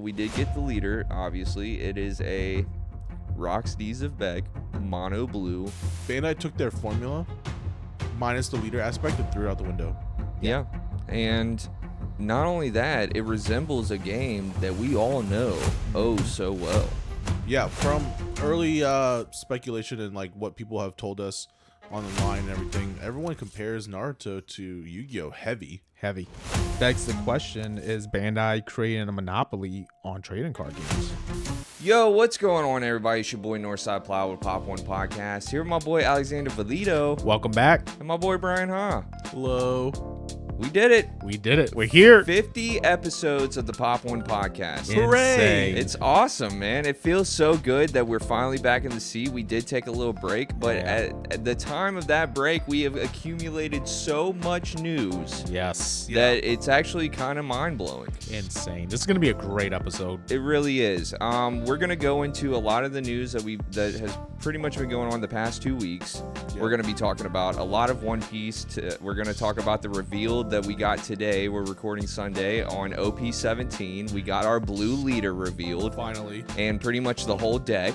we did get the leader, obviously. It is a Rocks Xebec mono blue. Bandai took their formula minus the leader aspect and threw it out the window. Yeah. And not only that, it resembles a game that we all know oh so well. Yeah, from early speculation and like what people have told us online and everything, everyone compares Naruto to Yu-Gi-Oh! Heavy. Begs the question, is Bandai creating a monopoly on trading card games? Yo, what's going on, everybody? It's your boy Northside Plow with Pop.1 Podcast. Here with my boy Alexander Valito. Welcome back. And my boy Bryan, Hello. We did it. We're here. 50 episodes of the Pop.1 Podcast. Hooray. It's awesome, man. It feels so good that we're finally back in the seat. We did take a little break, but at the time of that break, we have accumulated so much news. Yes. That it's actually kind of mind-blowing. Insane. This is going to be a great episode. It really is. We're going to go into a lot of the news that has pretty much been going on the past 2 weeks. We're going to be talking about a lot of One Piece. We're going to talk about the Revealed that we got today. We're recording Sunday on OP17. We got our blue leader revealed. Finally. And pretty much the whole deck.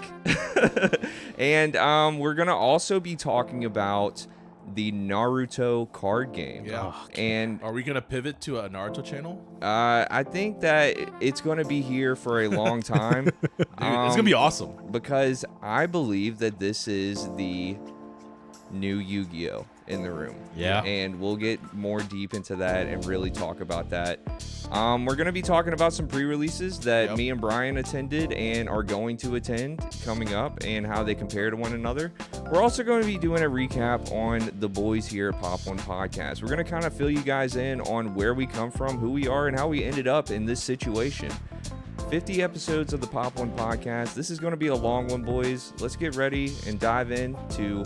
And we're going to also be talking about the Naruto card game. Yeah. And are we going to pivot to a Naruto channel? I think that it's going to be here for a long time. Dude, it's going to be awesome. Because I believe that this is the new Yu-Gi-Oh! In the room. Yeah. And we'll get more deep into that and really talk about that. We're going to be talking about some pre-releases that me and Bryan attended and are going to attend coming up and how they compare to one another. We're also going to be doing a recap on the boys here at Pop.1 Podcast. We're going to kind of fill you guys in on where we come from, who we are, and how we ended up in this situation. 50 episodes of the Pop.1 Podcast. This is going to be a long one, boys. Let's get ready and dive into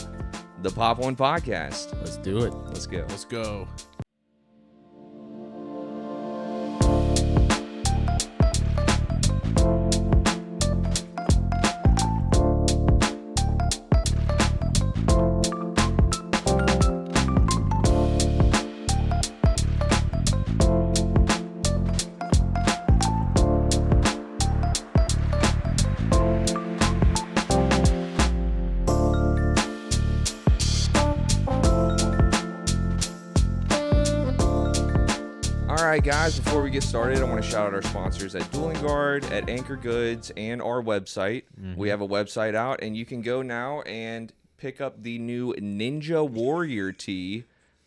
the Pop.1 Podcast. Let's do it. Let's go. Let's go. Alright guys, before we get started, I want to shout out our sponsors at Dueling Guard, at ANGKOR GOODS, and our website. We have a website out, and you can go now and pick up the new Ninja Warrior tee.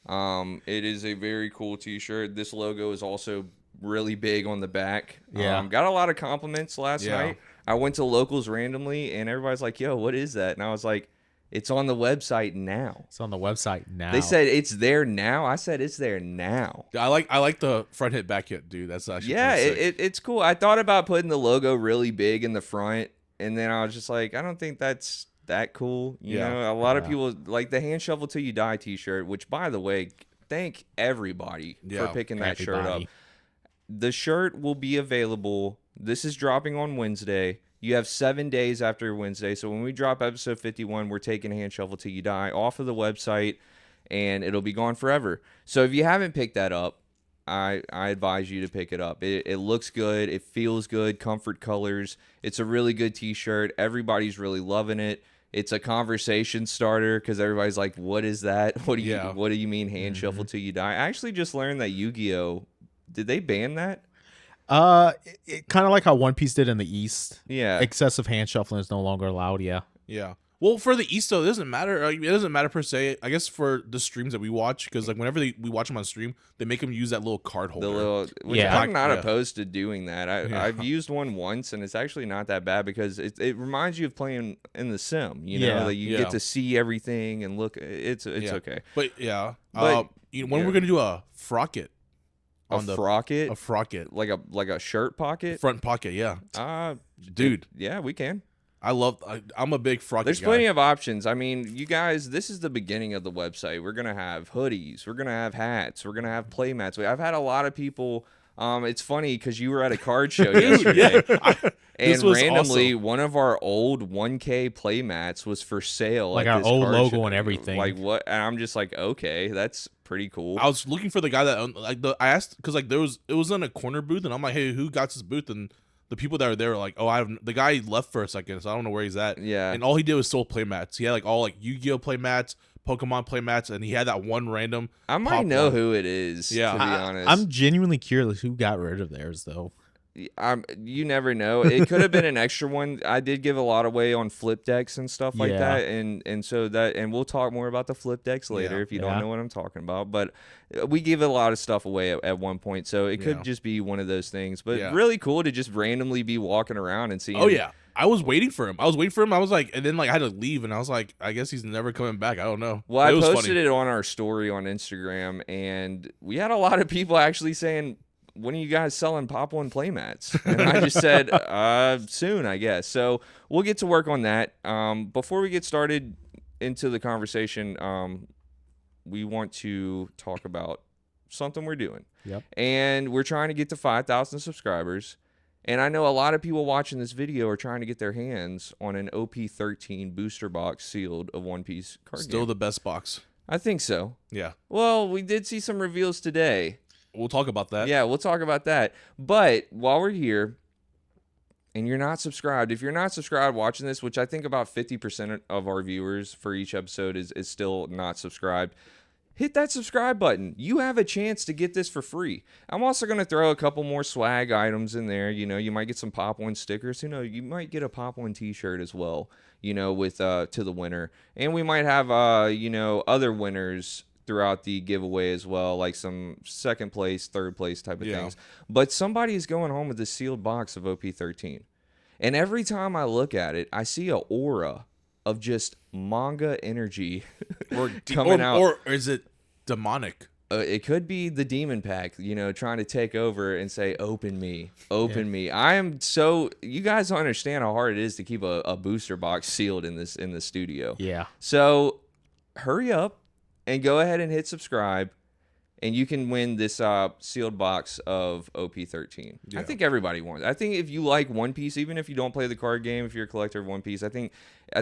It is a very cool t-shirt. This logo is also really big on the back. Yeah. Got a lot of compliments last night. I went to locals randomly, and everybody's like, yo, what is that? And I was like, it's on the website now. It's on the website now. They said it's there now. I said it's there now. I like the front hit back hit, dude. That's actually it's cool. I thought about putting the logo really big in the front, and then I was just like, I don't think that's that cool. You know, a lot of people like the Hand Shuffle Till You Die t-shirt, which, by the way, thank everybody for picking that shirt up. The shirt will be available. This is dropping on Wednesday. You have 7 days after Wednesday. So when we drop episode 51, we're taking Hand Shuffle Till You Die off of the website, and it'll be gone forever. So if you haven't picked that up, I advise you to pick it up. It looks good. It feels good. Comfort colors. It's a really good t-shirt. Everybody's really loving it. It's a conversation starter because everybody's like, what is that? What do you mean Hand Shuffle Till You Die? I actually just learned that Yu-Gi-Oh! Did they ban that? It kind of like how One Piece did in the East. Yeah. Excessive hand shuffling is no longer allowed. Yeah. Well, for the East though, it doesn't matter. It doesn't matter per se. I guess for the streams that we watch, because like whenever we watch them on stream, they make them use that little card holder. I'm not opposed to doing that. I've used one once, and it's actually not that bad because it reminds you of playing in the sim. You know, that you get to see everything and look. It's okay. But when we're gonna do a frocket. A frocket? A frocket. Like a shirt pocket? Front pocket, yeah. Dude. Yeah, we can. I'm a big frocket There's guy. plenty of options. I mean, you guys, this is the beginning of the website. We're going to have hoodies. We're going to have hats. We're going to have play mats. I've had a lot of people. It's funny because you were at a card show yesterday. And randomly, one of our old 1K play mats was for sale. Like at our this old card logo show. and everything. Like what? And I'm just like, okay, that's pretty cool. I was looking for the guy that I asked because like it was in a corner booth, and I'm like, hey, who got this booth? And the people that are there are like, oh, the guy left for a second, so I don't know where he's at. Yeah. And all he did was sold play mats. He had like all like Yu-Gi-Oh play mats, Pokemon play mats, and he had that one random. I might know who it is. Yeah. To be honest, I'm genuinely curious who got rid of theirs though. You never know. It could have been an extra one. I did give a lot away on flip decks and stuff like that, and so that, and we'll talk more about the flip decks later if you don't know what I'm talking about. But we give a lot of stuff away at one point, so it could just be one of those things. But really cool to just randomly be walking around and seeing. Oh yeah, I was waiting for him. I was like, and then like I had to leave, and I was like, I guess he's never coming back. I don't know. Well, I posted it on our story on Instagram, and we had a lot of people actually saying, when are you guys selling Pop.1 playmats? And I just said, soon, I guess. So we'll get to work on that. Before we get started into the conversation, we want to talk about something we're doing. Yep. And we're trying to get to 5,000 subscribers. And I know a lot of people watching this video are trying to get their hands on an OP13 booster box sealed of One Piece card game. Still the best box. I think so. Yeah. Well, we did see some reveals today. We'll talk about that. Yeah, we'll talk about that. But while we're here and you're not subscribed, if you're not subscribed watching this, which I think about 50% of our viewers for each episode is still not subscribed, hit that subscribe button. You have a chance to get this for free. I'm also going to throw a couple more swag items in there. You know, you might get some Pop.1 stickers. You know, you might get a Pop.1 t-shirt as well, you know, with to the winner. And we might have, you know, other winners throughout the giveaway as well, like some second place, third place type of things. But somebody is going home with this sealed box of OP13. And every time I look at it, I see an aura of just manga energy coming out. Or is it demonic? It could be the demon pack, you know, trying to take over and say, open me, open me. I am so, you guys don't understand how hard it is to keep a booster box sealed in the studio. Yeah. So hurry up and go ahead and hit subscribe, and you can win this sealed box of OP13. Yeah. I think everybody wants. I think if you like One Piece, even if you don't play the card game, if you're a collector of One Piece, I think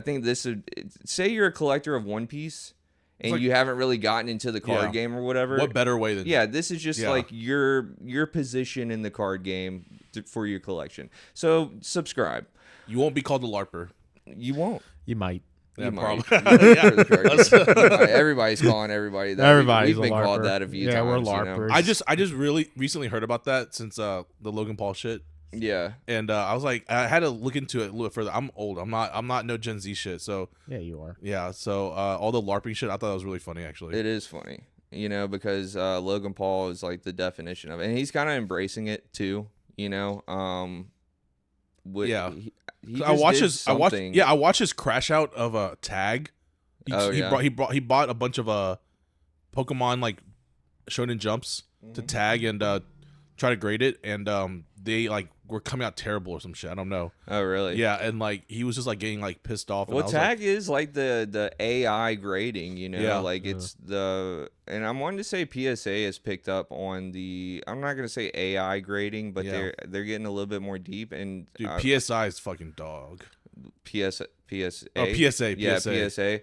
this would, say you're a collector of One Piece and like, you haven't really gotten into the card game or whatever. What better way than this is just like your position in the card game for your collection. So subscribe. You won't be called a LARPer. You won't. You might. Yeah, everybody's calling everybody that. We've been called that a few times. We're LARPers. You know? I just really recently heard about that since the Logan Paul shit. Yeah. And I was like, I had to look into it a little bit further. I'm old. I'm not no Gen Z shit. So yeah, you are. Yeah. So all the LARPing shit, I thought it was really funny actually. It is funny, you know, because Logan Paul is like the definition of it, and he's kind of embracing it too. You know. I watched his crash out of a tag. He bought a bunch of Pokemon like Shonen Jumps to tag and try to grade it, and they like were coming out terrible or some shit. I don't know. Oh really? Yeah, and like he was just like getting like pissed off. Well, tag is like the AI grading, you know, like it's and I'm wanting to say PSA has picked up on the. I'm not gonna say AI grading, but they're getting a little bit more deep. And dude, PSI is fucking dog. PSA. Oh, PSA. Yeah, PSA.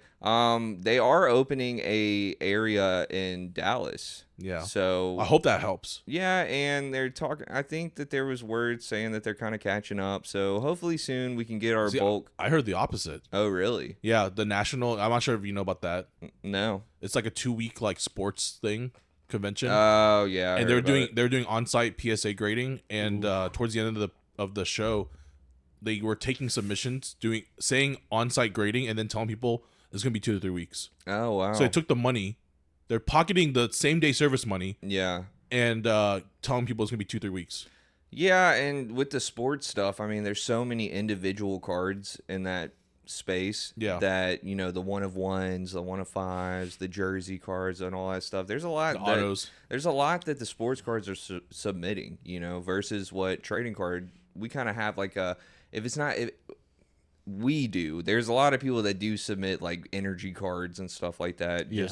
They are opening a area in Dallas. Yeah. So I hope that helps. Yeah, and they're talking. I think that there was words saying that they're kind of catching up. So hopefully soon we can get our bulk. I heard the opposite. Oh, really? Yeah, the national. I'm not sure if you know about that. No. It's like a 2-week like sports thing convention. Oh yeah. And they're doing on-site PSA grading, and towards the end of the show, they were taking submissions, saying on-site grading, and then telling people it's gonna be 2 to 3 weeks. Oh wow! So they took the money, they're pocketing the same-day service money. Yeah. And telling people it's gonna be 2-3 weeks. Yeah, and with the sports stuff, I mean, there's so many individual cards in that space. Yeah. That, you know, the 1-of-1s, the 1-of-5s, the jersey cards, and all that stuff. There's a lot. Autos. There's a lot that the sports cards are submitting. You know, versus what trading card. We kind of have like a. If it's not, we do. There's a lot of people that do submit like energy cards and stuff like that. Yeah.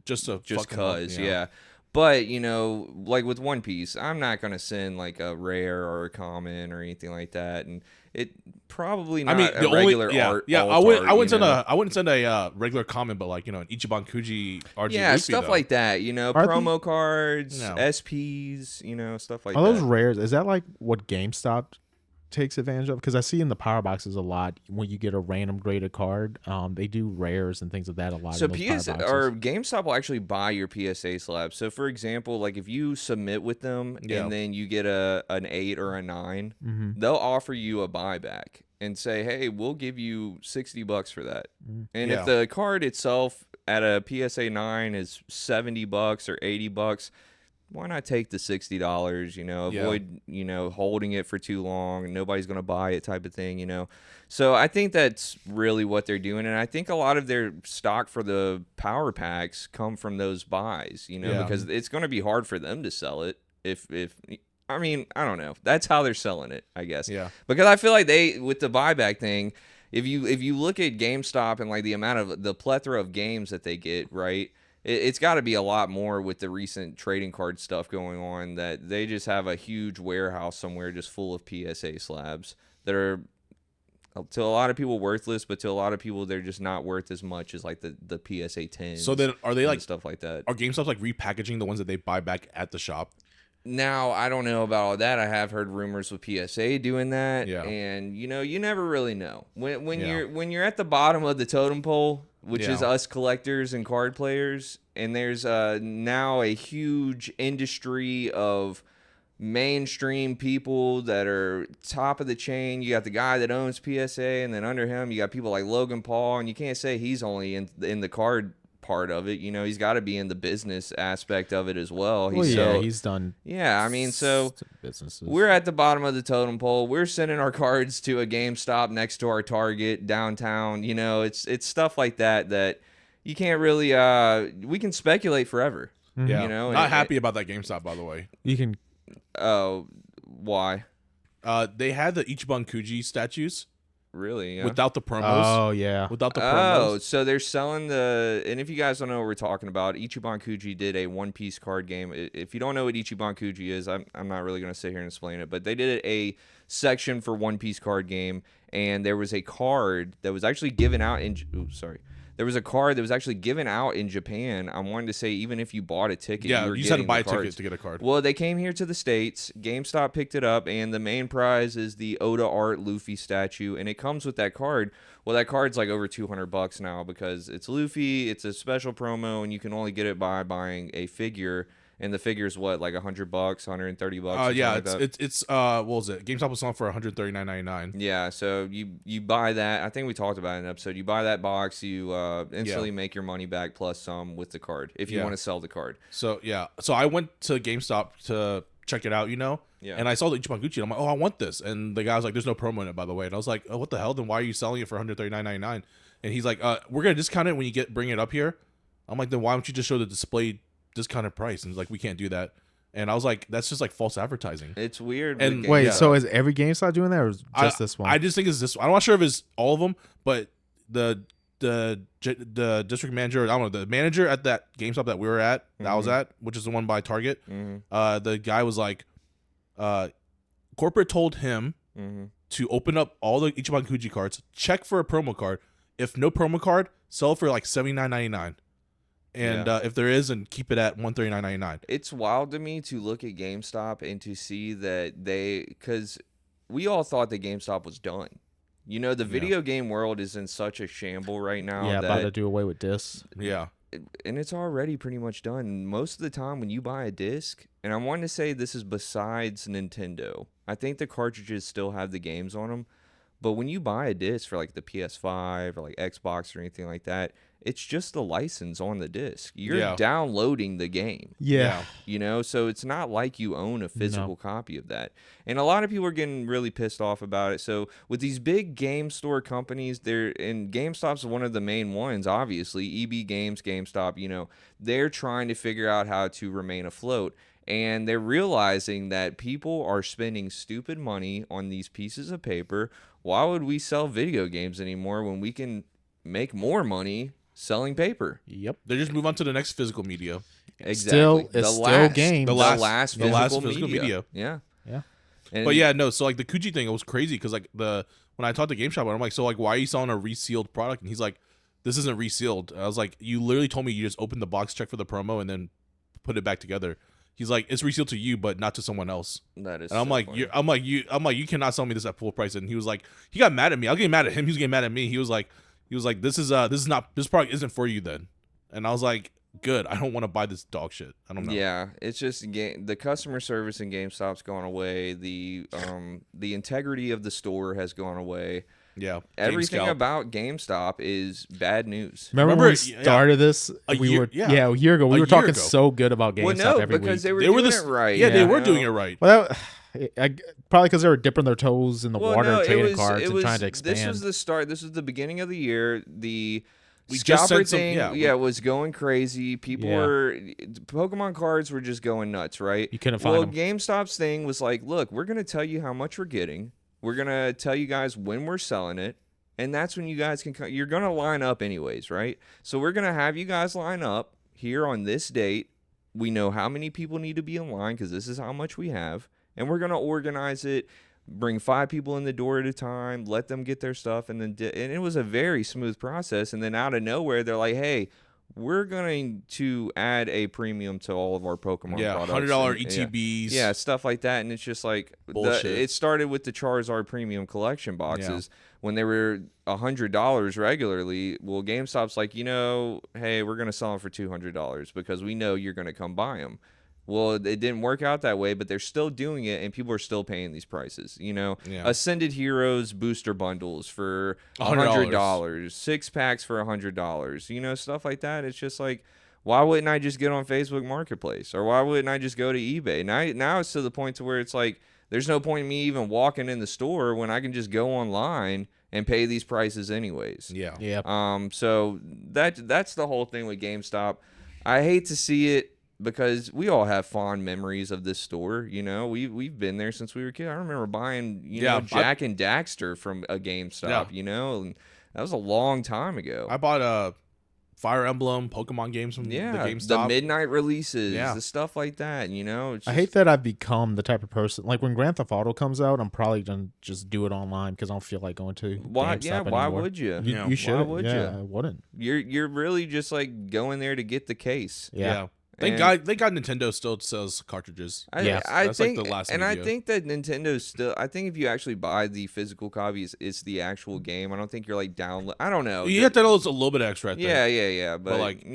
Just cause, yeah. But you know, like with One Piece, I'm not gonna send like a rare or a common or anything like that, and it probably not. I mean, the regular art. Yeah, I wouldn't send a regular common, but like, you know, an Ichiban Kuji RG. Yeah, stuff like that. You know, promo cards, SPs. You know, stuff like that. Are those rares? Is that like what GameStop takes advantage of? Because I see in the power boxes a lot when you get a random graded card, they do rares and things of that a lot. So in those PSA power boxes. or GameStop will actually buy your PSA slabs. So for example, like if you submit with them and then you get an 8 or a 9, they'll offer you a buyback and say, "Hey, we'll give you $60 for that." And if the card itself at a PSA 9 is $70 or $80, why not take the $60? Avoid holding it for too long. Nobody's gonna buy it, type of thing. So I think that's really what they're doing, and I think a lot of their stock for the power packs come from those buys. Because it's gonna be hard for them to sell it if. I mean, I don't know. That's how they're selling it, I guess. Yeah. Because I feel like with the buyback thing, if you look at GameStop and like the plethora of games that they get, right? It's got to be a lot more with the recent trading card stuff going on, that they just have a huge warehouse somewhere just full of PSA slabs that are, to a lot of people, worthless, but to a lot of people they're just not worth as much as like the PSA 10s. So then are they like stuff like that? Are GameStop like repackaging the ones that they buy back at the shop? Now, I don't know about all that. I have heard rumors with PSA doing that, and you never really know. When you're at the bottom of the totem pole, which is us collectors and card players, and there's now a huge industry of mainstream people that are top of the chain. You got the guy that owns PSA, and then under him you got people like Logan Paul, and you can't say he's only in the card part of it. He's got to be in the business aspect of it as well. He's done. Yeah, I mean, so businesses. We're at the bottom of the totem pole. We're sending our cards to a GameStop next to our Target downtown. It's stuff like that you can't really. We can speculate forever. Yeah, not happy about that GameStop, by the way. You can. Oh, why? They had the Ichiban Kuji statues. Really? Yeah. Without the promos. Oh, yeah. Without the promos. Oh, so they're selling and if you guys don't know what we're talking about, Ichiban Kuji did a one-piece card game. If you don't know what Ichiban Kuji is, I'm not really going to sit here and explain it, but they did a section for one-piece card game, and there was a card that was actually given out in... There was a card that was actually given out in Japan. I wanted to say, even if you bought a ticket, you just had to buy a ticket to get a card. Well, they came here to the States. GameStop picked it up, and the main prize is the Oda Art Luffy statue, and it comes with that card. Well, that card's like over $200 now because it's Luffy. It's a special promo, and you can only get it by buying a figure. And the figure's what, like $100, $130? Yeah, it's what was it? GameStop was selling for $139.99. Yeah, so you buy that. I think we talked about it in an episode. You buy that box, you instantly make your money back plus some with the card if you want to sell the card. So so I went to GameStop to check it out, and I saw the Ichiban Gucci, and I'm like, oh, I want this. And the guy was like, there's no promo in it, by the way. And I was like, oh, what the hell? Then why are you selling it for $139.99? And he's like, we're gonna discount it when you bring it up here. I'm like, then why don't you just show the display discounted price? And he's like, we can't do that. And I was like, that's just like false advertising. It's weird. And wait, so is every GameStop doing that, or just this one? I just think it's this one. I'm not sure if it's all of them, but the district manager, I don't know, the manager at that GameStop that we were at, that I was at, which is the one by Target, the guy was like, corporate told him to open up all the Ichiban Kuji cards, check for a promo card. If no promo card, sell it for like $79.99. And if there is, and keep it at $139.99. It's wild to me to look at GameStop and to see that because we all thought that GameStop was done. The video game world is in such a shamble right now. Yeah, about to do away with discs. Yeah. And it's already pretty much done. Most of the time when you buy a disc, and I wanted to say this is besides Nintendo, I think the cartridges still have the games on them. But when you buy a disc for like the PS5 or like Xbox or anything like that, it's just the license on the disc. You're downloading the game. Yeah. So it's not like you own a physical copy of that. And a lot of people are getting really pissed off about it. So with these big game store companies, and GameStop's one of the main ones, obviously, EB Games, GameStop, they're trying to figure out how to remain afloat. And they're realizing that people are spending stupid money on these pieces of paper. Why would we sell video games anymore when we can make more money selling paper? Yep. They just move on to the next physical media. Exactly. It's still games. The last physical media. Yeah. But yeah, no. So like the Kuji thing, it was crazy because like when I talked to GameStop, I'm like, so like, why are you selling a resealed product? And he's like, this isn't resealed. I was like, you literally told me you just opened the box, check for the promo, and then put it back together. He's like, it's resealed to you, but not to someone else. That is. And I'm so like, funny. I'm like, you cannot sell me this at full price. And he was like, he got mad at me. I was getting mad at him. He was getting mad at me. He was like, this product isn't for you then. And I was like, good. I don't want to buy this dog shit. I don't know. Yeah, it's just the customer service in GameStop's gone away. The integrity of the store has gone away. Yeah, Everything about GameStop is bad news. Remember when we started this? A year ago. We were talking so good about GameStop every because week. they were doing it right. Yeah, they were doing it right. Well, probably because they were dipping their toes in the water and trading cards and trying to expand. This was the start. This was the beginning of the year. The scalper thing, was going crazy. People were Pokemon cards were just going nuts, right? You couldn't find them. GameStop's thing was like, look, we're going to tell you how much we're getting. We're going to tell you guys when we're selling it. And that's when you guys can come. You're going to line up anyways, right? So we're going to have you guys line up here on this date. We know how many people need to be in line because this is how much we have. And we're going to organize it. Bring 5 people in the door at a time, let them get their stuff, and then and it was a very smooth process. And then out of nowhere, they're like, "Hey, we're going to add a premium to all of our Pokemon products. $100 ETBs, yeah, stuff like that." And it's just like it started with the Charizard Premium Collection boxes when they were $100 regularly. Well, GameStop's like, hey, we're going to sell them for $200 because we know you're going to come buy them. Well, it didn't work out that way, but they're still doing it, and people are still paying these prices. Ascended Heroes booster bundles for $100, 6-packs for $100. Stuff like that. It's just like, why wouldn't I just get on Facebook Marketplace, or why wouldn't I just go to eBay? Now it's to the point to where it's like, there's no point in me even walking in the store when I can just go online and pay these prices anyways. Yeah. So that's the whole thing with GameStop. I hate to see it, because we all have fond memories of this store. We've been there since we were kids. I remember buying, Jack and Daxter from a GameStop, and that was a long time ago. I bought a Fire Emblem Pokemon games from the GameStop. The midnight releases, the stuff like that, I hate that I've become the type of person, like when Grand Theft Auto comes out, I'm probably going to just do it online because I don't feel like going to GameStop why anymore. would you? You should. Why would you? I wouldn't. You're really just like going there to get the case. Yeah. Thank God Nintendo still sells cartridges. I think, like the last and video. I think that Nintendo still. I think if you actually buy the physical copies, it's the actual game. I don't think you're like download. I don't know. You have to download a little bit extra. I think. Yeah. But like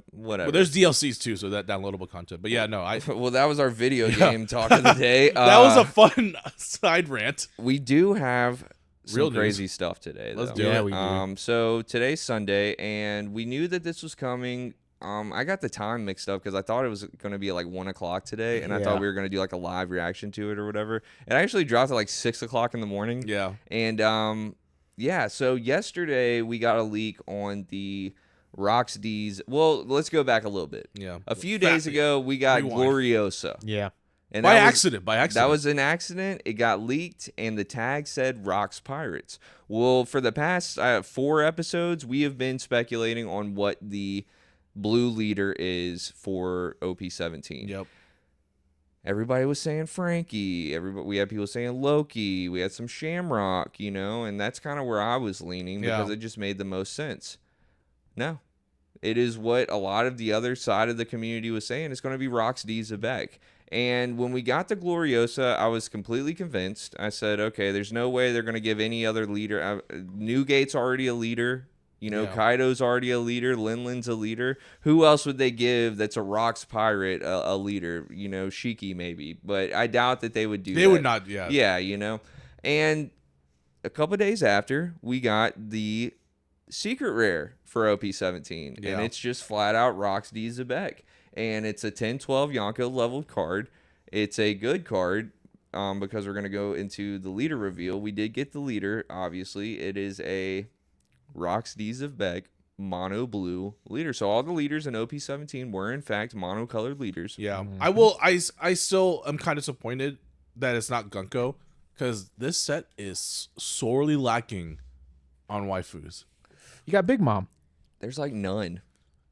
whatever. But there's DLCs too, so that downloadable content. But well, that was our video game talk of the day. That was a fun side rant. We do have some Real crazy stuff today. Let's do it. We do. So today's Sunday, and we knew that this was coming. I got the time mixed up because I thought it was going to be at like 1 o'clock today, and I thought we were going to do like a live reaction to it or whatever. It actually dropped at like 6 o'clock in the morning. Yeah. And so yesterday we got a leak on the Roxd's. Well, let's go back a little bit. Yeah. A few days ago we got Gloriosa. Yeah. And by accident. That was an accident. It got leaked, and the tag said Rocks Pirates. Well, for the past 4 episodes, we have been speculating on what the blue leader is for OP17. Yep. Everybody was saying Frankie. We had people saying Loki. We had some Shamrock, and that's kind of where I was leaning because it just made the most sense. No. It is what a lot of the other side of the community was saying. It's going to be Xebec. And when we got the Gloriosa, I was completely convinced. I said, okay, there's no way they're going to give any other leader. Newgate's already a leader. Kaido's already a leader. Linlin's a leader. Who else would they give that's a Rocks pirate a leader? Shiki maybe. But I doubt that they would do that. They would not, yeah. Yeah, And a couple days after, we got the secret rare for OP17. Yeah. And it's just flat out Xebec. And it's a 10-12 Yonko leveled card. It's a good card because we're going to go into the leader reveal. We did get the leader, obviously. It is a Xebec mono blue leader. So all the leaders in OP17 were in fact mono-colored leaders. Yeah. Mm-hmm. I still am kind of disappointed that it's not Gunko because this set is sorely lacking on waifus. You got Big Mom. There's like none.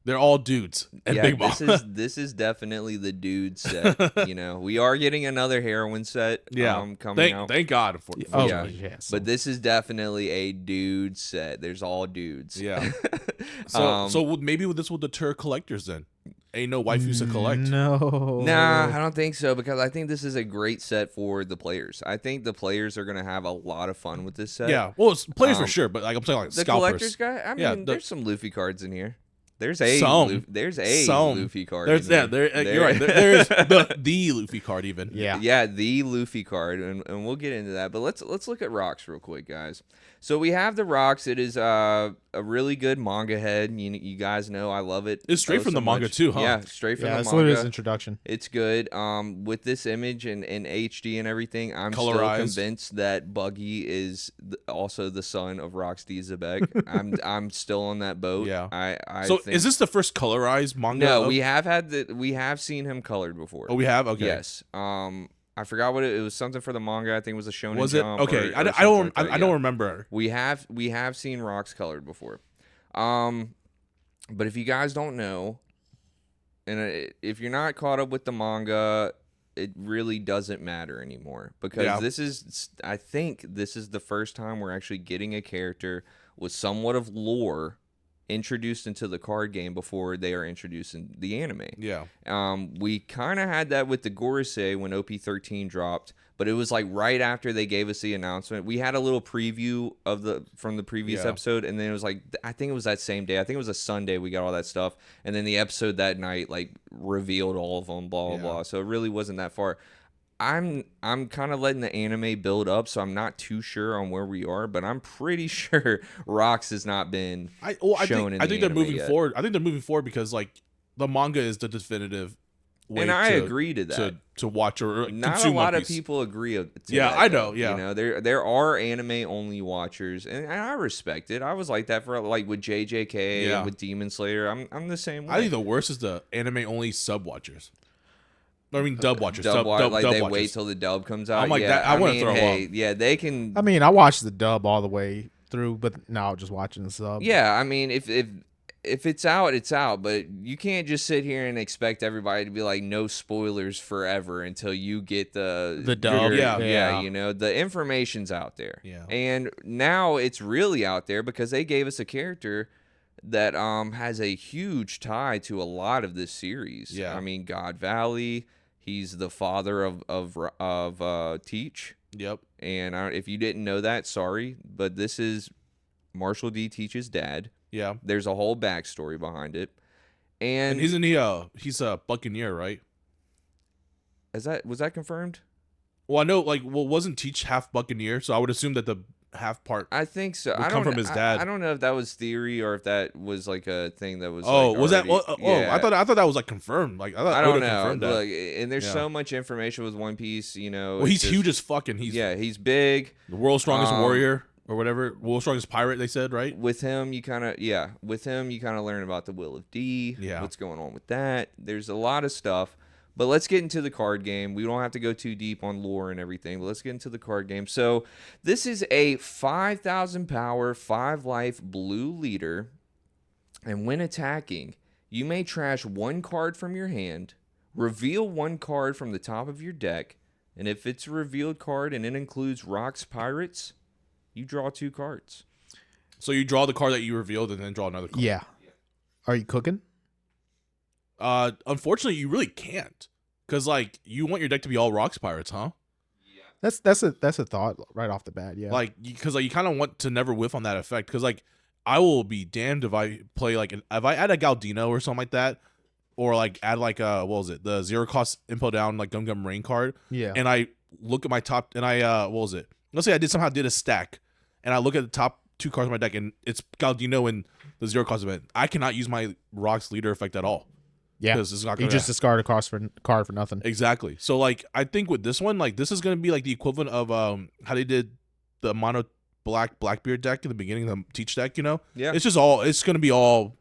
They're all dudes and Big Mom. This is definitely the dude set. We are getting another heroine set coming out. Thank God for yes. But this is definitely a dude set. There's all dudes. Yeah. So maybe this will deter collectors then. ain't no waifus to collect. No. Nah, I don't think so, because I think this is a great set for the players. I think the players are gonna have a lot of fun with this set. Yeah, well, it's players for sure, but like I'm saying, like the scalpers. collectors guy. I mean, there's some Luffy cards in here. There's a Luffy card. There's you're right. There's the Luffy card even. Yeah, the Luffy card, and we'll get into that. But let's look at rocks real quick, guys. So we have the rocks. It is a really good manga head. You guys know I love it. It's straight from the manga too, huh? Yeah, straight from the manga. Yeah, it's his introduction. It's good. With this image and HD and everything, I'm still convinced that Buggy is also the son of Rocksteady Xebec. I'm still on that boat. Yeah. I so think... is this the first colorized manga? No, we have seen him colored before. Oh, we have. Okay. Yes. I forgot what it was. Something for the manga. I think it was a Shonen Was it? Jump. Okay. Or I don't remember. We have seen rocks colored before. But if you guys don't know, and if you're not caught up with the manga, it really doesn't matter anymore, because I think this is the first time we're actually getting a character with somewhat of lore introduced into the card game before they are introduced in the anime. Yeah. We kind of had that with the Gorosei when OP13 dropped, but it was like right after they gave us the announcement. We had a little preview from the previous episode, and then it was like, I think it was that same day. I think it was a Sunday we got all that stuff, and then the episode that night like revealed all of them, blah blah blah. So it really wasn't that far. I'm kind of letting the anime build up, so I'm not too sure on where we are, but I'm pretty sure Rocks has not been shown in the anime they're moving yet. forward. I think they're moving forward because like the manga is the definitive way and I agree to that. To watch or not consume a lot One of Piece. people agree to yeah, that, I know. though. Yeah, you know, there are anime only watchers, and I respect it. I was like that for like with JJK, and with Demon Slayer. I'm the same way. I think the worst is the anime only sub watchers. I mean, dub watchers. Dub dub they watchers. wait till the dub comes out. I'm like that. I want to throw up. Yeah, they can. I mean, I watched the dub all the way through, but now I'm just watching the sub. Yeah, I mean, if it's out, it's out. But you can't just sit here and expect everybody to be like, no spoilers forever until you get the dub. Yeah, you know, the information's out there. Yeah. And now it's really out there because they gave us a character that has a huge tie to a lot of this series. Yeah. I mean, God Valley. He's the father of Teach. Yep. And if you didn't know that, sorry, but this is Marshall D. Teach's dad. Yeah. There's a whole backstory behind it. And isn't he he's a Buccaneer, right? was that confirmed? Well, I know, wasn't Teach half Buccaneer? So I would assume that the half part I think so. would come from his dad. I don't know if that was theory or if that was like a thing that was. Oh, like was already, that? yeah. I thought that was like confirmed. Like I don't know. confirmed that. Look, and there's so much information with One Piece. You know, well, he's huge as fucking. He's big. The world's strongest warrior or whatever. World's strongest pirate. They said, right? With him, you kind of learn about the Will of D. Yeah. What's going on with that? There's a lot of stuff. But let's get into the card game. We don't have to go too deep on lore and everything, but let's get into the card game. So this is a 5,000 power, 5 life blue leader. And when attacking, you may trash 1 card from your hand, reveal 1 card from the top of your deck, and if it's a revealed card and it includes Rocks Pirates, you draw 2 cards. So you draw the card that you revealed and then draw another card. Yeah. Are you cooking? Unfortunately, you really can't, because like you want your deck to be all Rocks Pirates, huh? Yeah. That's a thought right off the bat. Yeah. Like because you kind of want to never whiff on that effect. Because like I will be damned if I play if I add a Galdino or something like that, or like add like what was it, the 0 cost Impel Down like Gundam Rain card. Yeah. And I look at my top and I what was it? Let's say I somehow did a stack, and I look at the top 2 cards of my deck and it's Galdino and the 0 cost event. I cannot use my Rocks leader effect at all. Yeah, it's not you just discard a card for nothing. Exactly. So like I think with this one, like this is gonna be like the equivalent of how they did the mono Blackbeard deck in the beginning, the Teach deck. You know, Yeah. It's gonna be all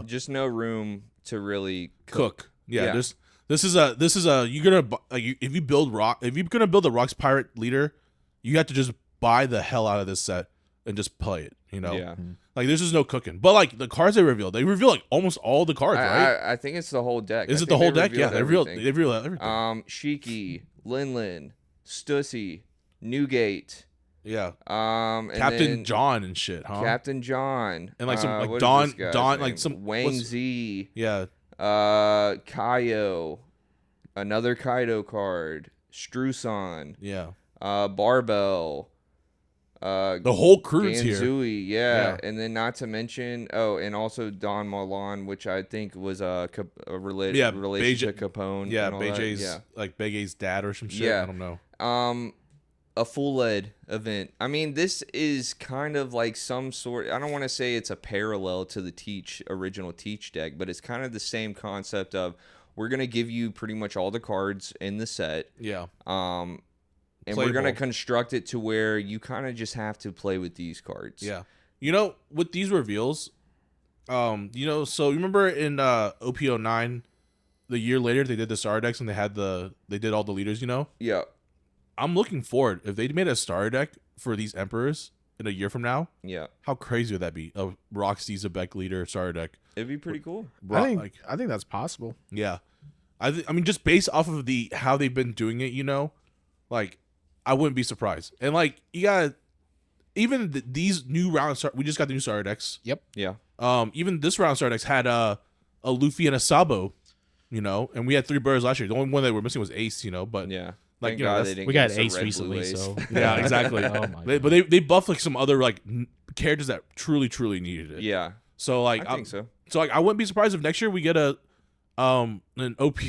just no room to really cook. Yeah. This is a you're gonna if you're gonna build a Rocks Pirate leader, you have to just buy the hell out of this set and just play it. You know. Yeah. Like there's just no cooking, but like the cards they reveal like almost all the cards, right? I think it's the whole deck. Is it the whole deck? Yeah, they reveal everything. Shiki, Linlin, Stussy, Newgate. Yeah. And Captain John and shit, huh? Captain John and like some like what Don is this guy's Don name? like some Wang Z. Yeah. Kaido, another Kaido card. Struson. Yeah. Barbell. The whole crew's here. Ganzui, yeah. And then not to mention, and also Don Malan, which I think was a relation to Capone. Yeah, and all Beijing's, that. like Bege's dad or some shit. Yeah. I don't know. A full lead event. I mean, this is kind of like some sort. I don't want to say it's a parallel to the original Teach deck, but it's kind of the same concept of we're gonna give you pretty much all the cards in the set. Yeah. And Playable. we're gonna construct it to where you kind of just have to play with these cards. Yeah. You know, with these reveals, so you remember in OP09, the year later they did the Star decks and they did all the leaders. Yeah. I'm looking forward if they made a Star deck for these Emperors in a year from now. Yeah. How crazy would that be? A Roxy Xebec leader Star deck. It'd be pretty cool. I think that's possible. Yeah. I mean, just based off of how they've been doing it, like I wouldn't be surprised. And like you got even these new round we just got the new Star decks. Yep. Yeah. Even this round Star decks had a Luffy and a Sabo, and we had 3 birds last year. The only one that we're missing was Ace, but yeah. like we got Ace recently, so yeah, exactly. Oh my but they buffed like some other like characters that truly needed it. Yeah. So like I think so. So like I wouldn't be surprised if next year we get an OP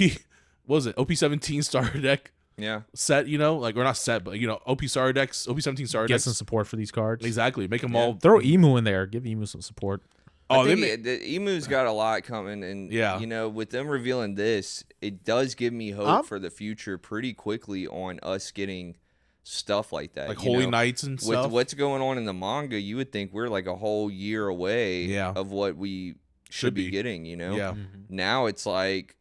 what was it? OP17 starter deck. Yeah. Set, like, or not set, but OP starter decks, OP17 starter decks. Get some support for these cards. Exactly. Make them all throw Emu in there. Give Emu some support. Oh, the Emu's got a lot coming, and yeah, with them revealing this, it does give me hope for the future pretty quickly on us getting stuff like that, like Holy Knights and stuff. With what's going on in the manga, you would think we're like a whole year away of what we should be getting. Yeah. Mm-hmm. Now it's like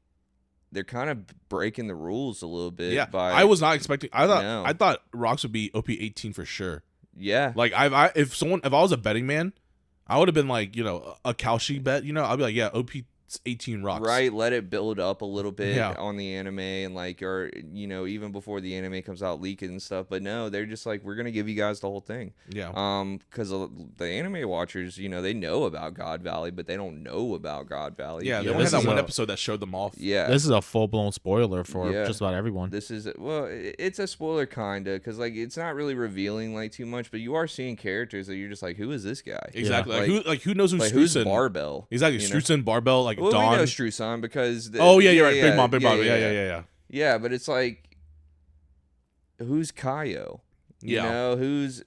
they're kind of breaking the rules a little bit. Yeah, by, I was not expecting. I thought Rocks would be OP18 for sure. Yeah, like if I was a betting man, I would have been like, a Kalshi bet, I'd be like, yeah, OP18 Rocks. Right, let it build up a little bit on the anime and like, or, even before the anime comes out, leak it and stuff. But no, they're just like, we're going to give you guys the whole thing. Yeah. Because the anime watchers, they know about God Valley, but they don't know about God Valley. Yeah, they only had that one episode that showed them off. Yeah. This is a full-blown spoiler for just about everyone. This is, it's a spoiler kind of, because like, it's not really revealing like too much, but you are seeing characters that you're just like, who is this guy? Exactly. Like who knows who's like, Strusen? Who's Barbell? Exactly. Strusen, Barbell, like Dawn. We know Strusen because... you're right. Big Mom. Yeah. Yeah, but it's like, who's Kaio? Who's...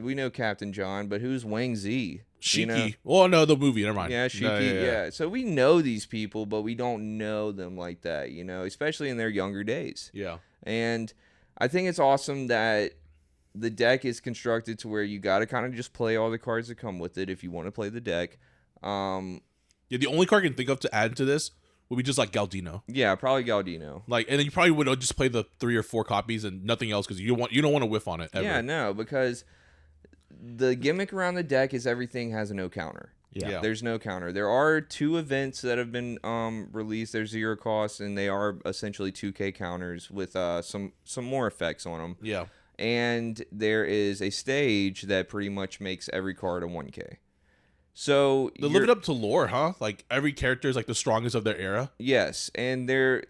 we know Captain John, but who's Wang Zi? Shiki. Oh, no, the movie. Never mind. Yeah, Shiki. Yeah. So we know these people, but we don't know them like that, especially in their younger days. Yeah. And I think it's awesome that the deck is constructed to where you got to kind of just play all the cards that come with it if you want to play the deck. Yeah, the only card I can think of to add to this would be just like Galdino. Yeah, probably Galdino. Like, and then you probably would just play the 3 or 4 copies and nothing else because you don't want to whiff on it ever. Yeah, no, because the gimmick around the deck is everything has a no counter. Yeah. There's no counter. There are 2 events that have been released. They're 0 cost, and they are essentially 2K counters with some more effects on them. Yeah. And there is a stage that pretty much makes every card a 1K. So they live it up to lore, huh? Like every character is like the strongest of their era. Yes, and they're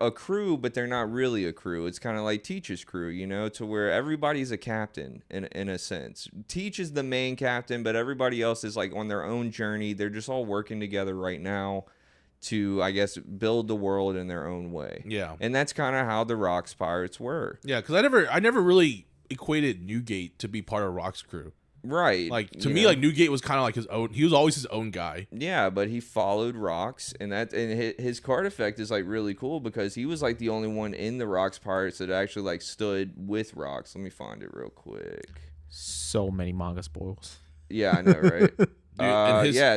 a crew, but they're not really a crew. It's kind of like Teach's crew, to where everybody's a captain in a sense. Teach is the main captain, but everybody else is like on their own journey. They're just all working together right now to, I guess, build the world in their own way. Yeah, and that's kind of how the Rocks Pirates were. Yeah, because I never really equated Newgate to be part of Rock's crew. Right. Like to me, like Newgate was kind of like his own. He was always his own guy. Yeah, but he followed Rocks, and his card effect is like really cool because he was like the only one in the Rocks Pirates that actually like stood with Rocks. Let me find it real quick. So many manga spoils. Yeah, I know, right?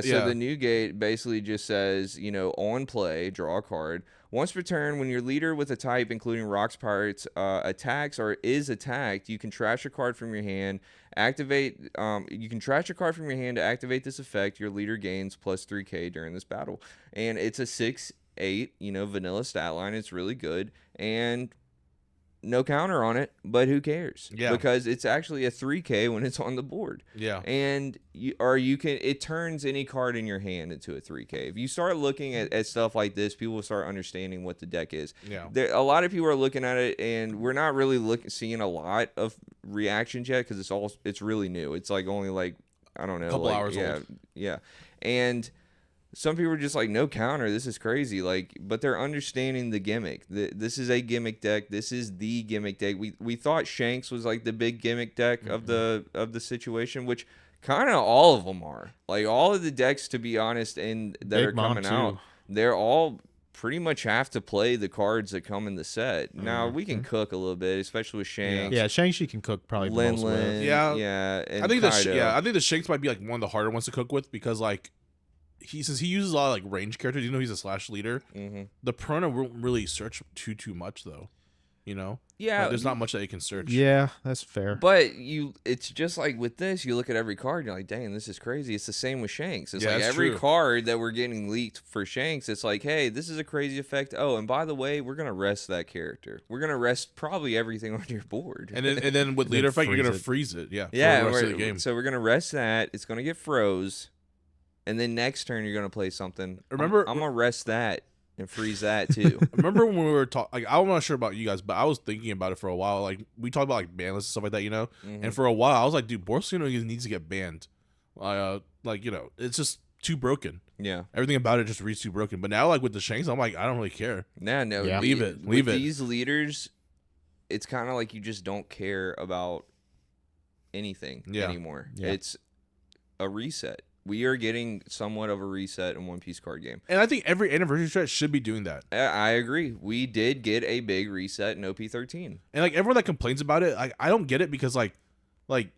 So the Newgate basically just says, on play, draw a card. Once per turn, when your leader with a type, including Rocks Pirates, attacks or is attacked, you can trash a card from your hand. You can trash a card from your hand to activate this effect. Your leader gains plus 3K during this battle. And it's a 6/8, vanilla stat line. It's really good. And no counter on it, but who cares? Yeah. Because it's actually a 3K when it's on the board. Yeah. And it turns any card in your hand into a 3K. If you start looking at stuff like this, people will start understanding what the deck is. Yeah. A lot of people are looking at it, and we're not really seeing a lot of reactions yet because it's really new. It's like only like, I don't know, a couple hours old. Yeah. And some people are just like, no counter, this is crazy. But they're understanding the gimmick. This is a gimmick deck. This is the gimmick deck. We thought Shanks was like the big gimmick deck of the situation, which kind of all of them are. Like all of the decks, to be honest, and that Big are coming out, they're all pretty much have to play the cards that come in the set. Now we can cook a little bit, especially with Shanks. Yeah, Shanks you can cook probably the most with. Yeah. And I think Kaido. I think the Shanks might be like one of the harder ones to cook with because like since he uses a lot of like range characters, he's a slash leader. The Perona won't really search too much though, Yeah, like, there's not much that you can search. Yeah, that's fair. But it's just like with this, you look at every card, you're like, dang, this is crazy. It's the same with Shanks. It's like every card that we're getting leaked for Shanks, it's like, hey, this is a crazy effect. Oh, and by the way, we're gonna rest that character. We're gonna rest probably everything on your board. And then with leader effect, you're gonna freeze it. Yeah. Yeah. For the rest of the game. So we're gonna rest that. It's gonna get froze, and then next turn you're gonna play something. Remember, I'm gonna rest that and freeze that too. Remember when we were talking? Like, I'm not sure about you guys, but I was thinking about it for a while. Like, we talked about like ban lists and stuff like that, And for a while, I was like, dude, Borsino needs to get banned. It's just too broken. Yeah, everything about it just reads too broken. But now, like with the Shanks, I'm like, I don't really care. No, yeah. Leave it. These leaders, it's kind of like you just don't care about anything anymore. Yeah. It's a reset. We are getting somewhat of a reset in One Piece card game. And I think every anniversary set should be doing that. I agree. We did get a big reset in OP13. And like everyone that complains about it, I don't get it because like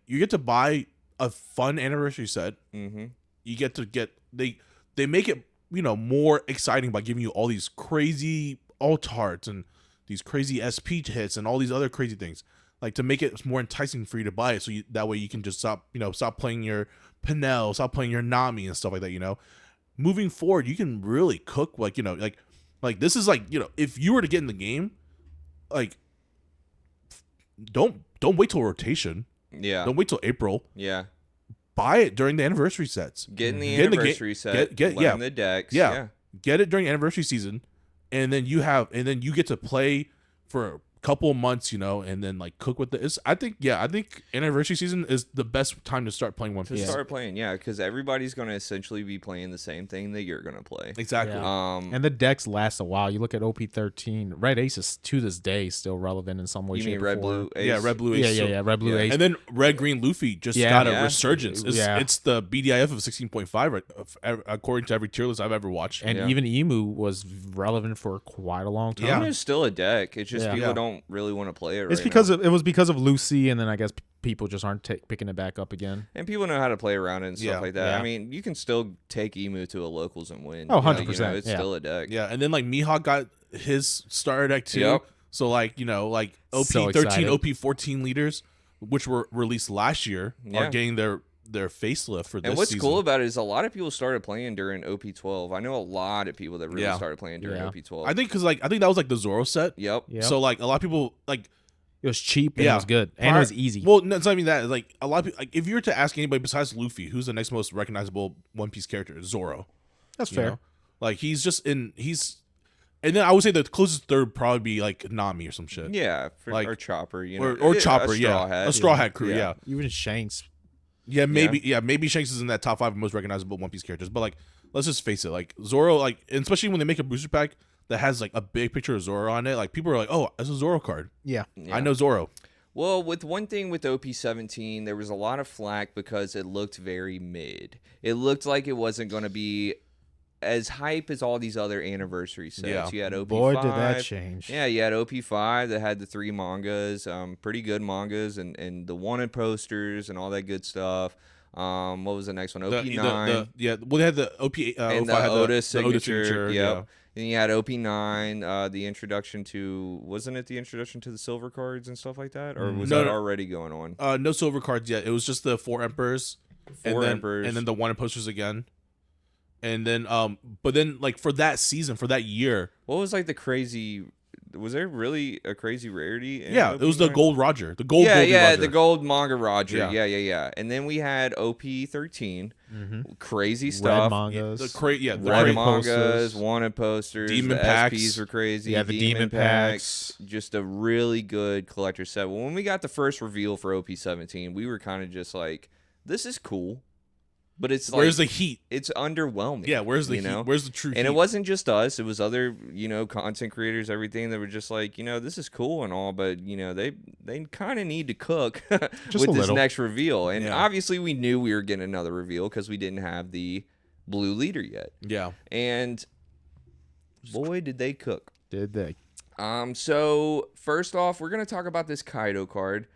you get to buy a fun anniversary set. Mm-hmm. You get to they make it, more exciting by giving you all these crazy alt arts and these crazy SP hits and all these other crazy things. Like to make it more enticing for you to buy it, so that way you can just stop playing your Pinel, stop playing your Nami and stuff like that. Moving forward, you can really cook like this is like if you were to get in the game, like don't wait till rotation. Yeah. Don't wait till April. Yeah. Buy it during the anniversary sets. Get in the anniversary set. Get the decks. Yeah. Get it during anniversary season, and then you get to play for a couple of months, and then like cook with this. I think anniversary season is the best time to start playing One Piece. Start playing, because everybody's going to essentially be playing the same thing that you're going to play. Exactly. Yeah. And the decks last a while. You look at OP13, Red Ace is to this day still relevant in some way. You mean Red Blue Ace? Yeah, Red Blue Ace. Yeah, Red Blue Ace. And then Red Green Luffy just got a resurgence. It's the BDIF of 16.5 according to every tier list I've ever watched. And even Emu was relevant for quite a long time. Yeah, it's still a deck. It's just people don't really want to play it. It's because it was because of Lucy, and then I guess people just aren't picking it back up again. And people know how to play around it and stuff like that. Yeah. I mean, you can still take Emu to a locals and win. Oh, 100%. It's still a deck. Yeah, and then like Mihawk got his starter deck too. Yep. So like OP13, OP14 leaders, which were released last year, are getting their facelift for this season. And what's cool about it is a lot of people started playing during OP12. I know a lot of people that really started playing during OP12. I think that was like the Zoro set. Yep. So like a lot of people like. It was cheap and it was good. And it was easy. Well, no, it's not even that. Like a lot of people, like if you were to ask anybody besides Luffy, who's the next most recognizable One Piece character? Zoro. That's fair. Like and then I would say the closest third would probably be like Nami or some shit. Yeah, or Chopper, or Chopper, a Straw Hat crew, yeah. Even Shanks. Yeah, maybe Shanks is in that top 5 most recognizable One Piece characters. But like, let's just face it, like Zoro, like, and especially when they make a booster pack that has like a big picture of Zoro on it, like people are like, oh, it's a Zoro card. Yeah. I know Zoro. Well, with one thing with OP17, there was a lot of flack because it looked very mid. It looked like it wasn't going to be as hype as all these other anniversary sets. Yeah. You had OP5. Boy, did that change. Yeah, you had OP5 that had the 3 mangas, pretty good mangas, and the wanted posters and all that good stuff. What was the next one? OP9. They had the OP and the Otis signature. Yep. Yeah. And you had OP9, the introduction to, wasn't it the introduction to the silver cards and stuff like that? Or was that already going on? No silver cards yet. It was just the 4 Emperors. Emperors. And then the wanted posters again. And then, but then, like, for that season, for that year. What was, like, the crazy, Was there really a crazy rarity? Yeah, it was the gold Roger. The gold. Yeah, Roger. the gold manga Roger. Yeah. And then we had OP13. Crazy stuff. Red mangas. Red mangas, wanted posters. Demon the packs. SPs were crazy. Yeah, the demon packs. Just a really good collector set. When we got the first reveal for OP17, we were kind of just like, this is cool. But it's like, where's the heat? It's underwhelming. Yeah, where's the heat? Where's the true heat? And it wasn't just us. It was other, content creators, everything that were just like, this is cool and all, but, they kind of need to cook with this next reveal. And obviously we knew we were getting another reveal because we didn't have the blue leader yet. Yeah. And boy, did they cook. Did they? So first off, we're going to talk about this Kaido card.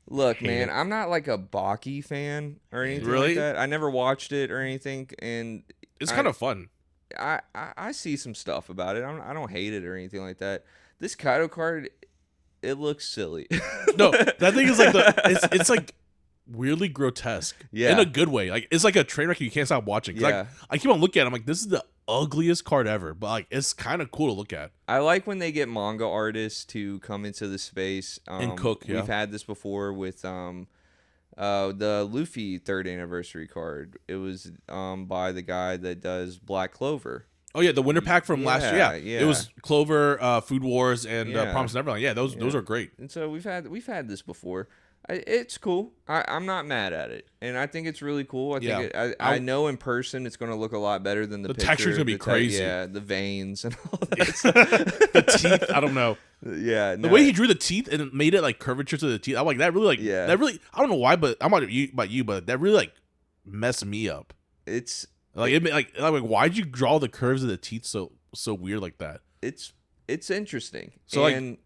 Look, man, I'm not like a Baki fan or anything like that. I never watched it or anything, and it's kind of fun. I see some stuff about it. I don't hate it or anything like that. This Kaido card, it looks silly. No, that thing is like it's like weirdly grotesque. Yeah, in a good way. Like it's like a train wreck you can't stop watching. Yeah. Like, I keep on looking at it. I'm like, this is the ugliest card ever, but like it's kind of cool to look at. I like when they get manga artists to come into the space and cook. We've had this before with the Luffy 3rd anniversary card. It was by the guy that does Black Clover. Oh yeah, the winter pack from last year. Yeah, it was Clover, Food Wars, and Promise Neverland. Yeah, those are great. And so we've had this before. It's cool. I'm not mad at it, and I think it's really cool. I know in person it's going to look a lot better than the picture. Texture's going to be crazy. Yeah, the veins and all that stuff. The teeth. I don't know. Yeah, the way he drew the teeth and made it like curvature to the teeth. I'm like that really that really. I don't know why, but I'm not about you, but that really like messed me up. It's like why'd you draw the curves of the teeth so weird like that? It's interesting. So and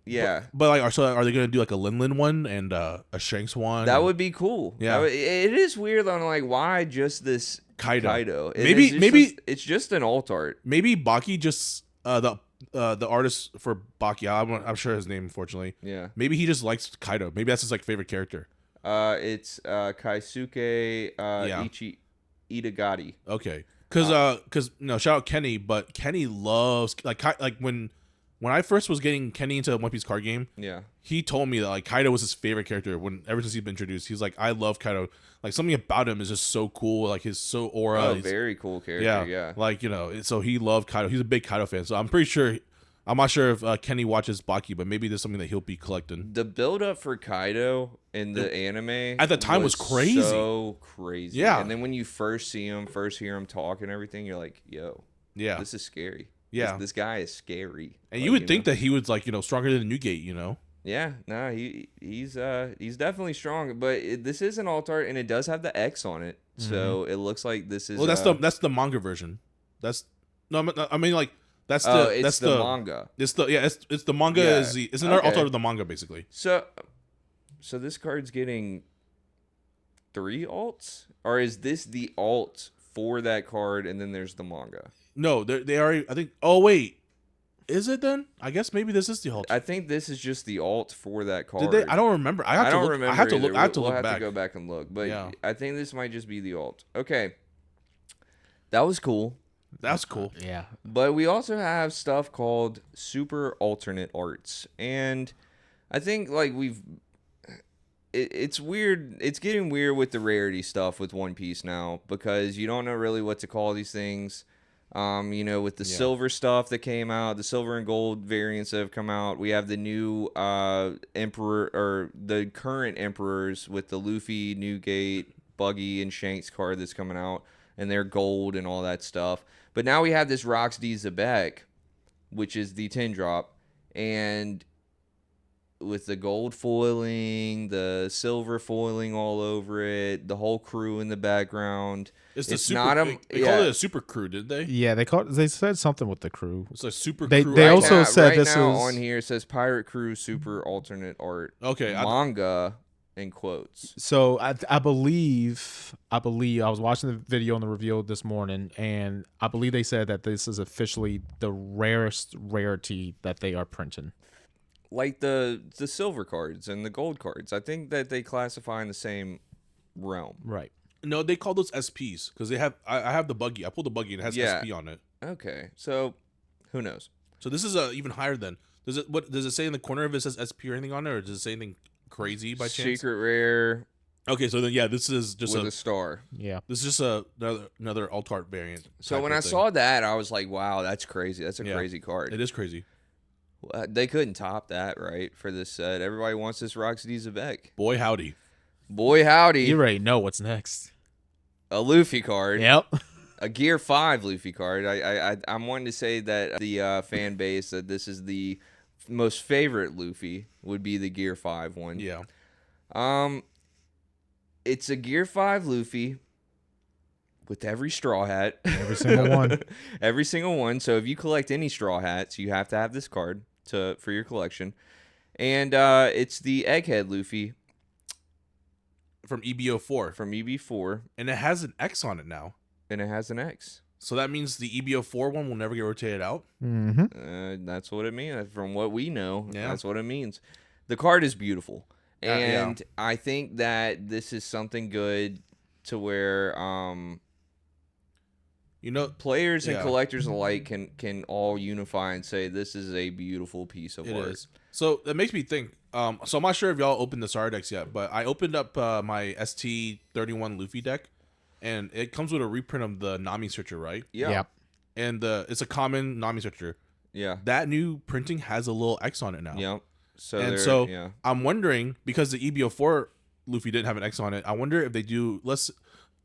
but like, are they gonna do like a Linlin one and a Shanks one? That would be cool. Yeah, it is weird though. Like, why just this Kaido? Maybe it's just an alt art. Maybe Baki just the artist for Baki. I'm sure his name, unfortunately. Yeah. Maybe he just likes Kaido. Maybe that's his like favorite character. It's Kaisuke Itagaki. Okay. Because shout out Kenny, but Kenny loves like when I first was getting Kenny into the One Piece card game, he told me that like Kaido was his favorite character ever since he's been introduced. He's like, I love Kaido. Like something about him is just so cool. Like his aura. Oh, very cool character. Yeah. Like so he loved Kaido. He's a big Kaido fan. So I'm pretty sure. I'm not sure if Kenny watches Baki, but maybe there's something that he'll be collecting. The build up for Kaido in the anime at the time was crazy. So crazy. Yeah. And then when you first hear him talk and everything, you're like, yo, this is scary. Yeah. This guy is scary. And you would think that he was like, stronger than Newgate, Yeah, no, he's definitely strong, but this is an alt art and it does have the X on it. So it looks like this is that's the manga version. That's the manga. It's the manga it's another alt art of the manga basically. So this card's getting 3 alts, or is this the alt for that card and then there's the manga? No, they already. I think. Oh wait, is it then? I guess maybe this is the alt. I think this is just the alt for that card. Did they? I don't remember. I have to look we'll have back. to go back and look, but I think this might just be the alt. Okay, that was cool. That's cool. Yeah. But we also have stuff called super alternate arts, and I think like it's weird. It's getting weird with the rarity stuff with One Piece now because you don't know really what to call these things. With the silver stuff that came out, the silver and gold variants that have come out, we have the new emperor or the current emperors with the Luffy, Newgate, Buggy, and Shanks card that's coming out, and they're gold and all that stuff. But now we have this Rox D Xebec, which is the 10 drop, and with the gold foiling, the silver foiling all over it, the whole crew in the background. They called it a super crew, did they? Yeah, they said something with the crew. It's a super crew. They also said right this now is on here. It says Pirate Crew Super Alternate Art. Okay, manga in quotes. So I believe I was watching the video on the reveal this morning, and I believe they said that this is officially the rarest rarity that they are printing. Like the silver cards and the gold cards. I think that they classify in the same realm. Right. No, they call those SPs because they have. I have the buggy. I pulled the buggy and it has SP on it. Okay, so who knows? So this is even higher than Does it say in the corner if it says SP or anything on there, or does it say anything crazy by chance? Secret rare. Okay, so then this is just with a star. Yeah. This is just another alt art variant. So when I saw that, I was like, wow, that's crazy. That's a crazy card. It is crazy. They couldn't top that, right, for this set. Everybody wants this Rocksteady Xebec. Boy, howdy. Boy, howdy. You already know what's next. A Luffy card. Yep. A Gear 5 Luffy card. I'm wanting to say that the fan base that this is the most favorite Luffy would be the Gear 5 one. Yeah. It's a Gear 5 Luffy with every straw hat. Every single one. Every single one. So if you collect any straw hats, you have to have this card for your collection. And it's the Egghead Luffy. From EBO4. From EB4. And it has an X on it now. And it has an X. So that means the EBO4 one will never get rotated out? Mm-hmm. That's what it means. From what we know, yeah. That's what it means. The card is beautiful. And I think that this is something good to where players and collectors alike can all unify and say this is a beautiful piece of art. Is. So that makes me think. So I'm not sure if y'all opened the SAR decks yet, but I opened up my ST31 Luffy deck, and it comes with a reprint of the Nami Searcher, right? Yeah. Yep. And it's a common Nami Searcher. Yeah. That new printing has a little X on it now. Yep. So I'm wondering, because the EBO4 Luffy didn't have an X on it, I wonder if they do.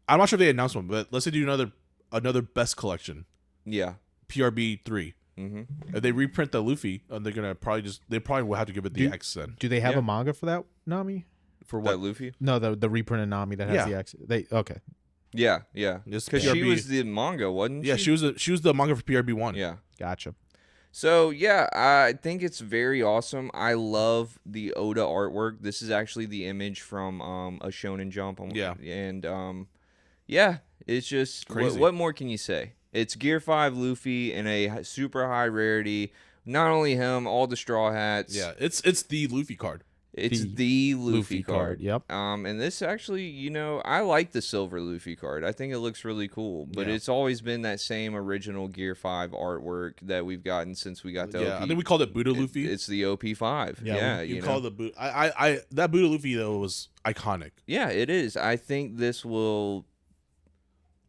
I'm not sure if they announced one, but let's say do another best collection. Yeah. PRB 3. Mm-hmm. If they reprint the Luffy, they're gonna they probably will have to give it the X then. Do they have a manga for that Nami? For what? That Luffy? No, the reprinted Nami that has the X. Okay. Yeah. Because she was the manga, wasn't she? Yeah, she was the manga for PRB 1. Yeah. Gotcha. So, yeah, I think it's very awesome. I love the Oda artwork. This is actually the image from a Shonen Jump. Yeah. And, it's just, crazy. What more can you say? It's Gear 5 Luffy in a super high rarity. Not only him, all the Straw Hats. Yeah, it's the Luffy card. It's the Luffy card. Yep. And this actually, I like the silver Luffy card. I think it looks really cool. But it's always been that same original Gear 5 artwork that we've gotten since we got the OP. I think we called it Buddha Luffy. It's the OP5. Yeah, you call it the Buddha. That Buddha Luffy though was iconic. Yeah, it is. I think this will.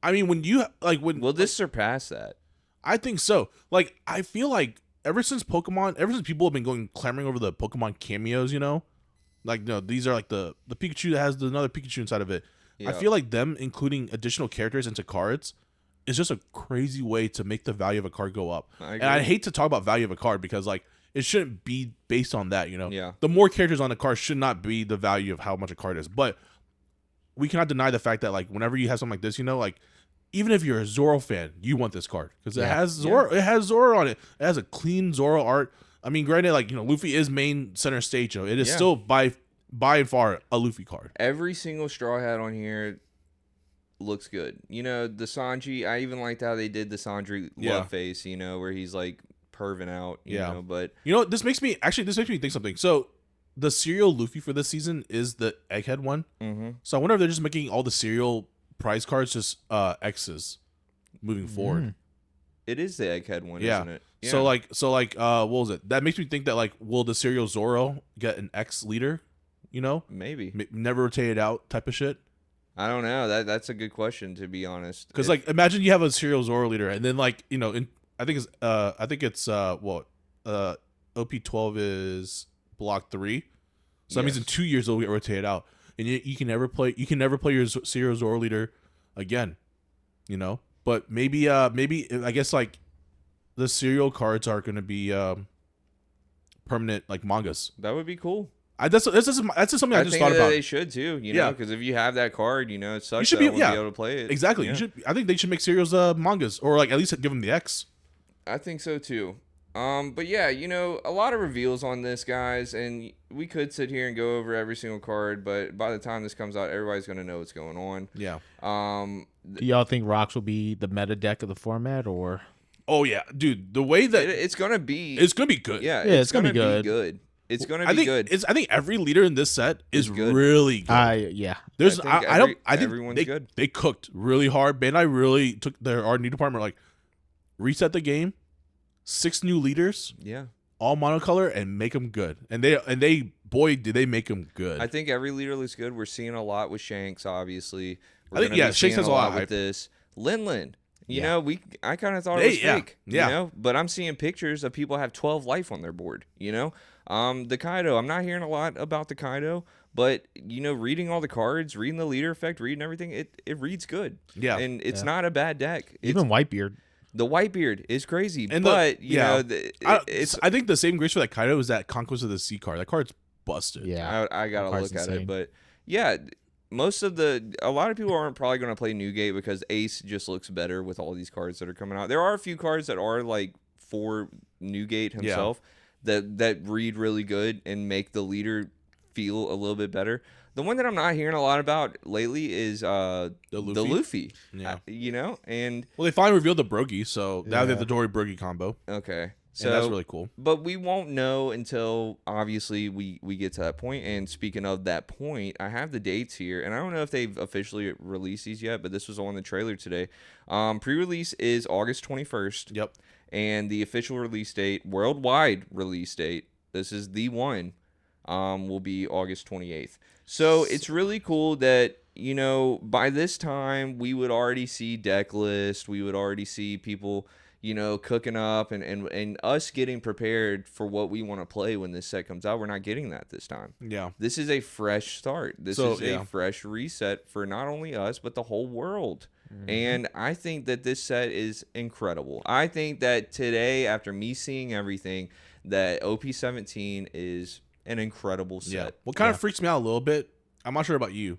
I mean, will this surpass that? I think so. Like, I feel like ever since people have been clamoring over the Pokemon cameos, these are like the Pikachu that has another Pikachu inside of it. Yeah. I feel like them including additional characters into cards is just a crazy way to make the value of a card go up. And I hate to talk about value of a card because it shouldn't be based on that, Yeah. The more characters on the card should not be the value of how much a card is. But we cannot deny the fact that whenever you have something like this, even if you're a Zoro fan, you want this card because it has Zoro. It has Zoro on it. It has a clean Zoro art. I mean, granted, Luffy is main center stage. It is still by and far a Luffy card. Every single Straw Hat on here looks good. The Sanji. I even liked how they did the Sanji love face. Where he's perving out. You know, but this makes me think something. So the cereal Luffy for this season is the Egghead one. Mm-hmm. So I wonder if they're just making all the cereal prize cards just X's moving forward. It is the Egghead one, isn't it? Yeah. So what was it? That makes me think that will the cereal Zoro get an X leader? Maybe never rotated out type of shit. I don't know. That's a good question, to be honest. Because imagine you have a cereal Zoro leader, and then I think it's OP12 is block 3, so that means in 2 years it'll get rotated out. And you can never play your Serial Zoro leader again, But maybe I guess the serial cards are going to be permanent mangas. That would be cool. That's just something I just thought about. They should too, because if you have that card, it sucks you that I won't be able to play it. Exactly. Yeah. I think they should make serials mangas, or at least give them the X. I think so too. But yeah, a lot of reveals on this, guys, and we could sit here and go over every single card, but by the time this comes out, everybody's gonna know what's going on. Yeah. Do y'all think Rocks will be the meta deck of the format, or? Oh yeah, dude. The way that it's gonna be good. Yeah, it's gonna be good. It's gonna be good. I think every leader in this set is really good. Yeah. There's I think everyone's good. They cooked really hard. Bandai really took their R&D department reset the game. 6 new leaders. Yeah. all monocolor and make them good. And they boy, did they make them good. I think every leader looks good. We're seeing a lot with Shanks, obviously. I think Shanks has a lot with this. Lin. You know, I kind of thought it was fake. Yeah. You know, but I'm seeing pictures of people have 12 life on their board. You know, the Kaido. I'm not hearing a lot about the Kaido, but you know, reading all the cards, reading the leader effect, reading everything, it reads good. Yeah, and it's not a bad deck. Even Whitebeard. The Whitebeard is crazy, and but you know, I think the saving grace for that Kaido is that Conquest of the Sea card. That card's busted. Yeah, I gotta look at it, but yeah. A lot of people aren't probably going to play Newgate because Ace just looks better with all these cards that are coming out. There are a few cards that are like for Newgate himself that read really good and make the leader feel a little bit better. The one that I'm not hearing a lot about lately is the Luffy. Yeah. You know, and well, they finally revealed the Brogy, so now they have the Dory Brogy combo. Okay. So and that's really cool. But we won't know until obviously we get to that point. And speaking of that point, I have the dates here, and I don't know if they've officially released these yet, but this was on the trailer today. Pre-release is August 21st. Yep. And the official release date, worldwide release date, this is the one, will be August 28th. So it's really cool that, you know, by this time we would already see deck list. We would already see people, you know, cooking up and us getting prepared for what we want to play when this set comes out. We're not getting that this time. Yeah. This is a fresh start. This is a fresh reset for not only us, but the whole world. Mm-hmm. And I think that this set is incredible. I think that today, after me seeing everything, that OP17 is an incredible set. Yeah. What kind of freaks me out a little bit, I'm not sure about you,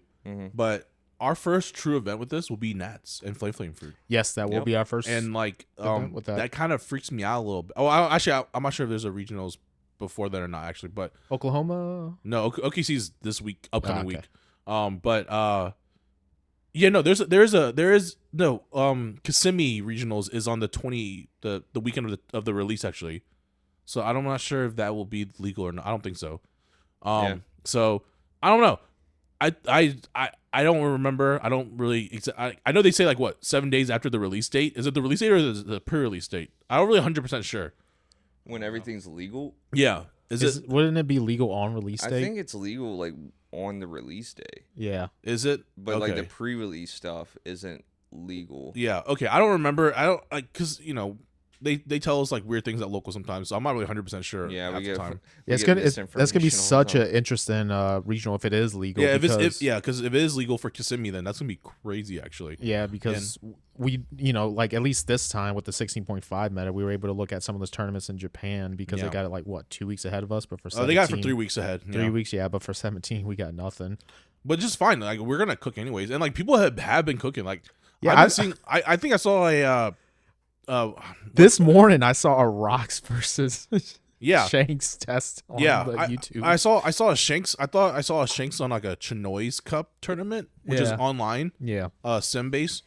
but our first true event with this will be Nats and Flame Fruit. Yes, that will be our first. And like with that kind of freaks me out a little bit. Oh, I'm not sure if there's a regionals before that or not actually, but Oklahoma. No, OKC's this week, upcoming week. Yeah, no, there is Kissimmee regionals is on the weekend of the release actually. So I'm not sure if that will be legal or not. I don't think so. So I don't know. I don't remember. I don't really. I know they say like what 7 days after the release date. Is it the release date or the pre-release date? I don't really 100% sure. When everything's legal. Yeah. Wouldn't it be legal on release date? I think it's legal like on the release day. Yeah. Is it? But like the pre-release stuff isn't legal. Yeah. Okay. I don't remember. I don't like because you know. They tell us like weird things at local sometimes, so I'm not really 100% sure. Yeah, we get time. Yeah, that's gonna be such an interesting regional if it is legal. Yeah, because if it is legal for Kissimmee, then that's gonna be crazy actually. Yeah, because we like at least this time with the 16.5 meta, we were able to look at some of those tournaments in Japan because they got it like what 2 weeks ahead of us, but for 17, they got it for 3 weeks ahead. 3 weeks, but for 17 we got nothing. But just fine. Like we're gonna cook anyways, and like people have been cooking. Like yeah, I think I saw a. This morning I saw a Rocks versus Shanks test on YouTube. I saw a Shanks. I thought I saw a Shanks on like a Chinoy's Cup tournament, which is online. Yeah. Sim base.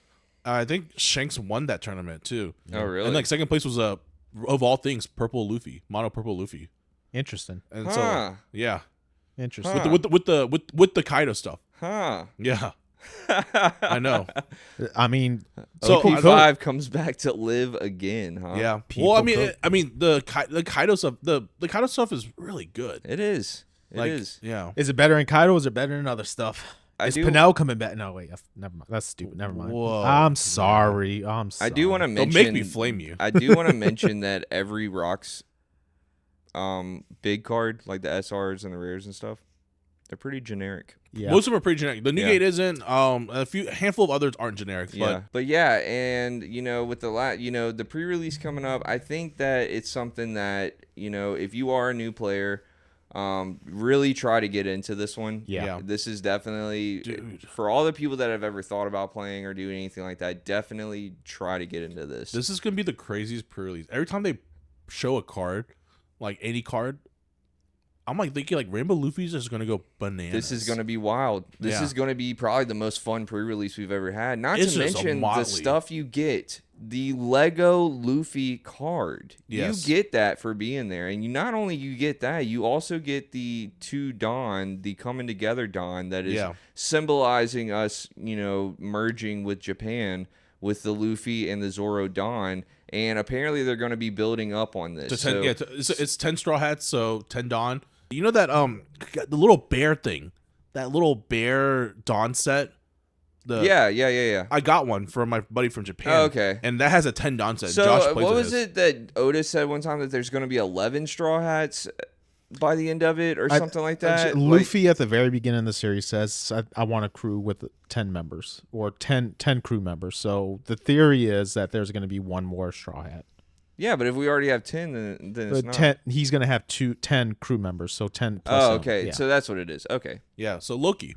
I think Shanks won that tournament too. Oh really? And like second place was of all things purple Luffy, mono purple Luffy. Interesting. And so interesting. With the Kaido stuff. Yeah. I know. I mean, so OP5 comes back to live again, huh? Yeah. Well, I mean, the Kaido stuff. The Kaido stuff is really good. It is. It is. Yeah. Is it better in Kaido? Or is it better in other stuff? Is Pinel coming back? No, wait. Never mind. That's stupid. Never mind. Whoa. I'm sorry. I do want to mention. Don't make me flame you. I do want to mention that every Rocks, big card like the SRs and the rares and stuff, they're pretty generic. Yeah. Most of them are pretty generic. The Newgate isn't. Handful of others aren't generic. But and you know, with the pre-release coming up, I think that it's something that, you know, if you are a new player, really try to get into this one. Yeah. This is definitely for all the people that have ever thought about playing or doing anything like that. Definitely try to get into this. This is gonna be the craziest pre-release. Every time they show a card, like any card, I'm like thinking like Rainbow Luffy's is gonna go bananas. This is gonna be wild. This is gonna be probably the most fun pre-release we've ever had. Not to mention the stuff you get. The Lego Luffy card. Yes. You get that for being there. And not only you get that, you also get the 2 Dawn, the coming together Dawn that is symbolizing us, you know, merging with Japan with the Luffy and the Zoro Dawn, and apparently they're going to be building up on this. It's 10 Straw Hats, so 10 Dawn. You know that the little bear thing, that little bear Dawn set. Yeah. I got one from my buddy from Japan. Oh, okay. And that has a 10 Dawn set. So Josh plays what was it that Oda said one time, that there's going to be 11 Straw Hats by the end of it, or something like that? Luffy at the very beginning of the series says, I want a crew with 10 members, or 10 crew members. So the theory is that there's going to be one more Straw Hat. Yeah, but if we already have 10, then it's not. 10, he's going to have 10 crew members, so 10 plus. Oh, okay. Yeah. So that's what it is. Okay. Yeah, so Loki.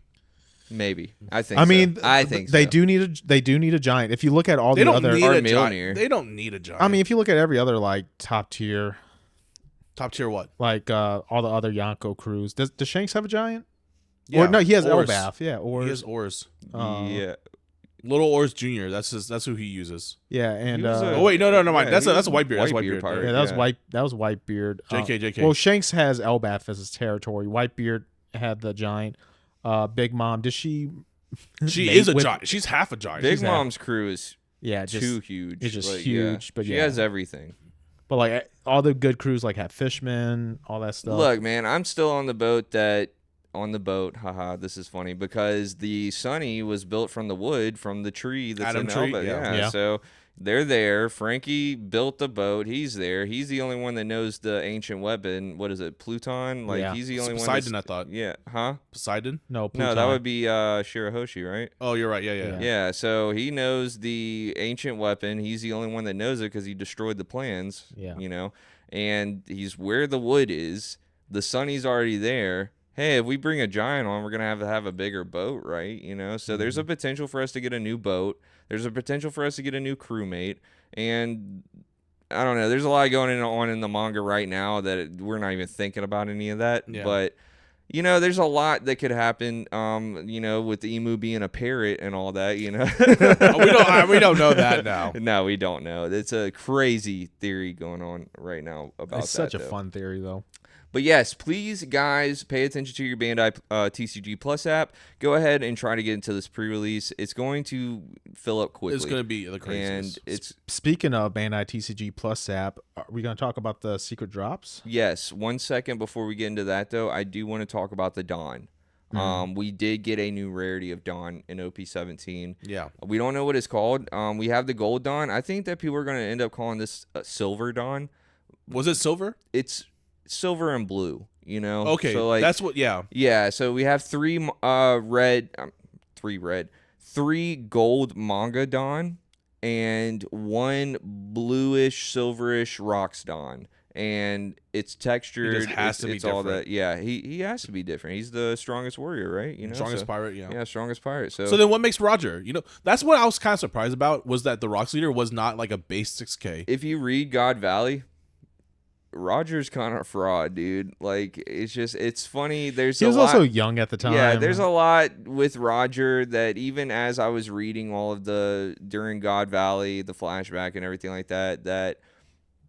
Maybe. I think I think they do need a giant. If you look at all the other They don't need a giant. I mean, if you look at every other like top tier what? Like all the other Yonko crews. Does Shanks have a giant? Yeah, or no, he has Oars. Elbaf. Yeah, Oars. He has Oars. Yeah. Little Oars Jr. That's who he uses. Yeah, and oh wait, no, mind. That's a Whitebeard. That's Whitebeard. Pirate, yeah, that was Whitebeard. JK. Well, Shanks has Elbaf as his territory. Whitebeard had the giant. Big Mom, does she? She is a giant. She's half a giant. Big Mom's crew is just too huge. It's just huge, yeah. but she has everything. But like all the good crews, like have fishmen, all that stuff. Look, man, I'm still on the boat. Haha, this is funny because the Sunny was built from the wood from the tree that's Adam in tree, Elba. yeah. So they're there. Frankie built the boat. He's there. He's the only one that knows the ancient weapon. What is it, Pluton? Like he's the only one. Poseidon, I thought. Yeah, huh? Poseidon? No, Pluton. No, that would be Shirahoshi, right? Oh, you're right. Yeah. Yeah, so he knows the ancient weapon. He's the only one that knows it because he destroyed the plans. Yeah. And he's where the wood is. The Sunny's already there. Hey, if we bring a giant on, we're going to have a bigger boat, right? So there's a potential for us to get a new boat. There's a potential for us to get a new crewmate. And I don't know. There's a lot going on in the manga right now that we're not even thinking about any of that. Yeah. But, there's a lot that could happen, with the Emu being a parrot and all that, we don't know that now. No, we don't know. It's a crazy theory going on right now about it's such a fun theory, though. But yes, please, guys, pay attention to your Bandai TCG Plus app. Go ahead and try to get into this pre-release. It's going to fill up quickly. It's going to be the craziest. And it's speaking of Bandai TCG Plus app, are we going to talk about the secret drops? Yes. 1 second before we get into that, though, I do want to talk about the Dawn. We did get a new rarity of Dawn in OP17. Yeah. We don't know what it's called. We have the Gold Dawn. I think that people are going to end up calling this Silver Dawn. Was it silver? It's silver and blue, Okay, so like that's what. Yeah. So we have three gold manga Dawn and one bluish silverish rocks Dawn, and it's textured. It just has to be it's all different. that. Yeah, he has to be different. He's the strongest warrior, right? Strongest pirate. Yeah, strongest pirate. So then what makes Roger? That's what I was kind of surprised about, was that the Rocks leader was not like a base 6K. If you read God Valley, Roger's kind of fraud, dude. Like, it's funny. He was also young at the time. Yeah, there's a lot with Roger that even as I was reading all of during God Valley, the flashback and everything like that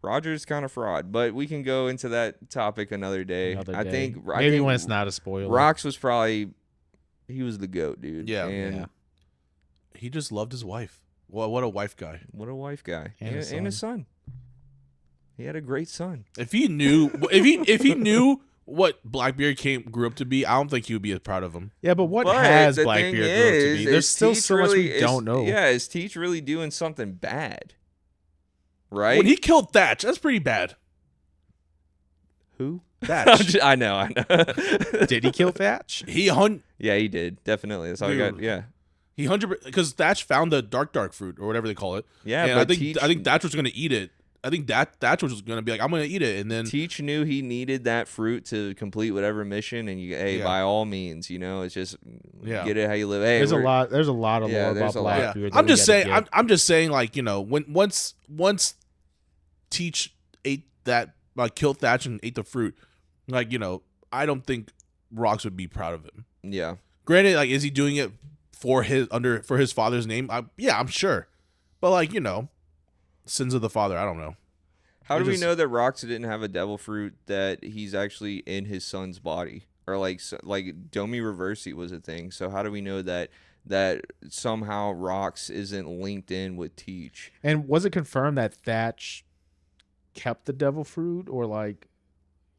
Roger's kind of fraud. But we can go into that topic another day. I think when it's not a spoiler. Rox was he was the GOAT, dude. Yeah. And he just loved his wife. Well, what a wife guy. What a wife guy. And his son. He had a great son. If he knew, if he knew what Blackbeard grew up to be, I don't think he would be as proud of him. Yeah, but has Blackbeard grew up to be? There's still so much we don't know. Yeah, is Teach really doing something bad? Right? When he killed Thatch, that's pretty bad. Who? Thatch. I know. Did he kill Thatch? Yeah, he did. Definitely. That's how he got. Yeah. He 100%, because Thatch found the dark fruit or whatever they call it. Yeah, and I think Thatch was going to eat it. I think Thatch was going to be like, I'm going to eat it, and then Teach knew he needed that fruit to complete whatever mission, and by all means, it's just get it how you live. Hey, there's a lot of lore about Blackbeard. I'm just saying, like, when once Teach ate that, like, killed Thatch and ate the fruit, like, I don't think Rocks would be proud of him. Yeah. Granted, like, is he doing it for his father's name? I'm sure, but like, sins of the father, I don't know. How do we know that Rox didn't have a devil fruit that he's actually in his son's body? Or like Domi Reversi was a thing. So how do we know that that somehow Rocks isn't linked in with Teach. And was it confirmed that Thatch kept the devil fruit, or like,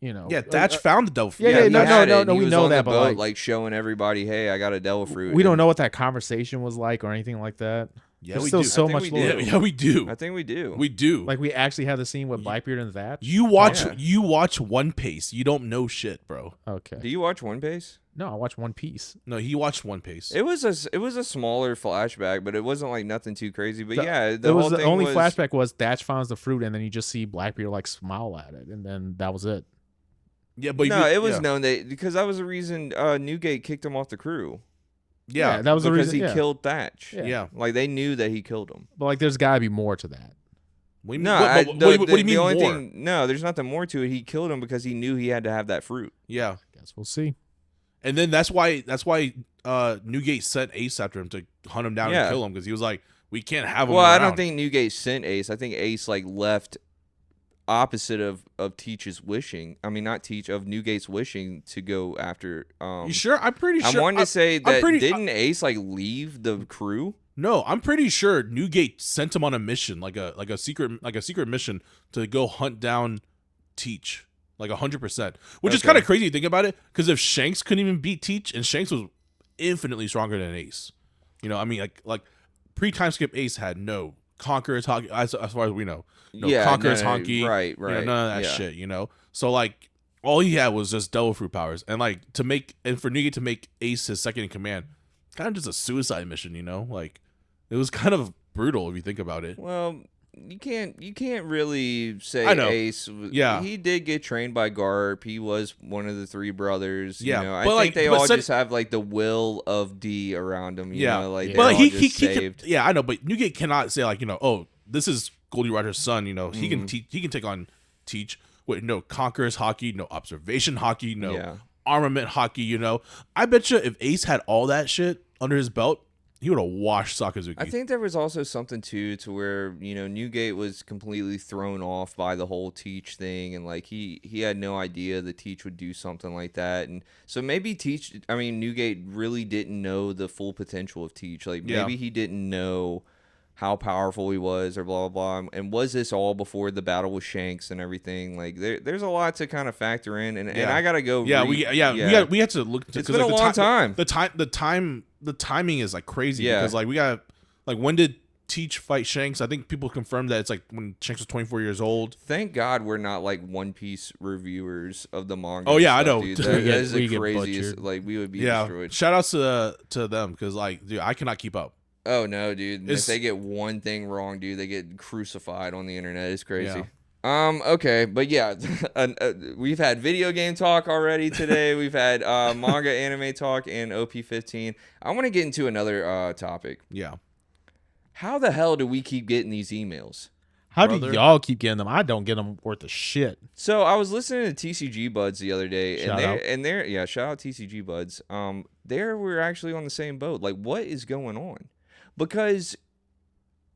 Yeah, Thatch found the devil fruit. Yeah, no, we know that, but but like showing everybody, hey, I got a devil fruit. We don't know what that conversation was like or anything like that. Yeah, There's we still do. so much lore. Yeah, we do. I think we do. We do. Like we actually have the scene with Blackbeard and Thatch. You watch One Piece. You don't know shit, bro. Okay. Do you watch One Piece? No, I watched One Piece. No, he watched One Piece. It was a smaller flashback, but it wasn't like nothing too crazy. But the whole thing the only was, flashback was Thatch finds the fruit, and then you just see Blackbeard like smile at it, and then that was it. Yeah, but no, it was known that because that was the reason Newgate kicked him off the crew. Yeah, that was the reason he killed Thatch. Yeah, like they knew that he killed him. But like, there's got to be more to that. What do you mean more? No, there's nothing more to it. He killed him because he knew he had to have that fruit. Yeah, guess we'll see. And then that's why Newgate sent Ace after him to hunt him down and kill him, because he was like, we can't have him. Well, around. I don't think Newgate sent Ace. I think Ace like left opposite of Teach's wishing. I mean, not Teach, of Newgate's wishing to go after. You sure? I'm pretty sure. I wanted to say that didn't Ace like leave the crew? No, I'm pretty sure Newgate sent him on a mission, like a secret mission to go hunt down Teach, like 100%. Which is kind of crazy to think about it, because if Shanks couldn't even beat Teach, and Shanks was infinitely stronger than Ace, I mean, like pre-time skip Ace had no Conqueror's Hockey, as far as we know. Conqueror's Hockey, right, none of that shit, So like, all he had was just devil fruit powers, and like for Newgate to make Ace his second in command, kind of just a suicide mission, Like, it was kind of brutal if you think about it. Well, you can't really say I know. Ace. Yeah, he did get trained by Garp. He was one of the three brothers. Yeah, I think they all just have like the will of D around them. But he saved. Yeah, I know. But Newgate cannot say like, oh, this is Goldie Roger's son. He can take on Teach with no Conqueror's Hockey, no Observation Hockey, no Armament Hockey. I bet you if Ace had all that shit under his belt, he would have washed Sakazuki. I think there was also something too to where Newgate was completely thrown off by the whole Teach thing, and like he had no idea that Teach would do something like that, and so maybe Newgate really didn't know the full potential of Teach. Like maybe he didn't know how powerful he was, or blah blah blah. And was this all before the battle with Shanks and everything? Like there's a lot to kind of factor in, and I gotta go. We had to look. It's been a long time. The timing is like crazy because like we got like, when did Teach fight Shanks? I think people confirmed that it's like when Shanks was 24 years old. Thank God we're not like One Piece reviewers of the manga. Oh yeah, I know. Dude. That is the craziest. Like we would be destroyed. Shout outs to them, because like, dude, I cannot keep up. Oh no, dude! If they get one thing wrong, dude, they get crucified on the internet. It's crazy. Yeah. Okay, but yeah, we've had video game talk already today. We've had manga anime talk and OP15. I want to get into another topic. Yeah. How the hell do we keep getting these emails? How do y'all keep getting them? I don't get them worth a shit. So I was listening to TCG Buds the other day, shout out TCG Buds. There we're actually on the same boat. Like, what is going on? Because,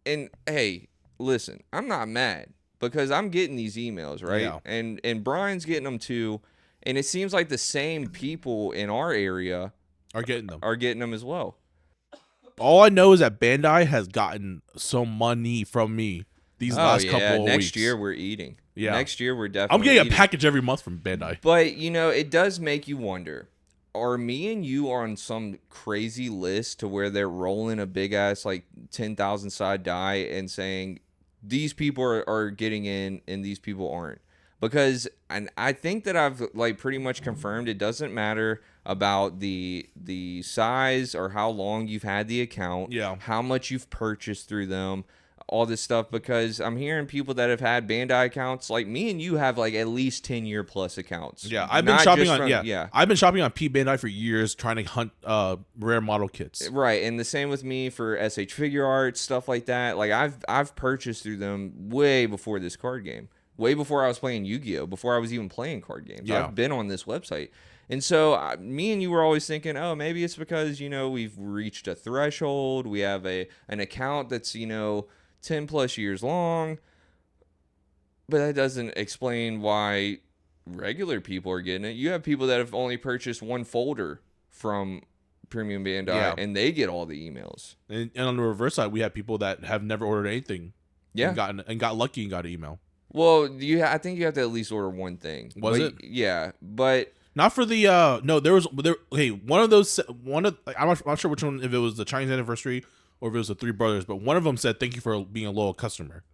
and hey, listen, I'm not mad. Because I'm getting these emails, right? Yeah. And Bryan's getting them too. And it seems like the same people in our area are getting them as well. All I know is that Bandai has gotten some money from me these last couple of weeks. Next year we're eating. Yeah. Next year we're definitely I'm getting eating. A package every month from Bandai. But, it does make you wonder. Are me and you on some crazy list to where they're rolling a big ass like 10,000 side die and saying, these people are getting in and these people aren't? Because, and I think that I've like pretty much confirmed, it doesn't matter about the size or how long you've had the account, how much you've purchased through them, all this stuff, because I'm hearing people that have had Bandai accounts, like me and you have like at least 10-year plus accounts. Yeah, I've been shopping I've been shopping on P Bandai for years, trying to hunt rare model kits. Right, and the same with me for SH Figure Arts, stuff like that. Like I've purchased through them way before this card game, way before I was playing Yu-Gi-Oh, before I was even playing card games. Yeah. I've been on this website. And so me and you were always thinking, oh, maybe it's because, we've reached a threshold. We have an account that's, 10 plus years long, but that doesn't explain why regular people are getting it. You have people that have only purchased one folder from Premium Bandai, and they get all the emails. And on the reverse side, we have people that have never ordered anything, and got lucky and got an email. Well, I think you have to at least order one thing. Was it? Yeah, but not for the no. Hey, one of those. I'm not sure which one. If it was the Chinese anniversary or if it was the Three Brothers, but one of them said thank you for being a loyal customer.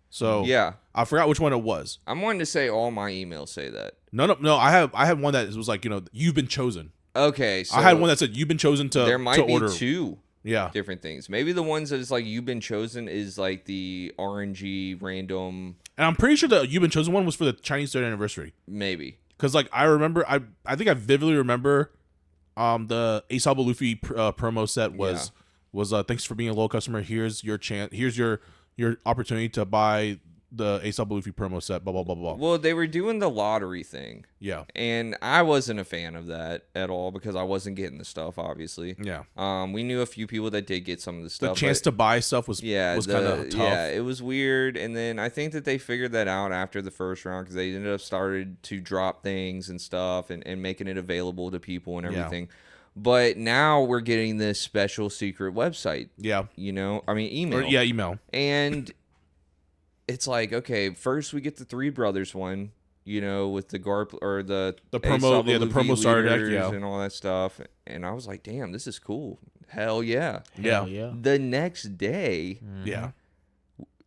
So yeah, I forgot which one it was. I'm wanting to say all my emails say that. No. I have one that was like, you've been chosen. Okay, so I had one that said you've been chosen to. There might be order. two. Yeah. Different things. Maybe the ones that is like you've been chosen is like the RNG random. And I'm pretty sure the you've been chosen one was for the Chinese 3rd anniversary. Maybe. Because like I remember, I think I vividly remember, the Aesop Luffy promo set was thanks for being a loyal customer. Here's your chance. Here's your opportunity to buy the Aesop Luffy promo set. Blah blah blah blah. Well, they were doing the lottery thing. Yeah. And I wasn't a fan of that at all because I wasn't getting the stuff. Obviously. Yeah. We knew a few people that did get some of the stuff. The chance to buy stuff was kind of tough. Yeah, it was weird. And then I think that they figured that out after the first round because they ended up started to drop things and stuff and making it available to people and everything. Yeah. But now we're getting this special secret website. Yeah. Email. Email. And it's like, okay, first we get the Three Brothers one, with the Garp or the promo, the promo starter deck, and all that stuff. And I was like, damn, this is cool. Hell yeah. Yeah. The next day,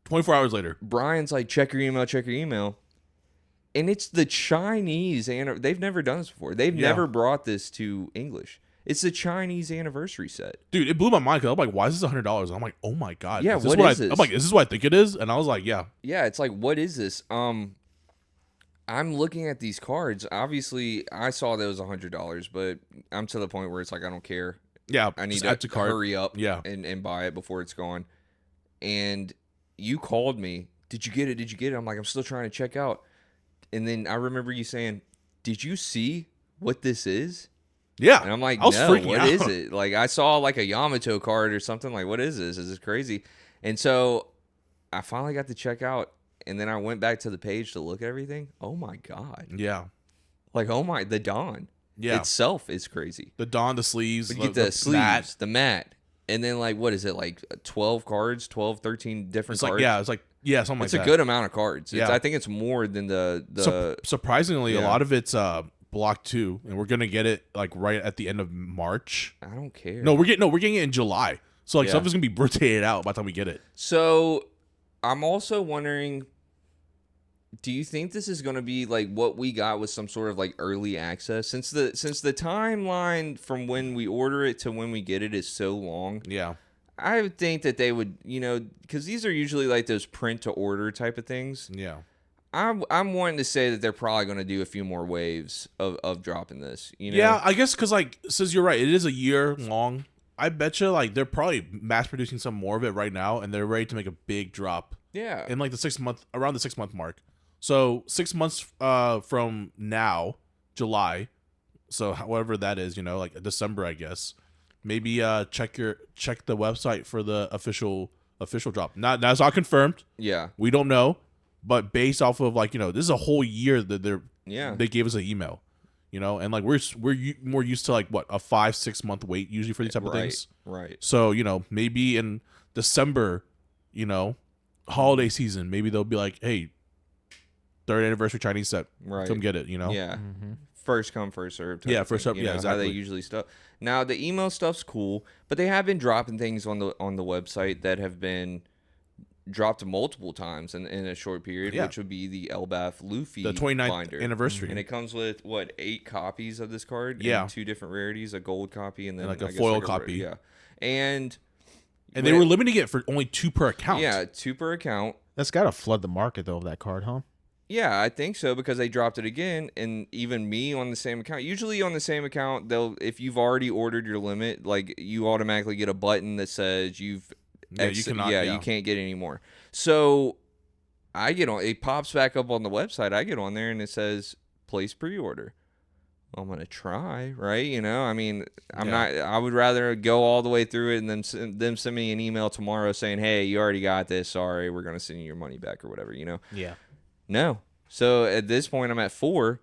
24 hours later, Bryan's like, check your email. And it's the Chinese, and they've never done this before. They've never brought this to English. It's the Chinese anniversary set. Dude, it blew my mind because I'm like, why is this $100? I'm like, oh my God. Yeah, what is this? I'm like, is this what I think it is? And I was like, yeah. Yeah, it's like, what is this? I'm looking at these cards. Obviously, I saw that it was $100, but I'm to the point where it's like, I don't care. Yeah, I need to hurry up and buy it before it's gone. And you called me. Did you get it? I'm like, I'm still trying to check out. And then I remember you saying, did you see what this is? Yeah. And I'm like, no, what is it? Like, I saw like a Yamato card or something. Like, what is this? Is this crazy? And so I finally got to check out. And then I went back to the page to look at everything. Oh, my God. Yeah. Like, the Dawn itself is crazy. The Dawn, the sleeves. But you get the sleeves, the mat. And then, like, what is it? Like 12 cards, 12, 13 different cards? Something like that. It's a good amount of cards. Yeah. I think it's more than the surprisingly, a lot of it's block 2, and we're gonna get it like right at the end of March. I don't care. No, we're getting it in July. So like stuff is gonna be rotated out by the time we get it. So I'm also wondering, do you think this is gonna be like what we got with some sort of like early access? Since the timeline from when we order it to when we get it is so long. Yeah. I would think that they would, because these are usually like those print to order type of things. Yeah. I'm wanting to say that they're probably going to do a few more waves of dropping this. Yeah, I guess because since you're right, it is a year long. I bet you they're probably mass producing some more of it right now, and they're ready to make a big drop. Yeah. In like around the 6 month mark. So 6 months from now, July. So however that is, like December, I guess. Maybe check the website for the official drop. Now it's not confirmed. Yeah. We don't know. But based off of this is a whole year that they gave us an email, and like we're more used to like what a 5-6 month wait usually for these type of things. Right. So maybe in December, holiday season, maybe they'll be like, hey, 3rd anniversary Chinese set, come get it. Yeah. Mm-hmm. First come, first served. First up. Yeah, exactly. How they usually stuff. Now the email stuff's cool, but they have been dropping things on the website that have been dropped multiple times in a short period, which would be the Elbaf Luffy, the 29th binder. anniversary, and it comes with 8 copies of this card, in 2 different rarities, a gold copy and then like a foil copy, and they were limiting it for only 2 per account. Yeah, 2 per account. That's got to flood the market though of that card, huh? Yeah, I think so because they dropped it again, and even me on the same account. Usually on the same account, if you've already ordered your limit, like you automatically get a button that says you've. You can't get any more. So I get on, it pops back up on the website. I get on there and it says place pre-order. Well, I'm gonna try, right? I would rather go all the way through it and then them send me an email tomorrow saying, hey, you already got this. Sorry, we're gonna send you your money back or whatever. Yeah. No. So at this point, I'm at 4.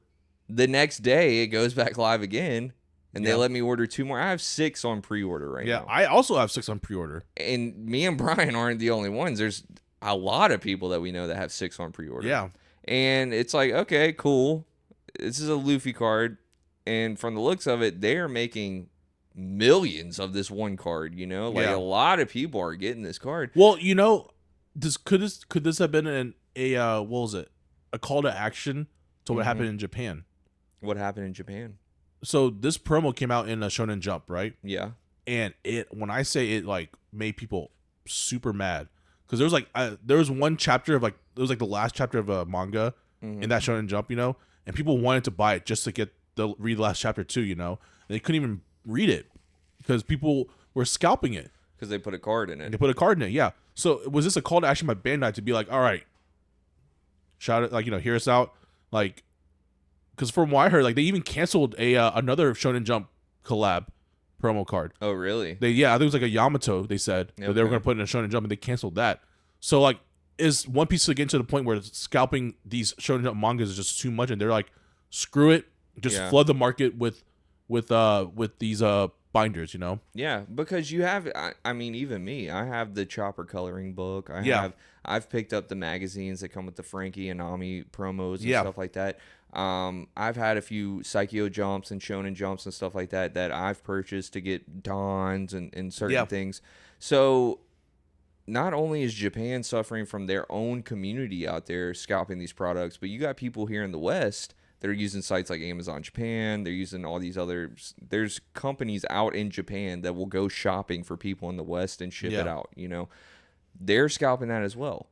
The next day, it goes back live again. And they let me order 2 more. I have 6 on pre-order right now. Yeah, I also have 6 on pre-order. And me and Bryan aren't the only ones. There's a lot of people that we know that have 6 on pre-order. Yeah. And it's like, okay, cool. This is a Luffy card. And from the looks of it, they are making millions of this one card, you know? Like, a lot of people are getting this card. Well, you know, could this have been what was it? A call to action to what happened in Japan? What happened in Japan? So this promo came out in a Shonen Jump, right? Yeah. And when I say it, like, made people super mad, because there was like there was one chapter of like it was like the last chapter of a manga in that Shonen Jump, you know, and people wanted to buy it just to read the last chapter too, you know, and they couldn't even read it because people were scalping it because they put a card in it. They put a card in it, yeah. So was this a call to action by Bandai to be like, all right, shout it, like, you know, hear us out, like. Because from what I heard, like, they even canceled another Shonen Jump collab promo card. Oh, really? I think it was like a Yamato. They said that they were going to put in a Shonen Jump, and they canceled that. So, like, is One Piece getting to the point where scalping these Shonen Jump mangas is just too much, and they're like, screw it, just flood the market with these binders, you know? Yeah, because you have, I mean, even me, I have the Chopper coloring book. I've picked up the magazines that come with the Frankie and Nami promos and stuff like that. I've had a few Psycho Jumps and Shonen Jumps and stuff like that I've purchased to get Dons and certain things. So not only is Japan suffering from their own community out there scalping these products, but you got people here in the West that are using sites like Amazon Japan. They're using all these there's companies out in Japan that will go shopping for people in the West and ship it out, you know. They're scalping that as well.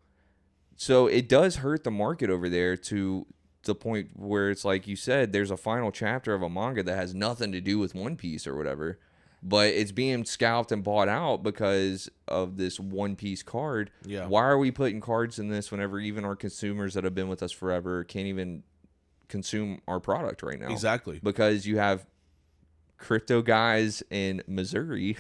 So it does hurt the market over there to the point where it's like you said, there's a final chapter of a manga that has nothing to do with One Piece or whatever, but it's being scalped and bought out because of this One Piece card. Yeah. Why are we putting cards in this whenever even our consumers that have been with us forever can't even consume our product right now? Exactly. Because you have crypto guys in Missouri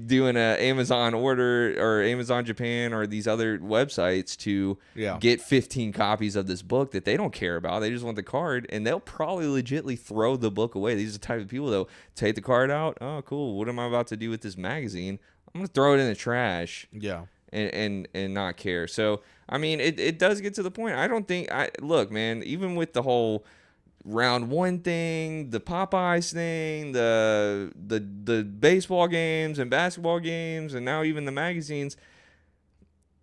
doing a Amazon order or Amazon Japan or these other websites to get 15 copies of this book that they don't care about. They just want the card, and they'll probably legitly throw the book away. These are the type of people that'll take the card out. Oh, cool. What am I about to do with this magazine? I'm going to throw it in the trash. Yeah. And not care. So, I mean, it does get to the point. I don't think look, man, even with the whole round 1 thing, the Popeyes thing, the baseball games and basketball games, and now even the magazines,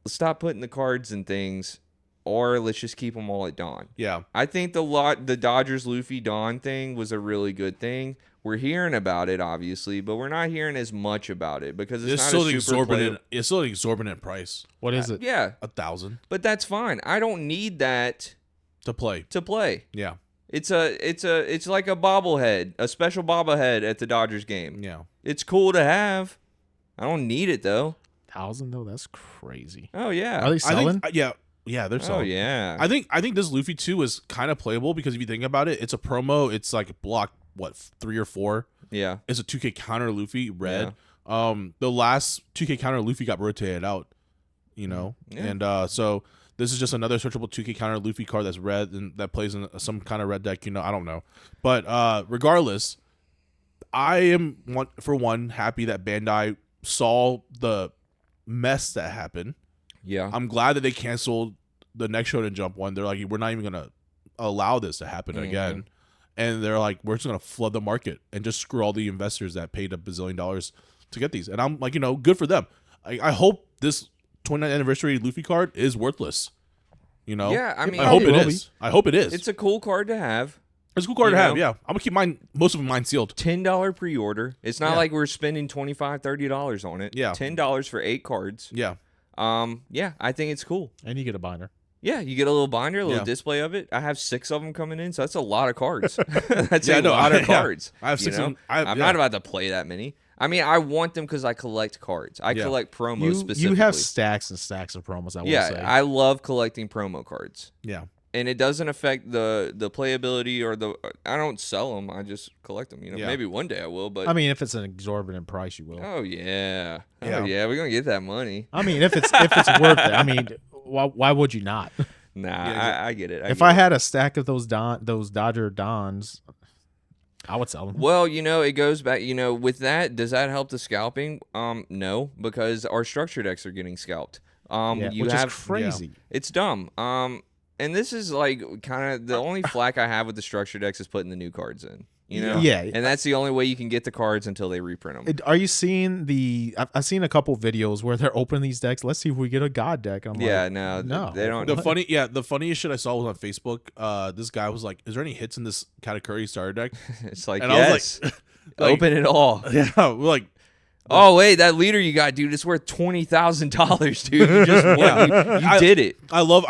let's stop putting the cards and things, or let's just keep them all at Dawn. Yeah. I think the Dodgers Luffy Dawn thing was a really good thing. We're hearing about it, obviously, but we're not hearing as much about it because it's not still a super it's still an exorbitant price. What is it? Yeah. 1,000. But that's fine. I don't need that to play. Yeah. It's like a bobblehead, a special bobblehead at the Dodgers game. Yeah. It's cool to have. I don't need it though. 1,000 though, that's crazy. Oh yeah. Are they selling? Yeah, they're selling. Oh yeah. I think this Luffy 2 is kind of playable because if you think about it, it's a promo. It's like block 3 or 4. Yeah. It's a 2K counter Luffy red. Yeah. The last 2K counter Luffy got rotated out, you know, and so. This is just another searchable 2K counter Luffy card that's red and that plays in some kind of red deck, you know. I don't know. But regardless, I am, for one, happy that Bandai saw the mess that happened. Yeah. I'm glad that they canceled the next Shonen Jump one. They're like, we're not even going to allow this to happen again. And they're like, we're just going to flood the market and just screw all the investors that paid $1 bazillion to get these. And I'm like, you know, good for them. I hope this 29th anniversary Luffy card is worthless, you know. Yeah, I mean, I hope it is. I hope it is. It's a cool card to have. It's a cool card to have. Yeah, I'm gonna keep most of mine sealed. $10 pre-order. It's not like we're spending $25, $30 on it. Yeah, $10 for 8 cards. Yeah. Yeah, I think it's cool. And you get a binder. Yeah, you get a little binder, a little display of it. I have 6 of them coming in, so that's a lot of cards. That's a lot of cards. I have 6 of them. I'm not about to play that many. I mean, I want them because I collect cards. I collect promos specifically. You have stacks and stacks of promos, I will say. I love collecting promo cards. Yeah. And it doesn't affect the playability or I don't sell them. I just collect them. You know, maybe one day I will, but I mean, if it's an exorbitant price, you will. Oh yeah. Oh yeah, we're gonna get that money. I mean, if it's worth it. I mean, why would you not? Nah, I get it. If I had a stack of those Dodger Dons, I would sell them. Well, it goes back, with that, does that help the scalping? No, because our structure decks are getting scalped. Which is crazy. Yeah, it's dumb. And this is like kind of the only flack I have with the structure decks is putting the new cards in. Yeah. And that's the only way you can get the cards until they reprint them. Are you seeing I've seen a couple videos where they're opening these decks. Let's see if we get a God deck. I'm like, no, they don't. The funniest shit I saw was on Facebook. This guy was like, "Is there any hits in this Katakuri starter deck?" It's like, and yes, I was like, open it all. Yeah, we're like, oh wait, that leader you got, dude, it's worth $20,000, dude. You just won. You did it. I love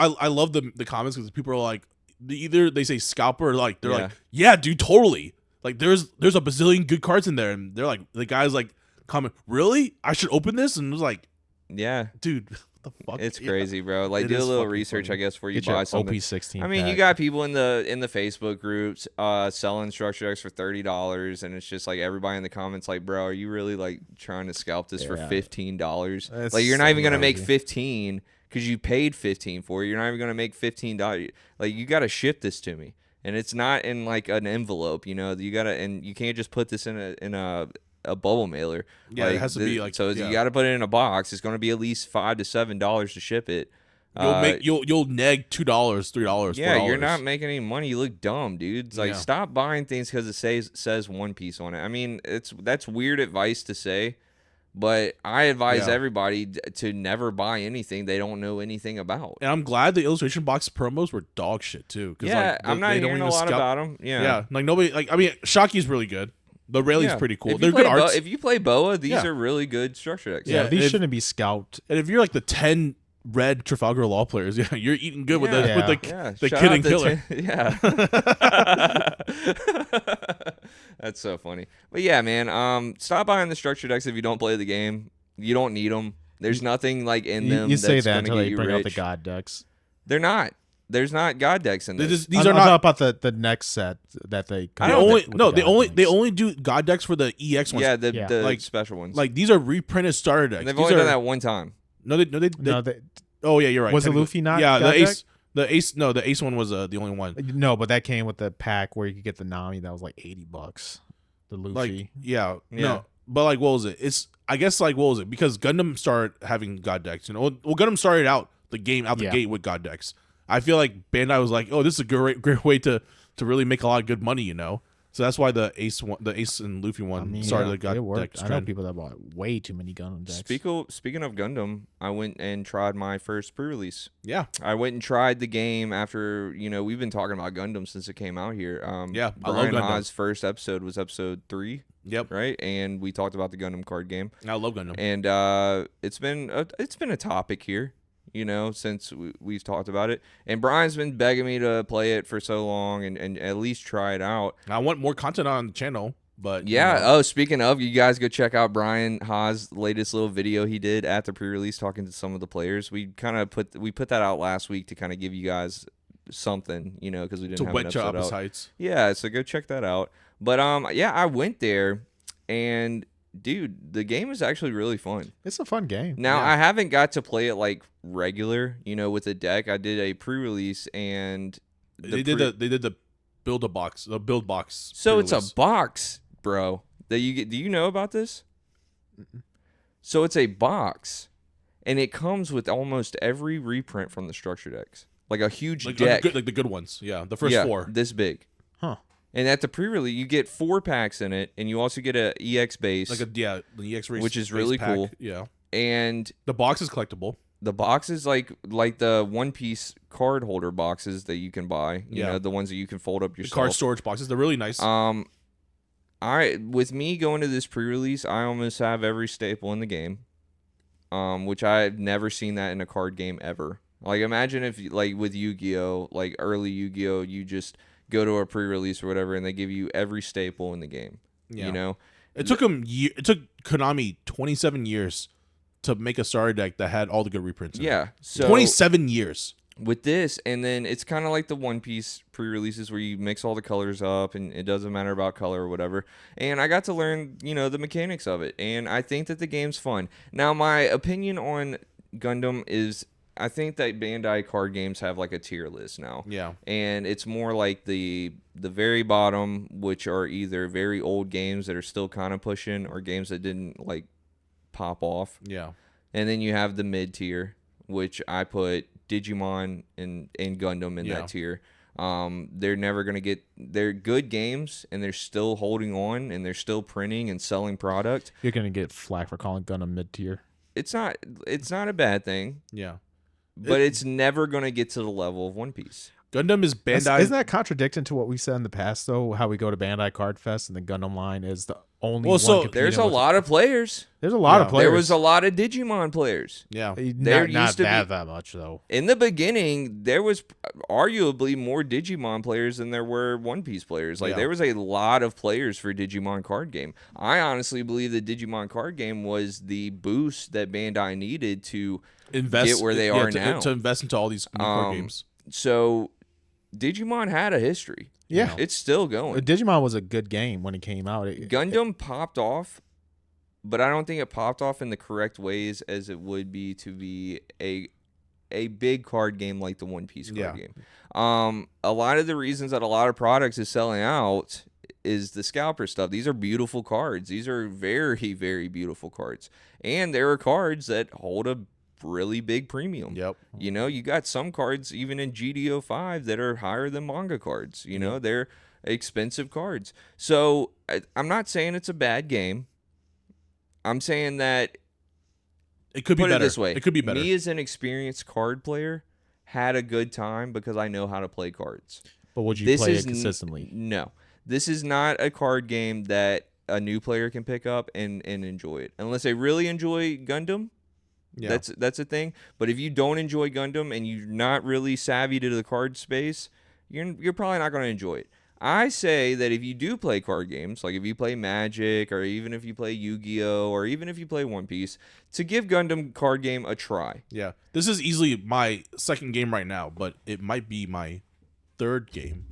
the comments because people are like, either they say scalper or like they're like, yeah, dude, totally. Like there's a bazillion good cards in there, and they're like, the guy's like, comment, really? I should open this? And it was like, yeah, dude, what the fuck? It's crazy, bro. Like, do a little research, funny. I guess, before you buy something. OP16. I mean, you got people in the Facebook groups selling structure decks for $30, and it's just like everybody in the comments like, bro, are you really like trying to scalp this for $15? Like, you're not even gonna make 15 because you paid 15 for it. You're not even gonna make $15. Like, you got to ship this to me. And it's not in like an envelope, you gotta, and you can't just put this in a bubble mailer. Yeah, like, it has to be like, you got to put it in a box. It's going to be at least $5 to $7 to ship it. You'll neg $2, $3. Yeah, $4. you're not making any money. You look dumb, dude. It's like, stop buying things because it says One Piece on it. I mean, that's weird advice to say. But I advise everybody to never buy anything they don't know anything about. And I'm glad the illustration box promos were dog shit too. Yeah, I'm not hearing a lot about them. Yeah, like nobody. Like, I mean, Shockey's really good. The Rayleigh's pretty cool. They're good arts. If you play Boa, these are really good structure decks. Yeah, these shouldn't be scalped. And if you're like the 10 red Trafalgar Law players, you're eating good with the Shout Kid and Killer. That's so funny. But yeah, man, stop buying the structure decks if you don't play the game. You don't need them. There's nothing like in them. You say that's that until they bring rich. out the God decks. They're not. There's not God decks in this. These are not about the next set that they. They only do God decks for the EX ones. Yeah, the like special ones. Like these are reprinted starter decks. And they've only done that one time. Oh yeah, you're right. Was the Luffy not? Yeah, God the deck? Ace. No, the Ace one was the only one. No, but that came with the pack where you could get the Nami. That was like $80. The Luffy. Like, no, but like, what was it? I guess like, what was it? Because Gundam started having God decks. Well, Gundam started out the game the gate with God decks. I feel like Bandai was like, oh, this is a great way to really make a lot of good money, So that's why the Ace and Luffy one started the God decks. I know people that bought way too many Gundam decks. Speaking of Gundam, I went and tried my first pre-release. Yeah, I went and tried the game after we've been talking about Gundam since it came out here. Bryan Ha's first episode was episode 3. Yep. Right, and we talked about the Gundam card game. I love Gundam, and it's been a topic here. Since we've talked about it. And Brian's been begging me to play it for so long and at least try it out. I want more content on the channel, but... Yeah. Oh, speaking of, you guys go check out Bryan Ha's latest little video he did at the pre-release talking to some of the players. We put that out last week to kind of give you guys something, because we didn't have an episode out. To whet your appetites. Yeah, so go check that out. But, I went there and... Dude, the game is actually really fun. It's a fun game. Now, I haven't got to play it like regular, with a deck. I did a pre-release and they did the build box. So it's a box, bro. That you get. Do you know about this? So it's a box, and it comes with almost every reprint from the structure decks, like a huge deck, like the good ones. Yeah, the first 4 this big. Huh. And at the pre-release, you get 4 packs in it, and you also get a EX base, the EX race, which is really cool. Yeah, and the box is collectible. The box is like the One Piece card holder boxes that you can buy. You know, the ones that you can fold up yourself. The card storage boxes, they're really nice. With me going to this pre-release, I almost have every staple in the game, which I've never seen that in a card game ever. Like, imagine if like with Yu-Gi-Oh, like early Yu-Gi-Oh, you just go to a pre-release or whatever, and they give you every staple in the game. Yeah. It took It took Konami 27 years to make a starter deck that had all the good reprints. Yeah, so 27 years with this, and then it's kind of like the One Piece pre-releases where you mix all the colors up, and it doesn't matter about color or whatever. And I got to learn, the mechanics of it, and I think that the game's fun. Now, my opinion on Gundam is I think that Bandai card games have like a tier list now. Yeah. And it's more like the very bottom, which are either very old games that are still kind of pushing or games that didn't like pop off. Yeah. And then you have the mid tier, which I put Digimon and Gundam in that tier. They're never going to get, they're good games and they're still holding on and they're still printing and selling product. You're going to get flack for calling Gundam mid-tier. It's not a bad thing. Yeah. But it's never going to get to the level of One Piece. Gundam is Bandai. Isn't that contradicting to what we said in the past, though? How we go to Bandai Card Fest and the Gundam line is the only one competing there's a lot of players. There's a lot of players. There was a lot of Digimon players. Yeah. There used to be that much, though. In the beginning, there was arguably more Digimon players than there were One Piece players. Like, there was a lot of players for Digimon card game. I honestly believe the Digimon card game was the boost that Bandai needed to get where they are now. To invest into all these new card games. So, Digimon had a history. Yeah. It's still going. Digimon was a good game when it came out. Gundam popped off, but I don't think it popped off in the correct ways as it would be to be a big card game like the One Piece card game. A lot of the reasons that a lot of products is selling out is the scalper stuff. These are beautiful cards. These are very, very beautiful cards. And there are cards that hold a really big premium. Yep. You know, you got some cards even in GDO 5 that are higher than manga cards. You know, they're expensive cards. So I'm not saying it's a bad game. I'm saying that it could be better. Put it this way. It could be better. Me as an experienced card player had a good time because I know how to play cards. But would you play it consistently? No. This is not a card game that a new player can pick up and enjoy it. Unless they really enjoy Gundam. Yeah. That's a thing. But if you don't enjoy Gundam and you're not really savvy to the card space, you're probably not going to enjoy it. I say that if you do play card games, like if you play Magic or even if you play Yu-Gi-Oh or even if you play One Piece, to give Gundam card game a try. Yeah. This is easily my second game right now, but it might be my third game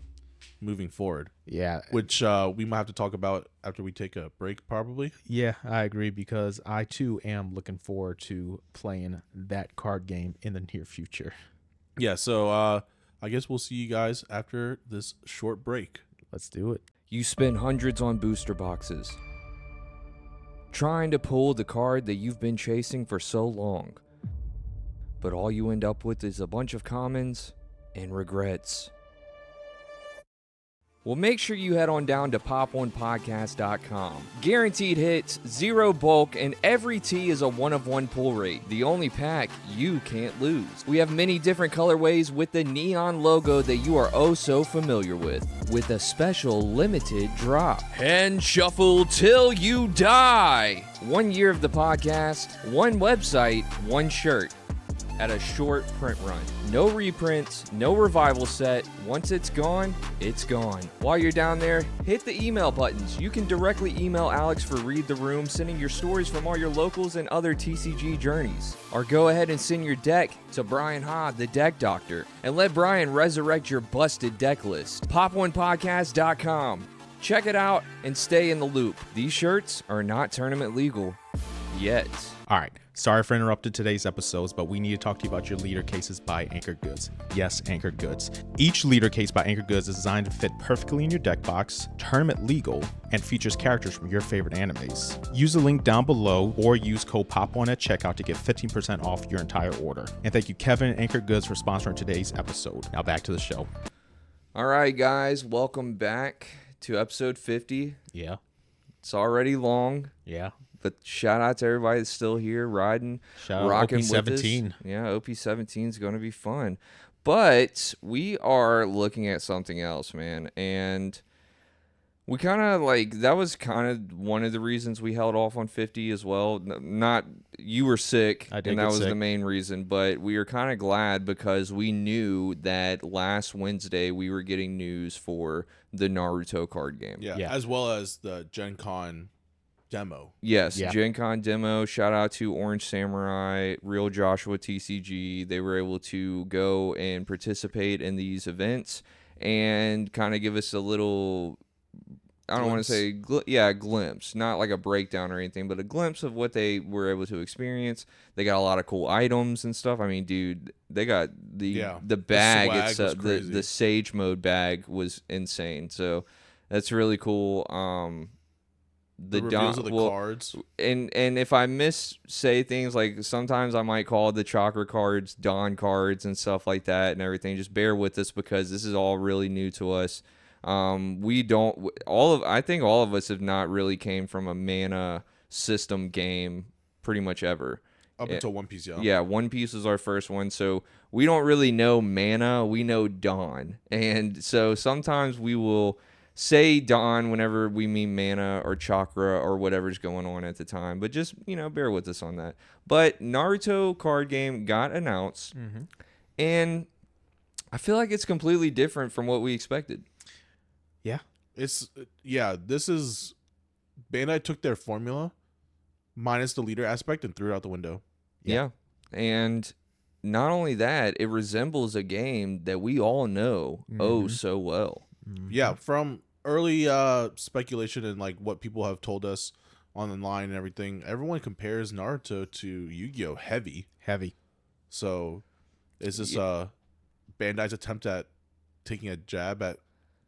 moving forward. Yeah. Which we might have to talk about after we take a break, probably. Yeah, I agree because I, too, am looking forward to playing that card game in the near future. Yeah, so I guess we'll see you guys after this short break. Let's do it. You spend hundreds on booster boxes, trying to pull the card that you've been chasing for so long. But all you end up with is a bunch of commons and regrets. Well, make sure you head on down to Pop.1podcast.com. Guaranteed hits, zero bulk, and every tee is a 1-of-1 pull rate. The only pack you can't lose. We have many different colorways with the neon logo that you are oh so familiar with a special limited drop. And shuffle till you die. 1 year of the podcast, one website, one shirt. At a short print run. No reprints, no revival set. Once it's gone, it's gone. While you're down there, hit the email buttons. You can directly email Alex for Read the Room, sending your stories from all your locals and other TCG journeys. Or go ahead and send your deck to Bryan Ha, the deck doctor, and let Bryan resurrect your busted deck list. Pop1podcast.com. Check it out and stay in the loop. These shirts are not tournament legal yet. All right. Sorry for interrupting today's episodes, but we need to talk to you about your leader cases by ANGKOR Goods. Yes, ANGKOR Goods. Each leader case by ANGKOR Goods is designed to fit perfectly in your deck box, tournament legal, and features characters from your favorite animes. Use the link down below or use code POP1 at checkout to get 15% off your entire order. And thank you, Kevin and ANGKOR Goods, for sponsoring today's episode. Now back to the show. All right, guys, welcome back to episode 50. Yeah. It's already long. Yeah. But shout out to everybody that's still here riding, shout rocking out OP17. with us. Yeah, OP17 is going to be fun. But we are looking at something else, man. And we kind of that was kind of one of the reasons we held off on 50 as well. Not you were sick, and that was the main reason. But we are kind of glad because we knew that last Wednesday we were getting news for the Naruto card game. Yeah. As well as the Gen Con demo. Yes, Gen Con demo. Shout out to Orange Samurai, Real Joshua TCG. They were able to go and participate in these events and kind of give us a little I don't want to say, a glimpse, not like a breakdown or anything, but a glimpse of what they were able to experience. They got a lot of cool items and stuff. I mean, dude, they got the bag itself, the Sage Mode bag was insane. So that's really cool. The reveals of the cards. And if I say things like sometimes I might call the chakra cards Dawn cards and stuff like that and everything, just bear with us because this is all really new to us. I think all of us have not really came from a mana system game pretty much ever. Up until One Piece, yeah. One Piece was our first one, so we don't really know mana, we know Dawn. And so sometimes we will say Dawn whenever we mean mana or chakra or whatever's going on at the time, but just, bear with us on that. But Naruto card game got announced, and I feel like it's completely different from what we expected. This is Bandai took their formula minus the leader aspect and threw it out the window. Yeah. And not only that, it resembles a game that we all know so well. Yeah, from early speculation and like what people have told us online and everything, everyone compares Naruto to Yu-Gi-Oh! Heavy. So is this Bandai's attempt at taking a jab at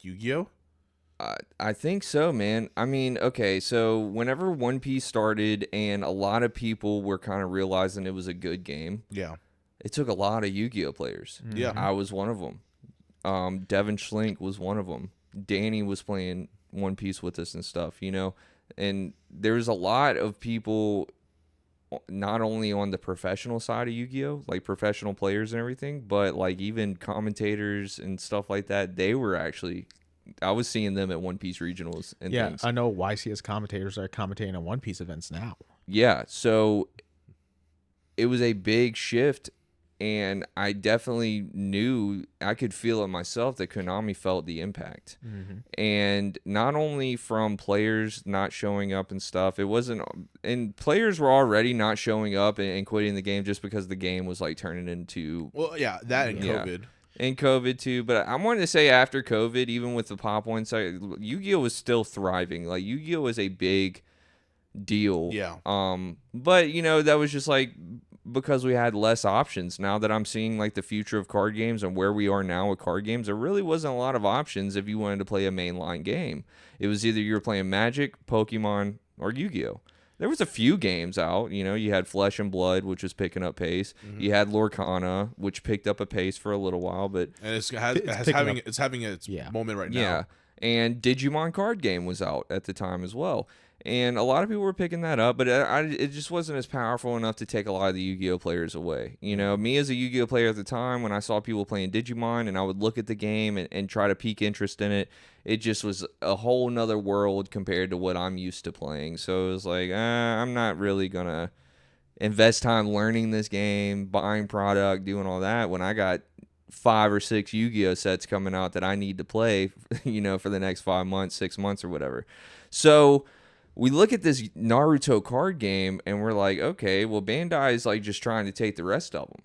Yu-Gi-Oh? I think so, man. I mean, okay, so whenever One Piece started and a lot of people were kind of realizing it was a good game, it took a lot of Yu-Gi-Oh players. Yeah, I was one of them. Devin Schlink was one of them. Danny was playing One Piece with us and stuff, and there's a lot of people not only on the professional side of Yu-Gi-Oh, like professional players and everything, but like even commentators and stuff like that. They were actually, I was seeing them at One Piece regionals and things. I know YCS commentators are commentating on One Piece events now. Yeah, so it was a big shift, and I definitely knew, I could feel it myself, that Konami felt the impact. And not only from players not showing up and stuff, it wasn't, and players were already not showing up and quitting the game just because the game was like turning into... Well, yeah, that and COVID. And COVID too, but I wanted to say after COVID, even with the Pop.1 side, Yu-Gi-Oh was still thriving. Like Yu-Gi-Oh was a big deal. Yeah. But that was just like because we had less options. Now that I'm seeing like the future of card games and where we are now with card games, there really wasn't a lot of options if you wanted to play a mainline game. It was either you were playing Magic, Pokemon, or Yu-Gi-Oh. There was a few games out, you had Flesh and Blood, which was picking up pace. You had Lorcana, which picked up a pace for a little while, but and it's having its moment right now. Yeah, and Digimon card game was out at the time as well, and a lot of people were picking that up, but it just wasn't as powerful enough to take a lot of the Yu-Gi-Oh players away. Me as a Yu-Gi-Oh player at the time, when I saw people playing Digimon and I would look at the game and try to pique interest in it, it just was a whole nother world compared to what I'm used to playing. So it was like, I'm not really going to invest time learning this game, buying product, doing all that when I got 5 or 6 Yu-Gi-Oh sets coming out that I need to play, for the next 5 months, 6 months or whatever. So we look at this Naruto card game and we're like, okay, well, Bandai is like just trying to take the rest of them.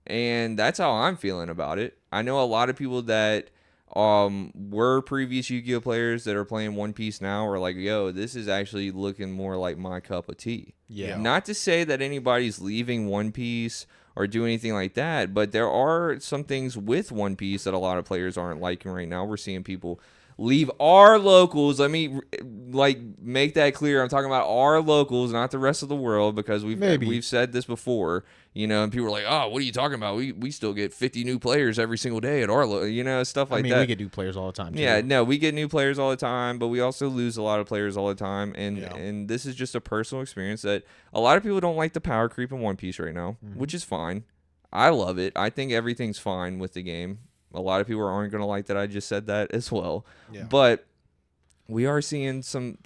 And that's how I'm feeling about it. I know a lot of people that were previous Yu-Gi-Oh players that are playing One Piece now are like, yo, this is actually looking more like my cup of tea. Yeah. Not to say that anybody's leaving One Piece or do anything like that, but there are some things with One Piece that a lot of players aren't liking right now. We're seeing people leave our locals. Let me make that clear. I'm talking about our locals, not the rest of the world, because we've said this before, and people are like, oh, what are you talking about? We still get 50 new players every single day at our stuff like that. I mean, we get new players all the time too. Yeah, no, we get new players all the time, but we also lose a lot of players all the time, and this is just a personal experience that a lot of people don't like the power creep in One Piece right now, which is fine. I love it. I think everything's fine with the game. A lot of people aren't going to like that I just said that as well. Yeah. But we are seeing some,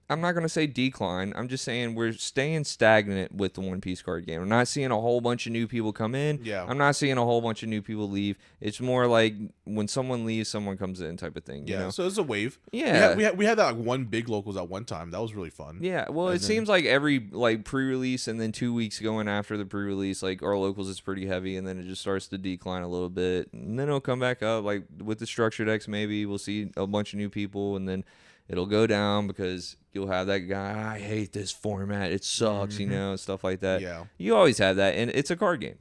I'm not going to say decline. I'm just saying we're staying stagnant with the One Piece card game. I'm not seeing a whole bunch of new people come in. Yeah. I'm not seeing a whole bunch of new people leave. It's more like when someone leaves, someone comes in type of thing. Yeah, so it's a wave. Yeah. We had that one big locals at one time. That was really fun. Yeah, well, it seems like every pre-release and then 2 weeks going after the pre-release, our locals is pretty heavy, and then it just starts to decline a little bit. And then it'll come back up, with the structured X maybe. We'll see a bunch of new people, and then It'll go down because you'll have that guy, I hate this format. It sucks, you know, stuff like that. Yeah. You always have that, and it's a card game.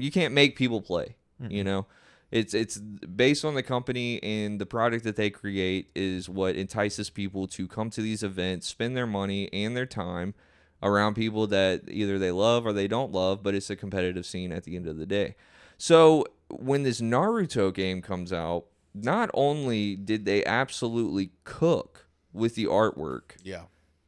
You can't make people play, you know. It's based on the company, and the product that they create is what entices people to come to these events, spend their money and their time around people that either they love or they don't love, but it's a competitive scene at the end of the day. So when this Naruto game comes out, not only did they absolutely cook with the artwork. Yeah.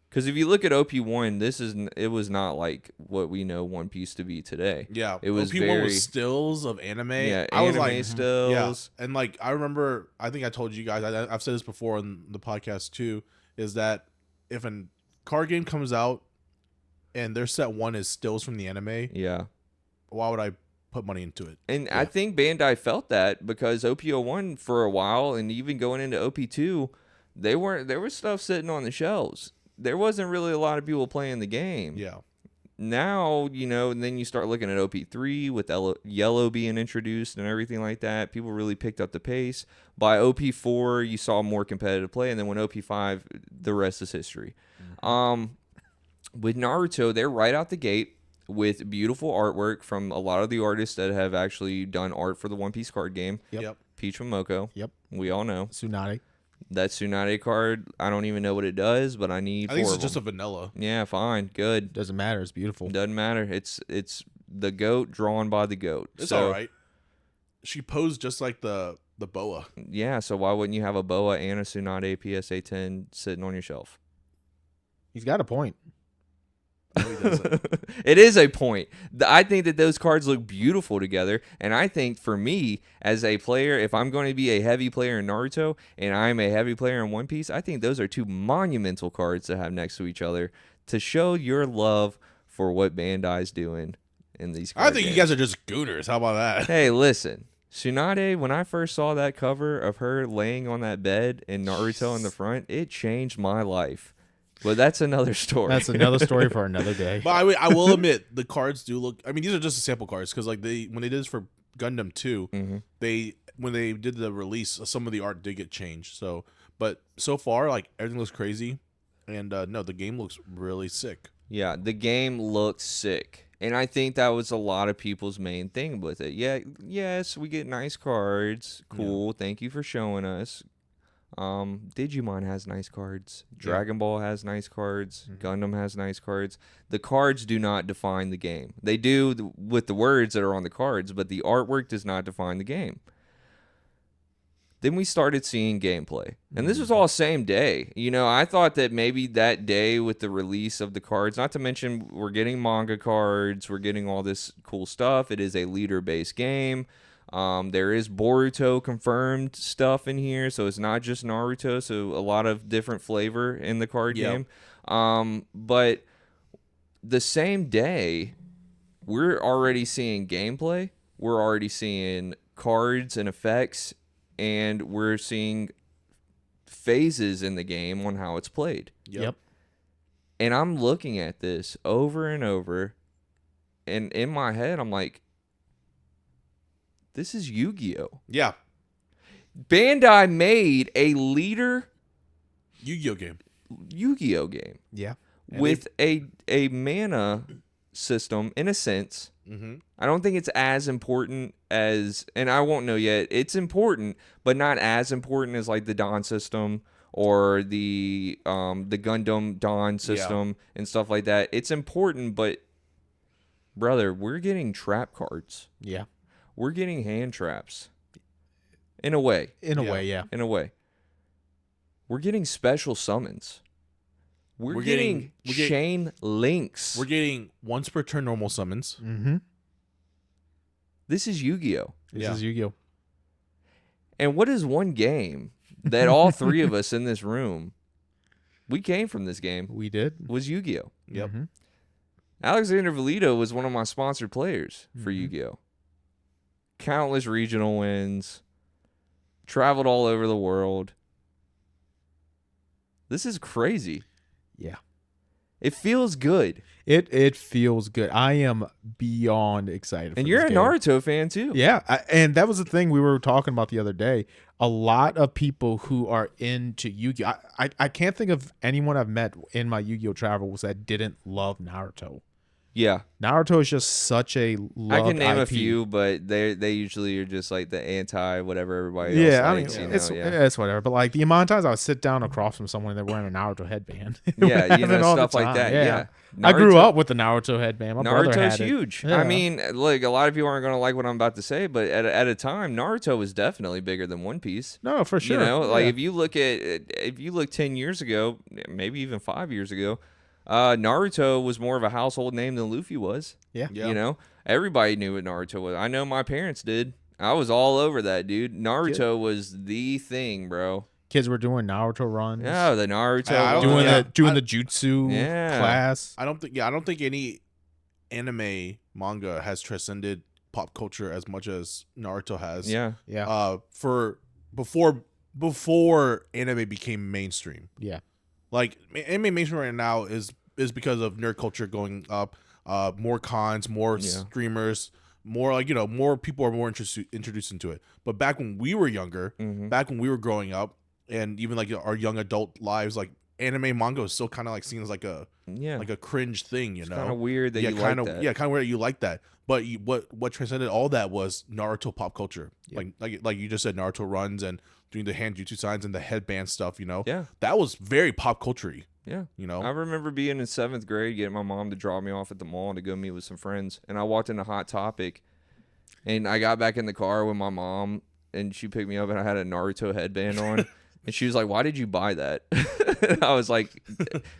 Because if you look at OP1, it was not like what we know One Piece to be today. Yeah. It was OP1 was stills of anime. Yeah, I was anime like, stills. Yeah. And like, I remember, I think I told you guys, I've said this before on the podcast too, is that if a card game comes out and their set one is stills from the anime, yeah, why would I put money into it? And I think Bandai felt that because OP01 for a while, and even going into OP2, there was stuff sitting on the shelves. There wasn't really a lot of people playing the game. Yeah. Now, you know, and then you start looking at OP3 with Yellow being introduced and everything like that. People really picked up the pace. By OP4, you saw more competitive play, and then when OP5, the rest is history. With Naruto, they're right out the gate with beautiful artwork from a lot of the artists that have actually done art for the One Piece card game. Yep. Peach Momoko. Yep. We all know. Tsunade. That Tsunade card, I don't even know what it does, but I need I think four it's of just a them. vanilla. Yeah, fine. Good. Doesn't matter. It's beautiful. Doesn't matter. It's the goat drawn by the goat. It's so, all right. She posed just like the boa. Yeah, so why wouldn't you have a boa and a Tsunade PSA 10 sitting on your shelf? He's got a point. No, he doesn't. It is a point. I think that those cards look beautiful together, and I think for me as a player, if I'm going to be a heavy player in Naruto and I'm a heavy player in One Piece, I think those are two monumental cards to have next to each other to show your love for what Bandai's doing in these cards. I think you guys are just gooners. How about that? Hey, listen. Tsunade, when I first saw that cover of her laying on that bed and Naruto in the front, it changed my life. But that's another story. That's another story for another day. But I will admit the cards do look. I mean, these are just the sample cards because like when they did this for Gundam 2, when they did the release, some of the art did get changed. So, but so far, like everything looks crazy, and no, the game looks really sick. Yeah, the game looks sick. And I think that was a lot of people's main thing with it. Yeah, yes, we get nice cards. Cool. Yeah. Thank you for showing us. Digimon has nice cards. Dragon Ball has nice cards. Gundam has nice cards. The cards do not define the game. They do with the words that are on the cards, but the artwork does not define the game. Then we started seeing gameplay. And this was all same day. You know, I thought that maybe that day with the release of the cards, not to mention we're getting manga cards, we're getting all this cool stuff. It is a leader-based game. There is Boruto confirmed stuff in here, so it's not just Naruto, so a lot of different flavor in the card game. But the same day, we're already seeing gameplay, we're already seeing cards and effects, and we're seeing phases in the game on how it's played. Yep. And I'm looking at this over and over, and in my head, I'm like, this is Yu-Gi-Oh! Yeah. Bandai made a leader Yu-Gi-Oh game. Yeah. With a mana system, in a sense. I don't think it's as important as, and I won't know yet, it's important, but not as important as like the Dawn system or the Gundam Dawn system and stuff like that. It's important, but brother, we're getting trap cards. Yeah. We're getting hand traps. In a way. In a way, yeah. In a way. We're getting special summons. We're getting chain links. We're getting once per turn normal summons. This is Yu-Gi-Oh! This is Yu-Gi-Oh! And what is one game that all three of us in this room, we came from this game. We did. Was Yu-Gi-Oh! Yep. Alexander Valito was one of my sponsored players for Yu-Gi-Oh! Countless regional wins. Traveled all over the world. This is crazy. Yeah. It feels good. It feels good. I am beyond excited. And for you're this a game. Naruto fan too. Yeah, and that was the thing we were talking about the other day. A lot of people who are into Yu-Gi-Oh! I can't think of anyone I've met in my Yu-Gi-Oh! Travels that didn't love Naruto. Yeah. Naruto is just such a loved I can name IP. a few, but they usually are just like the anti whatever everybody Yeah, else likes. it's whatever. But like the amount of times I would sit down across from someone that wearing a Naruto headband. Yeah, you know, all the stuff like time. that. Yeah. Naruto, I grew up with the Naruto headband. My brother Naruto's had it. huge. Yeah. I mean, look, a lot of people aren't going to like what I'm about to say, but at a time, Naruto was definitely bigger than One Piece. No, for sure. You know, like Yeah. if you look 10 years ago, maybe even 5 years ago, Naruto was more of a household name than Luffy was. Yeah. You know, everybody knew what Naruto was. I know my parents did. I was all over that, dude. Naruto was the thing, bro. Kids were doing Naruto runs. Yeah, the Naruto. Doing the jutsu class. I don't think any anime manga has transcended pop culture as much as Naruto has. Yeah. For before anime became mainstream. Yeah. Like anime mainstream right now is because of nerd culture going up, more cons, more streamers, more like, you know, more people are more introduced into it. But back when we were younger, back when we were growing up, and even like our young adult lives, like anime manga is still kind of like seen as like a cringe thing, you know. Kind of weird that you like that. Yeah, kind of weird that you like that. But what transcended all that was Naruto pop culture. Yep. Like you just said, Naruto runs and doing the hand jutsu signs and the headband stuff, you know. Yeah. That was very pop culture-y. Yeah. You know. I remember being in 7th grade, getting my mom to drop me off at the mall to go meet with some friends. And I walked into Hot Topic, and I got back in the car with my mom, and she picked me up, and I had a Naruto headband on. And she was like, "Why did you buy that?" And I was like,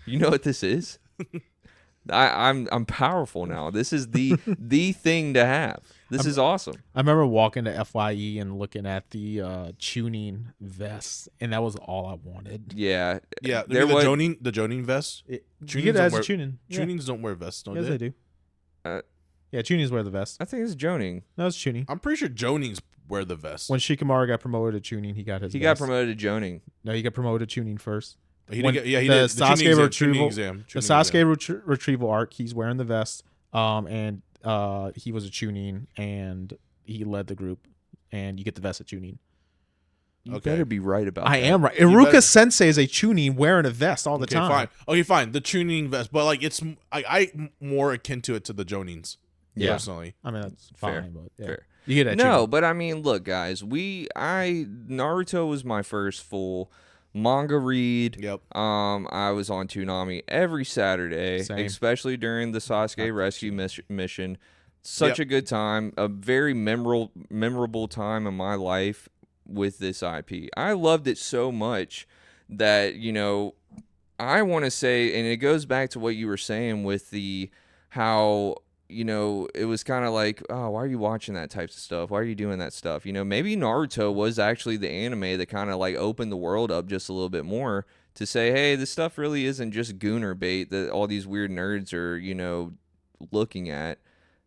"You know what this is? I'm powerful now. This is the thing to have. This is awesome." I remember walking to FYE and looking at the tuning vest, and that was all I wanted. Yeah. There was the Jonin vest. You get it as a tuning. Tunings don't wear vests, don't Yes, they? they do. Yeah, tunings wear the vest. I think it's Joning. No, it's tuning. I'm pretty sure Jonings wear the vest. When Shikamaru got promoted to tuning, he got his. He vest. got promoted to Joning. No, he got promoted to tuning first. He When did. He the did. Sasuke retrieval, exam. the Sasuke retrieval arc, he's wearing the vest. And he was a tuning, and he led the group, and you get the vest at tuning. You better be right about that. I am right. Iruka Sensei is a tuning wearing a vest all the time. Fine. Okay, fine. The tuning vest, but like it's I more akin to it to the Jonins. Yeah. Personally. I mean, that's Fair. fine, but yeah. Fair. You get that. No, tuning. but I mean, look, guys, Naruto was my first full manga read. Yep. I was on Toonami every Saturday, Same. especially during the Sasuke rescue mission. Such a good time, a very memorable time in my life with this IP. I loved it so much that, you know, I want to say, and it goes back to what you were saying with how, you know, it was kind of like, oh, why are you watching that types of stuff? Why are you doing that stuff? You know, maybe Naruto was actually the anime that kind of like opened the world up just a little bit more to say, hey, this stuff really isn't just gooner bait that all these weird nerds are, you know, looking at.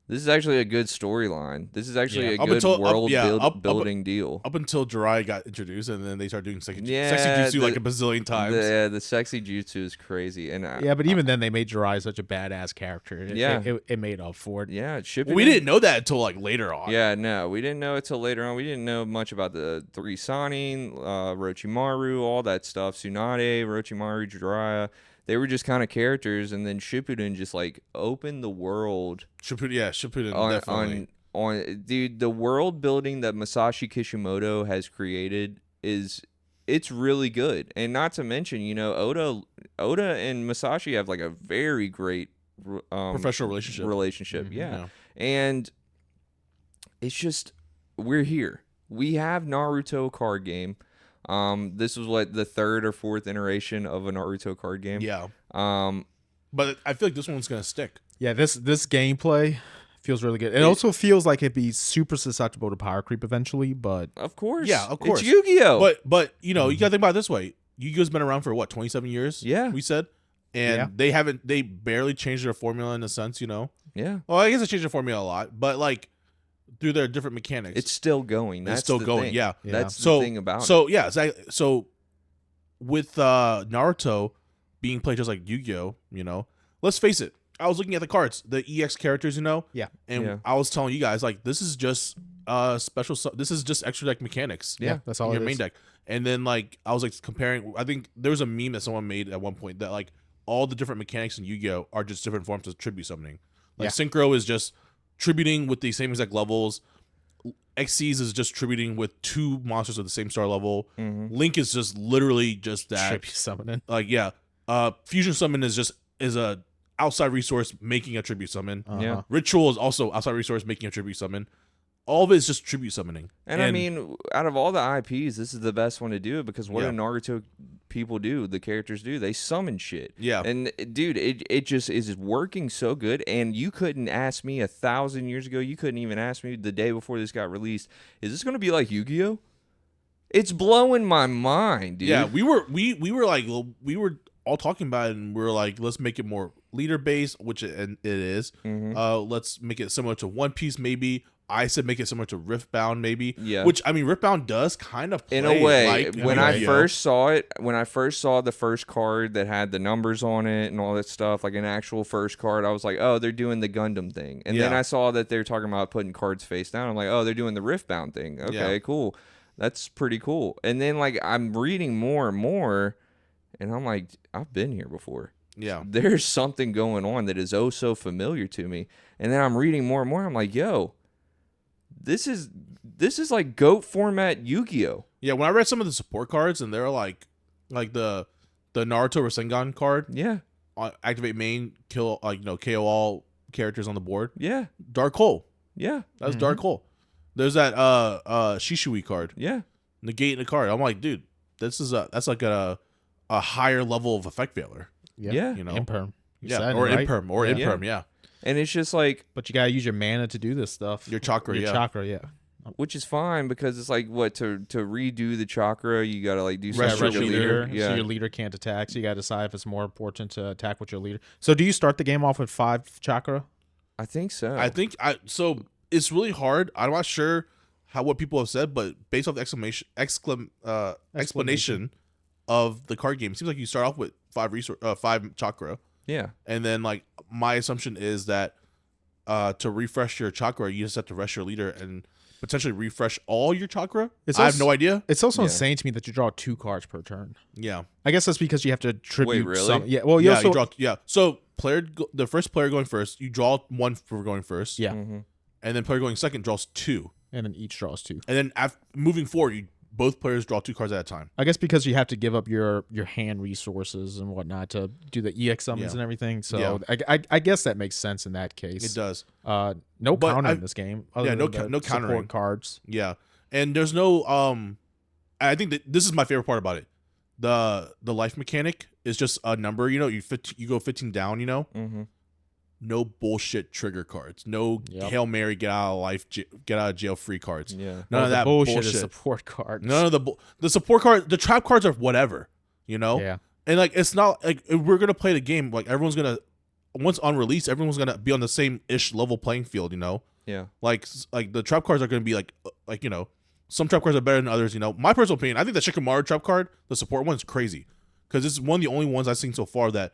This is actually a good storyline. This is actually a good world-building deal. Up until Jiraiya got introduced, and then they started doing sexy Yeah, jutsu like a bazillion times. The sexy jutsu is crazy. And yeah, but even then, they made Jiraiya such a badass character. It made up for it. Yeah, we didn't know that until like later on. Yeah, no, we didn't know it till later on. We didn't know much about the three Sannin, Orochimaru, all that stuff. Tsunade, Orochimaru, Jiraiya. They were just kind of characters, and then Shippuden just like opened the world. Shippuden definitely. Dude, the world building that Masashi Kishimoto has created it's really good, and not to mention, you know, Oda and Masashi have like a very great professional relationship. Mm-hmm. Yeah, and it's just we're here. We have Naruto card game. This was what the 3rd or 4th iteration of a Naruto card game. Yeah. But I feel like this one's gonna stick. Yeah, this gameplay feels really good. It also feels like it'd be super susceptible to power creep eventually, but of course, it's Yu-Gi-Oh. But you know, you gotta think about it this way. Yu-Gi-Oh's been around for what, 27 years? Yeah, we said, and they barely changed their formula in a sense, you know. Yeah. Well, I guess they changed their formula a lot, but like through their different mechanics, it's still going. That's still going. Thing. Yeah, that's the thing about it. So with Naruto being played just like Yu-Gi-Oh, you know, let's face it. I was looking at the cards, the EX characters, and I was telling you guys like this is just special. This is just extra deck mechanics. Yeah, that's all. In your main deck. And then like I was like comparing. I think there was a meme that someone made at one point that like all the different mechanics in Yu-Gi-Oh are just different forms of tribute summoning. Like Synchro is just tributing with the same exact levels. Xyz is just tributing with 2 monsters of the same star level. Link is just literally just that tribute summoning. Like Fusion Summon is a outside resource making a tribute summon. Ritual is also outside resource making a tribute summon. All of it is just tribute summoning. And I mean, out of all the IPs, this is the best one to do it because what do Naruto people do? The characters do. They summon shit. Yeah. And dude, it just is working so good. And you couldn't ask me 1,000 years ago. You couldn't even ask me the day before this got released. Is this going to be like Yu-Gi-Oh? It's blowing my mind, dude. Yeah, we were all talking about it, and we were like, let's make it more leader based, which it is. Let's make it similar to One Piece, maybe. I said make it similar to Riftbound, maybe. Yeah. Which I mean, Riftbound does kind of play in a way. Like when I first saw it, when I first saw the first card that had the numbers on it and all that stuff, like an actual first card, I was like, oh, they're doing the Gundam thing. And then I saw that they're talking about putting cards face down. I'm like, oh, they're doing the Riftbound thing. Okay, cool. That's pretty cool. And then like I'm reading more and more, and I'm like, I've been here before. Yeah. There's something going on that is oh so familiar to me. And then I'm reading more and more. I'm like, yo. This is like GOAT format Yu-Gi-Oh. Yeah, when I read some of the support cards and they're like the Naruto Rasengan card. Yeah. Activate main, kill KO all characters on the board. Yeah. Dark Hole. Yeah. That was Dark Hole. There's that Shishui card. Yeah. Negate the card. I'm like, dude, that's like a higher level of effect veiler. Yeah. You know? Imperm. Imperm. Imperm, yeah. And it's just like, but you gotta use your mana to do this stuff. Your chakra, which is fine because it's like what to redo the chakra, you gotta like do rest your leader. Yeah. So your leader can't attack. So you gotta decide if it's more important to attack with your leader. So do you start the game off with 5 chakra? I think so. So it's really hard. I'm not sure what people have said, but based off the explanation of the card game, it seems like you start off with 5 chakra. Yeah. And then like my assumption is that to refresh your chakra, you just have to rest your leader and potentially refresh all your chakra. I have no idea. It's also insane to me that you draw 2 cards per turn. Yeah. I guess that's because you have to tribute some. Yeah. Well, you draw. Yeah. So the first player going first, you draw 1 for going first. Yeah. And then player going second draws 2. And then each draws 2. And then moving forward, both players draw 2 cards at a time. I guess because you have to give up your hand resources and whatnot to do the EX summons and everything. So I guess that makes sense in that case. It does. No counter in this game. No countering cards. Yeah, and there's no. I think that this is my favorite part about it. The life mechanic is just a number. You know, you go 15 down. You know. No bullshit trigger cards. No Hail Mary get out of jail free cards. Yeah. None of that bullshit. Is support cards. None of the support card, the trap cards are whatever, you know? Yeah. And like it's not like if we're gonna play the game, like everyone's gonna once on release, everyone's gonna be on the same ish level playing field, you know? Yeah. Like the trap cards are gonna be like you know, some trap cards are better than others, you know. My personal opinion, I think the Shikamaru trap card, the support one is crazy. Because it's one of the only ones I've seen so far that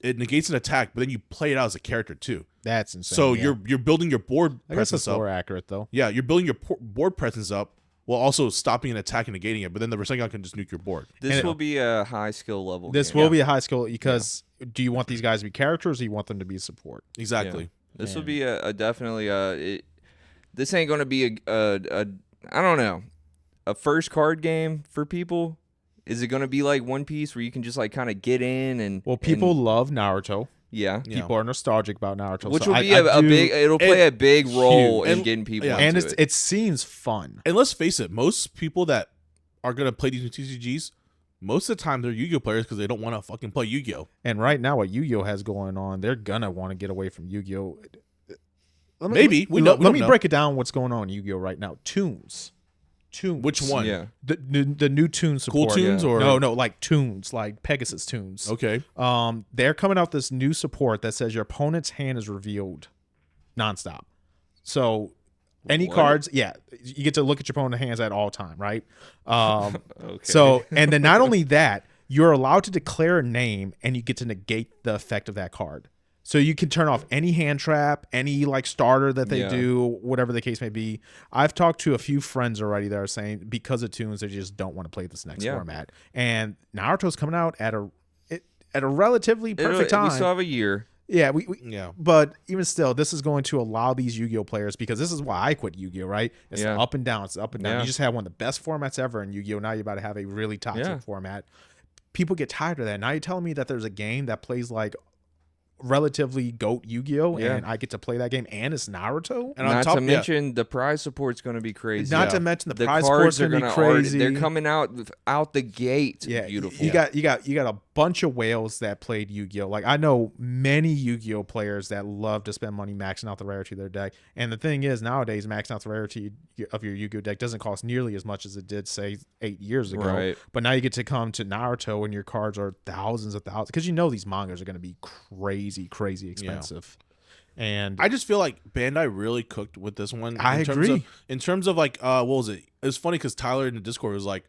it negates an attack, but then you play it out as a character too. That's insane. So you're building your board presence up. I guess that's more accurate though. Yeah, you're building your board presence up while also stopping an attack and negating it. But then the Rasengan can just nuke your board. This will be a high skill level. This will be a high skill because do you want these guys to be characters or do you want them to be support? Exactly. Yeah. This will be a definitely this ain't going to be a I don't know, a first card game for people. Is it going to be like One Piece where you can just like kind of get in and... Well, people love Naruto. Yeah. People are nostalgic about Naruto. Which will be it'll play a big role in getting people into and it seems fun. And let's face it, most people that are going to play these new TCGs, most of the time they're Yu-Gi-Oh players because they don't want to fucking play Yu-Gi-Oh. And right now what Yu-Gi-Oh has going on, they're going to want to get away from Yu-Gi-Oh. Let me break it down what's going on in Yu-Gi-Oh right now. Tunes. Which one? Yeah, the new tunes support. Cool tunes or no, like tunes, like Pegasus tunes. Okay. They're coming out this new support that says your opponent's hand is revealed, nonstop. So any cards, you get to look at your opponent's hands at all time, right? Okay. So and then not only that, you're allowed to declare a name and you get to negate the effect of that card. So you can turn off any hand trap, any like starter that they do, whatever the case may be. I've talked to a few friends already that are saying because of tunes, they just don't want to play this next format. And Naruto's coming out at a relatively perfect time. We still have a year. Yeah, but even still, this is going to allow these Yu-Gi-Oh players, because this is why I quit Yu-Gi-Oh, right? It's up and down. It's up and down. You just have one of the best formats ever in Yu-Gi-Oh. Now you're about to have a really toxic format. People get tired of that. Now you're telling me that there's a game that plays like relatively GOAT Yu-Gi-Oh, and I get to play that game, and it's Naruto. And not to mention the prize support's going to be crazy. Not to mention the prize support's going to be crazy. They're coming out the gate. Yeah, beautiful. You got a bunch of whales that played Yu-Gi-Oh. Like I know many Yu-Gi-Oh players that love to spend money maxing out the rarity of their deck. And the thing is, nowadays maxing out the rarity of your Yu-Gi-Oh deck doesn't cost nearly as much as it did, say, 8 years ago. Right. But now you get to come to Naruto and your cards are thousands of thousands, because you know these mangas are going to be crazy expensive. And I just feel like Bandai really cooked with this one. I agree. In terms of like, what was it? It was funny because Tyler in the Discord was like,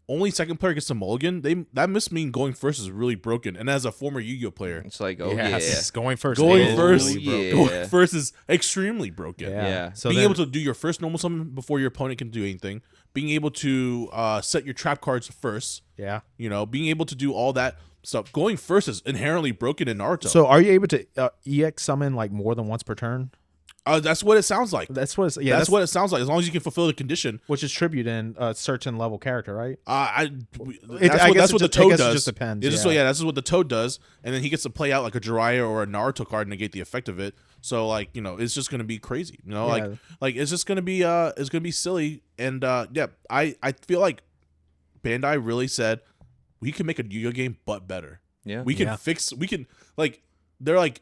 only second player gets to mulligan. That must mean going first is really broken. And as a former Yu-Gi-Oh player, it's like, going first. Going first is extremely broken. Yeah. So being able to do your first normal summon before your opponent can do anything, being able to set your trap cards first. Yeah. Being able to do all that stuff. Going first is inherently broken in Naruto. So are you able to EX summon like more than once per turn? That's what it sounds like. That's what it sounds like. As long as you can fulfill the condition, which is tribute in a certain level character, right? That's what the Toad does. It just depends. That's what the Toad does, and then he gets to play out like a Jiraiya or a Naruto card and negate the effect of it. So like it's just gonna be crazy. Like it's just gonna be silly. And I feel like Bandai really said we can make a Yu-Gi-Oh game but better. Yeah, we can fix. We can like they're like.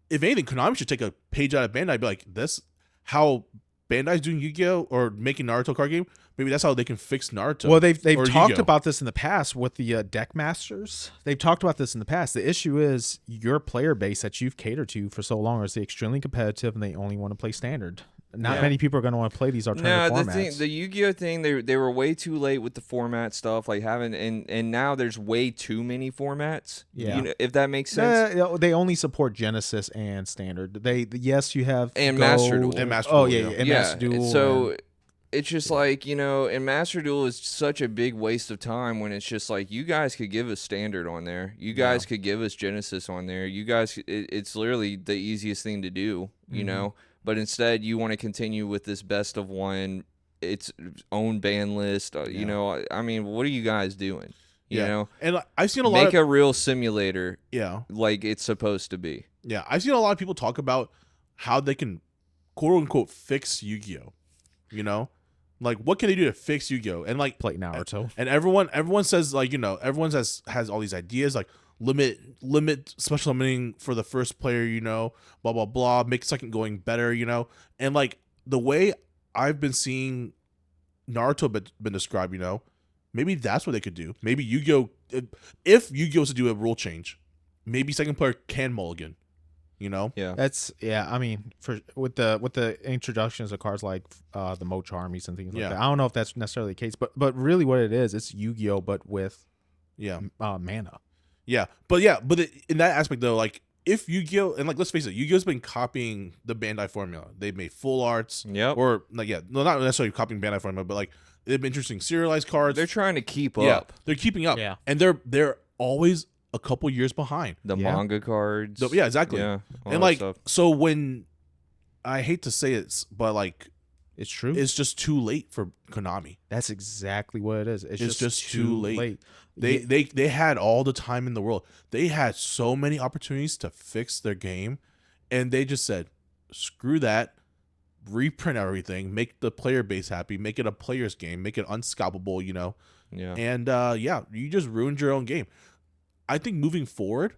If anything, Konami should take a page out of Bandai and be like, this, how Bandai's doing Yu-Gi-Oh! Or making Naruto card game, maybe that's how they can fix Naruto. Well, they've talked about this in the past with the deck masters. They've talked about this in the past. The issue is your player base that you've catered to for so long is extremely competitive, and they only want to play standard. Not many people are going to want to play these alternative formats. The Yu-Gi-Oh thing, they were way too late with the format stuff, like having and now there's way too many formats. Yeah, if that makes sense. They only support Genesis and Standard. You have and Master Duel and Master Duel. And Master Duel. So it's just like and Master Duel is such a big waste of time when it's just like you guys could give us Standard on there, you guys could give us Genesis on there, you guys. It's literally the easiest thing to do, you know. But instead, you want to continue with this best of one, its own ban list. You know, I mean, what are you guys doing? You know, and I've seen a lot make a real simulator. Yeah, like it's supposed to be. Yeah, I've seen a lot of people talk about how they can, quote unquote, fix Yu-Gi-Oh. Like what can they do to fix Yu-Gi-Oh? And like play Naruto. And everyone says like everyone has all these ideas like. Limit special summoning for the first player, blah blah blah, make second going better, and like the way I've been seeing Naruto been described, maybe that's what they could do. Maybe Yu-Gi-Oh, if Yu-Gi-Oh was to do a rule change, maybe second player can mulligan, Yeah, I mean, with the introductions of cards like the Mocha armies and things like that, I don't know if that's necessarily the case, but really what it is, it's Yu-Gi-Oh but with mana. But in that aspect though, like if Yu-Gi-Oh, and like let's face it, Yu-Gi-Oh's been copying the Bandai formula. They've made full arts, or like not necessarily copying Bandai formula, but like they've been introducing serialized cards. They're trying to keep up. They're keeping up, and they're always a couple years behind. The manga cards, exactly, and like stuff. So when I hate to say it, but like. It's true. It's just too late for Konami. That's exactly what it is. It's just too late. They had all the time in the world. They had so many opportunities to fix their game, and they just said, "Screw that! Reprint everything, make the player base happy, make it a player's game, make it unstoppable." Yeah. And you just ruined your own game. I think moving forward,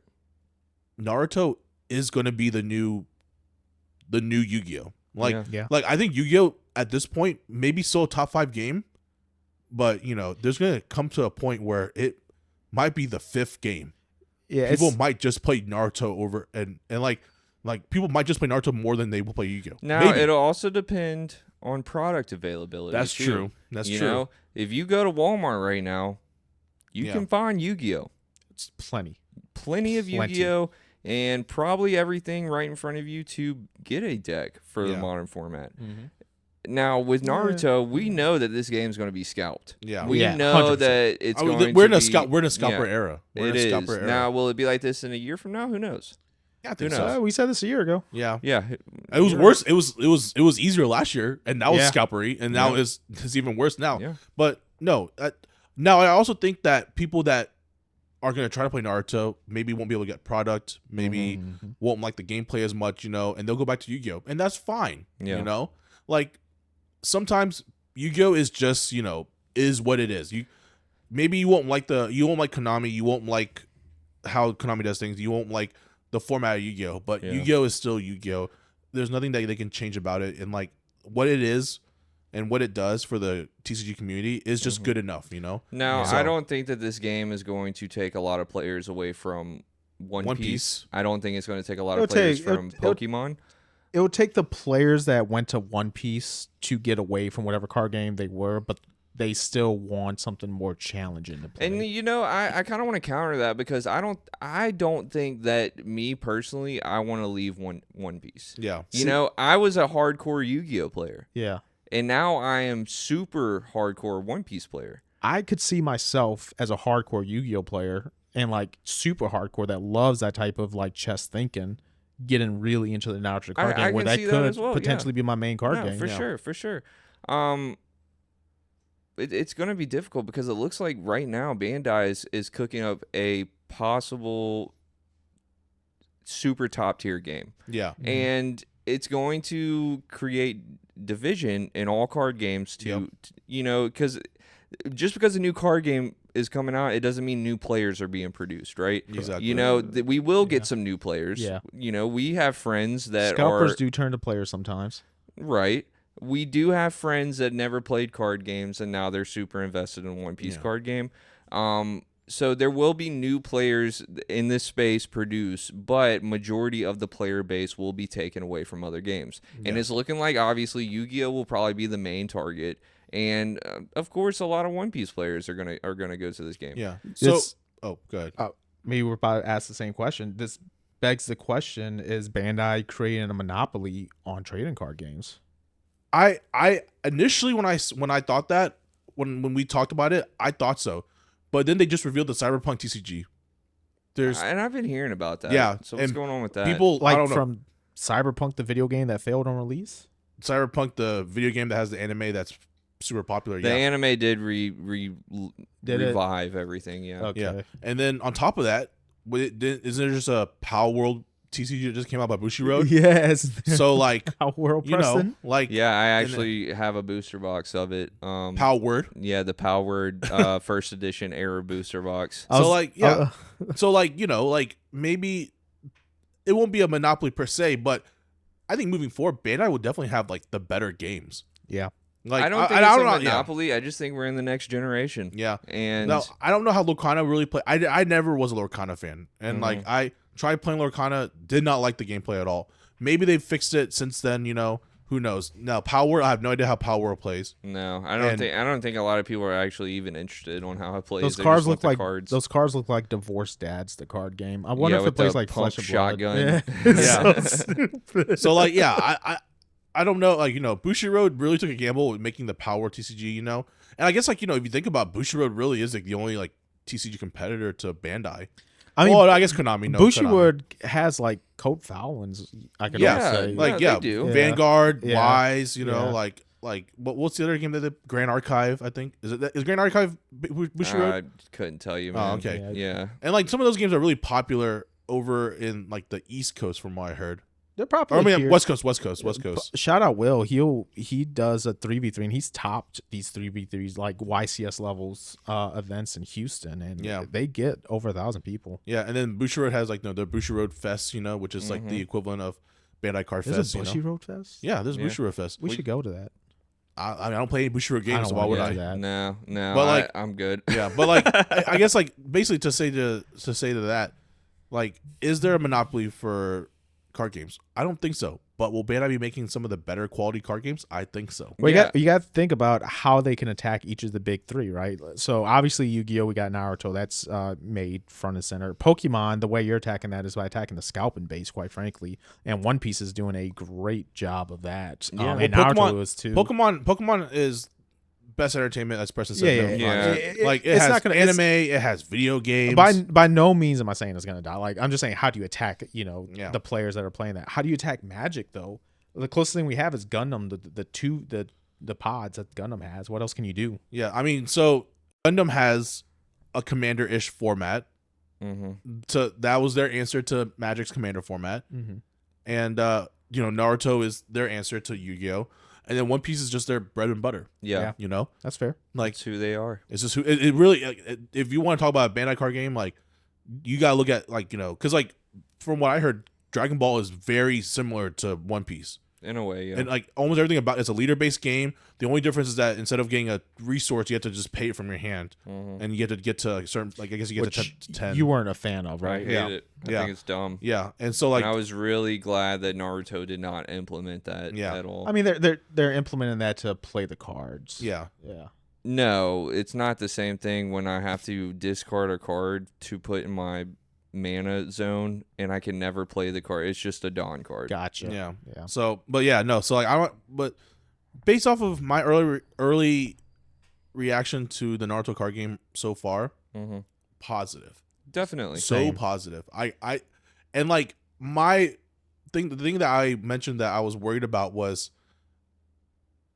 Naruto is going to be the new Yu-Gi-Oh. Like I think Yu-Gi-Oh at this point maybe still a top 5 game, but there's gonna come to a point where it might be the 5th game. Yeah, people might just play Naruto over and like people might just play Naruto more than they will play Yu-Gi-Oh. Now it'll also depend on product availability. That's too. true. That's true. If you go to Walmart right now, You can find Yu-Gi-Oh. It's plenty of Yu-Gi-Oh, and probably everything right in front of you to get a deck for the modern format. Now with Naruto, we know that this game is going to be scalped. Yeah, we know 100%. That it's going. We're in a scalper era. It is. Now, will it be like this in a year from now? Who knows? Yeah, I think so. We said this a year ago. Yeah. It was worse. It was easier last year, and now it's scalpery, and now it's even worse now. Yeah. But no, now I also think that people that are going to try to play Naruto maybe won't be able to get product, maybe won't like the gameplay as much, and they'll go back to Yu-Gi-Oh, and that's fine. Yeah. Like sometimes Yu-Gi-Oh is just is what it is. Maybe you won't like Konami, you won't like how Konami does things, you won't like the format of Yu-Gi-Oh, but Yu-Gi-Oh is still Yu-Gi-Oh. There's nothing that they can change about it, and like what it is and what it does for the TCG community is just good enough, Now, I don't think that this game is going to take a lot of players away from One Piece. I don't think it's going to take a lot of players from Pokemon. It would take the players that went to One Piece to get away from whatever card game they were, but they still want something more challenging to play. And I kind of want to counter that because I don't think that me personally I want to leave One Piece. Yeah. I was a hardcore Yu-Gi-Oh player. Yeah. And now I am super hardcore One Piece player. I could see myself as a hardcore Yu-Gi-Oh player and like super hardcore that loves that type of like chess thinking, getting really into the Naruto card game where that could potentially be my main card game. For sure. It's going to be difficult because it looks like right now Bandai is cooking up a possible super top tier game. Yeah. And it's going to create division in all card games because just because a new card game is coming out, it doesn't mean new players are being produced, right? Exactly. We will get some new players. Yeah. We have friends that scalpers do turn to players sometimes. Right. We do have friends that never played card games and now they're super invested in One Piece card game. So there will be new players in this space produced, but majority of the player base will be taken away from other games. Yeah. And it's looking like obviously Yu-Gi-Oh will probably be the main target, and of course a lot of One Piece players are gonna go to this game. Yeah. So go ahead. Maybe we're about to ask the same question. This begs the question: is Bandai creating a monopoly on trading card games? I initially when I thought that when we talked about it, I thought so. But then they just revealed the Cyberpunk TCG. And I've been hearing about that. Yeah. So what's going on with that? People like I don't know. From Cyberpunk, the video game that failed on release? Cyberpunk, the video game that has the anime that's super popular. The anime did revive everything. Yeah. Okay. Yeah. And then on top of that, isn't there just a Power World TCG that just came out by Bushiroad? Yes. So like Power World, Preston? like I actually have a booster box of it. Power Word. Yeah, the Power Word first edition error booster box. So like maybe it won't be a monopoly per se, but I think moving forward, Bandai will definitely have like the better games. Yeah. Like I don't think it's a monopoly. I just think we're in the next generation. Yeah. And no, I don't know how Lorcana really play. I never was a Lorcana fan, and like I tried playing Lorcana, did not like the gameplay at all. Maybe they've fixed it since then. Who knows? Now Power World, I have no idea how Power World plays. No, I don't think a lot of people are actually even interested on how it plays. Those cards look like divorced dads. The card game. I wonder if it plays like Flesh of Blood. Shotgun. Yeah. So like I don't know, like, Bushiroad really took a gamble with making the Power TCG, and I guess, like, if you think about it, Bushiroad really is like the only like TCG competitor to Bandai. I mean, I guess Konami. No, Bushiroad has like Coat Fowlins. I could say, they do. Vanguard, Wise, like what's the other game that the Grand Archive? I think is Grand Archive Bushiroad. I couldn't tell you, man. Oh, okay, yeah. And like some of those games are really popular over in like the East Coast, from what I heard. They're probably West Coast. Shout out Will. He does a 3v3 and he's topped these 3v3s like YCS levels events in Houston, and they get over 1,000 people. Yeah, and then Bushiroad has like the Bushiroad Fest, which is like the equivalent of Bandai Card Fest. There's a Bushiroad Fest? Yeah, there's Bushiroad Fest. We should go to that. I don't play any Bushiroad games, so why would I? No, but like I'm good. Yeah, but like I guess like basically to say to that, like, is there a monopoly for card games? I don't think so. But will Bandai be making some of the better quality card games? I think so. Well, you got to think about how they can attack each of the big three, right? So obviously Yu-Gi-Oh, we got Naruto, that's made front and center. Pokemon, the way you're attacking that is by attacking the scalping base, quite frankly. And One Piece is doing a great job of that. Yeah. And Naruto is too. Pokemon is best entertainment, as Preston said. It it's has not gonna, anime, it has video games. By no means am I saying it's gonna die. Like, I'm just saying, how do you attack the players that are playing that? How do you attack Magic though? The closest thing we have is Gundam, the pods that Gundam has. What else can you do? Yeah, I mean, so Gundam has a commander-ish format. So that was their answer to Magic's commander format. And Naruto is their answer to Yu-Gi-Oh. And then One Piece is just their bread and butter. Yeah. That's fair. Like, that's who they are. It's just who it really. If you want to talk about a Bandai card game, like, you gotta look at, like, because, like, from what I heard, Dragon Ball is very similar to One Piece. In a way, yeah. And, like, almost everything about it's a leader-based game. The only difference is that instead of getting a resource, you have to just pay it from your hand, and you get to get to a certain, like, I guess you get to 10. You weren't a fan of, I right? hate it. I think it's dumb. Yeah, and so, like, and I was really glad that Naruto did not implement that at all. I mean, they're implementing that to play the cards. Yeah. No, it's not the same thing when I have to discard a card to put in my mana zone and I can never play the card. It's just a Dawn card. Gotcha. Yeah. So, but yeah, no. So, like, but based off of my early reaction to the Naruto card game so far, positive. Definitely. So positive. And, like, the thing that I mentioned that I was worried about was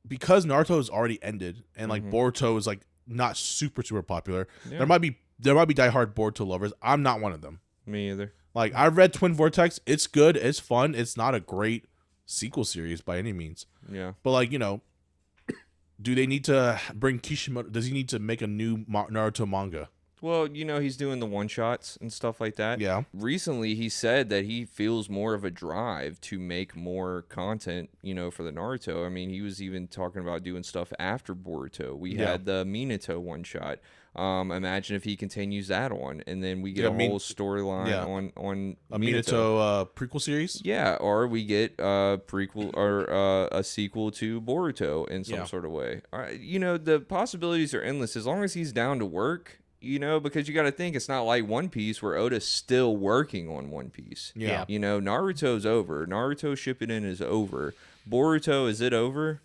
because Naruto has already ended and, like, Boruto is, like, not super popular. There might be diehard Boruto lovers. I'm not one of them. Me either. Like, I've read Twin Vortex. It's good. It's fun. It's not a great sequel series by any means. Yeah. But, like, do they need to bring Kishimoto? Does he need to make a new Naruto manga? Well, he's doing the one-shots and stuff like that. Yeah. Recently, he said that he feels more of a drive to make more content, for the Naruto. I mean, he was even talking about doing stuff after Boruto. We had the Minato one-shot. Imagine if he continues that on, and then we get a whole storyline on a Minato prequel series. Yeah, or we get a prequel or a sequel to Boruto in some sort of way. The possibilities are endless as long as he's down to work. Because you got to think it's not like One Piece where Oda's still working on One Piece. Yeah. Naruto's over. Naruto Shippuden is over. Boruto, is it over?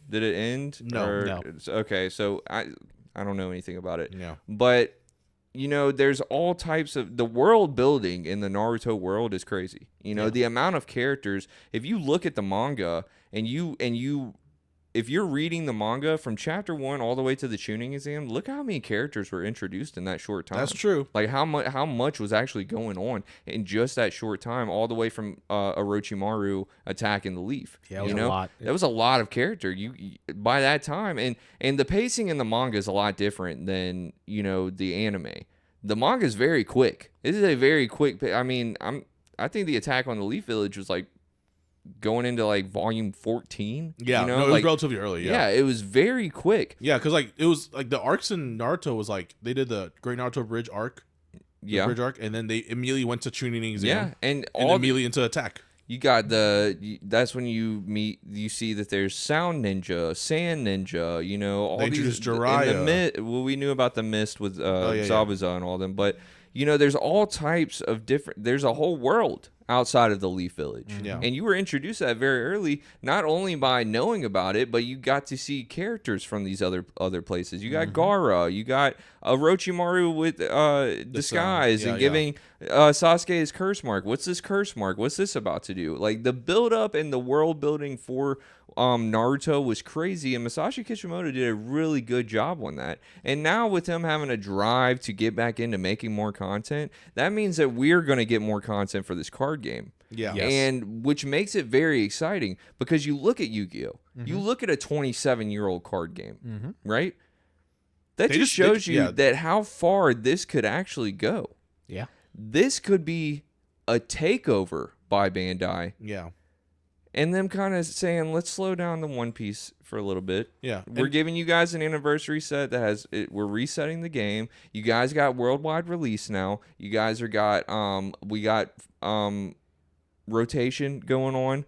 Did it end? No. Okay, so I don't know anything about it. Yeah. But there's all types of the world building in the Naruto world is crazy. The amount of characters. If you look at the manga and if you're reading the manga from chapter 1 all the way to the Chunin exam, look how many characters were introduced in that short time. That's true. Like how much was actually going on in just that short time, all the way from Orochimaru attacking the leaf. Yeah, it was a lot. That was a lot of character. By that time, and the pacing in the manga is a lot different than the anime. The manga is very quick. This is a very quick. I mean, I think the attack on the Leaf Village was like going into like volume 14. Yeah, it was relatively early. Yeah, it was very quick. Yeah, because like it was like the arcs in Naruto was like they did the Great Naruto Bridge arc. Bridge arc, and then they immediately went to Chunin exam. Yeah, and immediately into attack. You got that's when you see that there's Sound Ninja, Sand Ninja, all they these Jiraiya. Well, we knew about the mist with Zabuza and all them, but there's all types of different. There's a whole world outside of the Leaf Village. Yeah. And you were introduced to that very early, not only by knowing about it, but you got to see characters from these other places. You got Gaara, you got Orochimaru with disguise and giving Sasuke his curse mark. What's this curse mark? What's this about to do? Like the build up and the world building for Naruto was crazy, and Masashi Kishimoto did a really good job on that. And now with him having a drive to get back into making more content, that means that we're going to get more content for this card game. Yeah. Yes. And which makes it very exciting because you look at Yu-Gi-Oh! You look at a 27-year-old card game, right? That just shows you that how far this could actually go. Yeah. This could be a takeover by Bandai. Yeah. And them kind of saying, let's slow down the One Piece for a little bit. Yeah. We're giving you guys an anniversary set that has we're resetting the game. You guys got worldwide release now. You guys are we got rotation going on.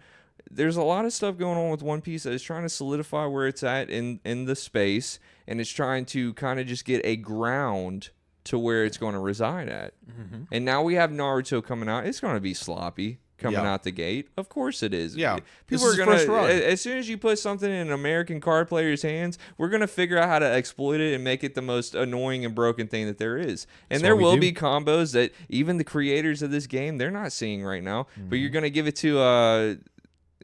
there's a lot of stuff going on with One Piece that is trying to solidify where it's at in the space, and it's trying to kind of just get a ground to where it's going to reside at. Mm-hmm. And now we have Naruto coming out. It's going to be sloppy coming out the gate. Of course it is. Yeah. People are going to, as soon as you put something in an American card player's hands, we're going to figure out how to exploit it and make it the most annoying and broken thing that there is. And there will be combos that even the creators of this game, they're not seeing right now. Mm-hmm. But you're going to give it to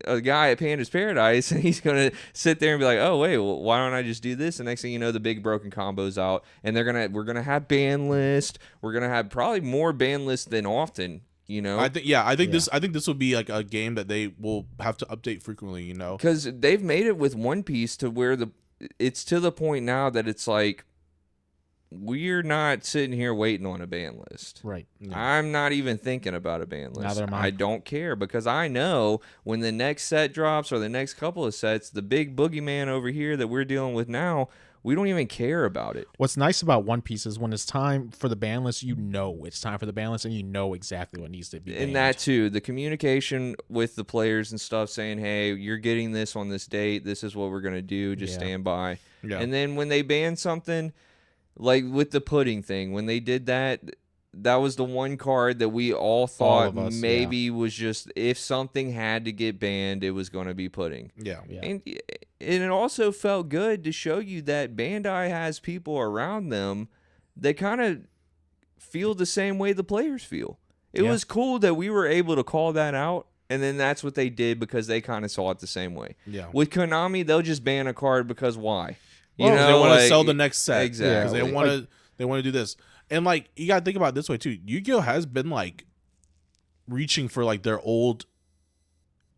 a guy at Panda's Paradise, and he's going to sit there and be like, oh, wait, well, why don't I just do this? And next thing you know, the big broken combo's out. And we're going to have ban list. We're going to have probably more ban lists than often. You know, I think this will be like a game that they will have to update frequently, you know, because they've made it with One Piece to where it's to the point now that it's like we're not sitting here waiting on a ban list. Right. Yeah. I'm not even thinking about a ban list. I don't care, because I know when the next set drops or the next couple of sets, the big boogeyman over here that we're dealing with now, we don't even care about it. What's nice about One Piece is when it's time for the ban list, you know it's time for the ban list, and you know exactly what needs to be banned. And that too, the communication with the players and stuff, saying, hey, you're getting this on this date. This is what we're going to do. Just stand by. Yeah. And then when they ban something, like with the pudding thing, when they did that, that was the one card that we all thought maybe was just, if something had to get banned, it was going to be pudding. Yeah. And it also felt good to show you that Bandai has people around them that kind of feel the same way the players feel. It was cool that we were able to call that out, and then that's what they did because they kind of saw it the same way. Yeah. With Konami, they'll just ban a card because why? You know, they want to sell the next set. Exactly. They want to do this. And, like, you got to think about it this way, too. Yu-Gi-Oh! Has been, like, reaching for, like, their old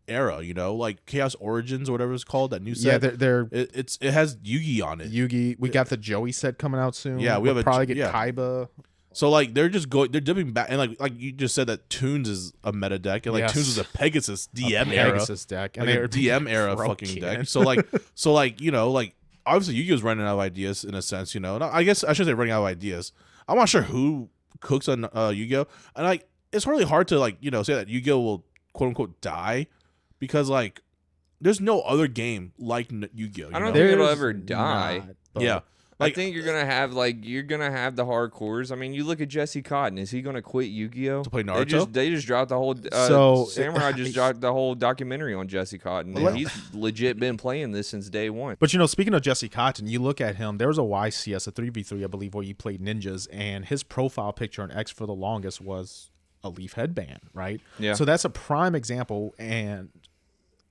era, you know? Like, Chaos Origins or whatever it's called, that new set. Yeah, it has Yugi on it. Yugi. We got the Joey set coming out soon. Yeah, we'll probably get Kaiba. So, like, they're dipping back. And, like you just said that Toons is a meta deck. And, like, Toons is a Pegasus DM era. Pegasus deck. And like a DM era fucking deck. So, like, you know, like, obviously Yu-Gi-Oh's running out of ideas in a sense, you know? And I guess I should say running out of ideas. I'm not sure who cooks on Yu-Gi-Oh, and like it's really hard to like, you know, say that Yu-Gi-Oh will quote unquote die, because like there's no other game like Yu-Gi-Oh. I don't think it'll ever die. Yeah, like, I think you're gonna have the hardcores. I mean, you look at Jesse Cotton. Is he gonna quit Yu-Gi-Oh to play Naruto? They just dropped the whole. Samurai just dropped the whole documentary on Jesse Cotton. And he's legit been playing this since day one. But you know, speaking of Jesse Cotton, you look at him. There was a YCS, a 3v3, I believe, where you played ninjas, and his profile picture on X for the longest was a leaf headband, right? Yeah. So that's a prime example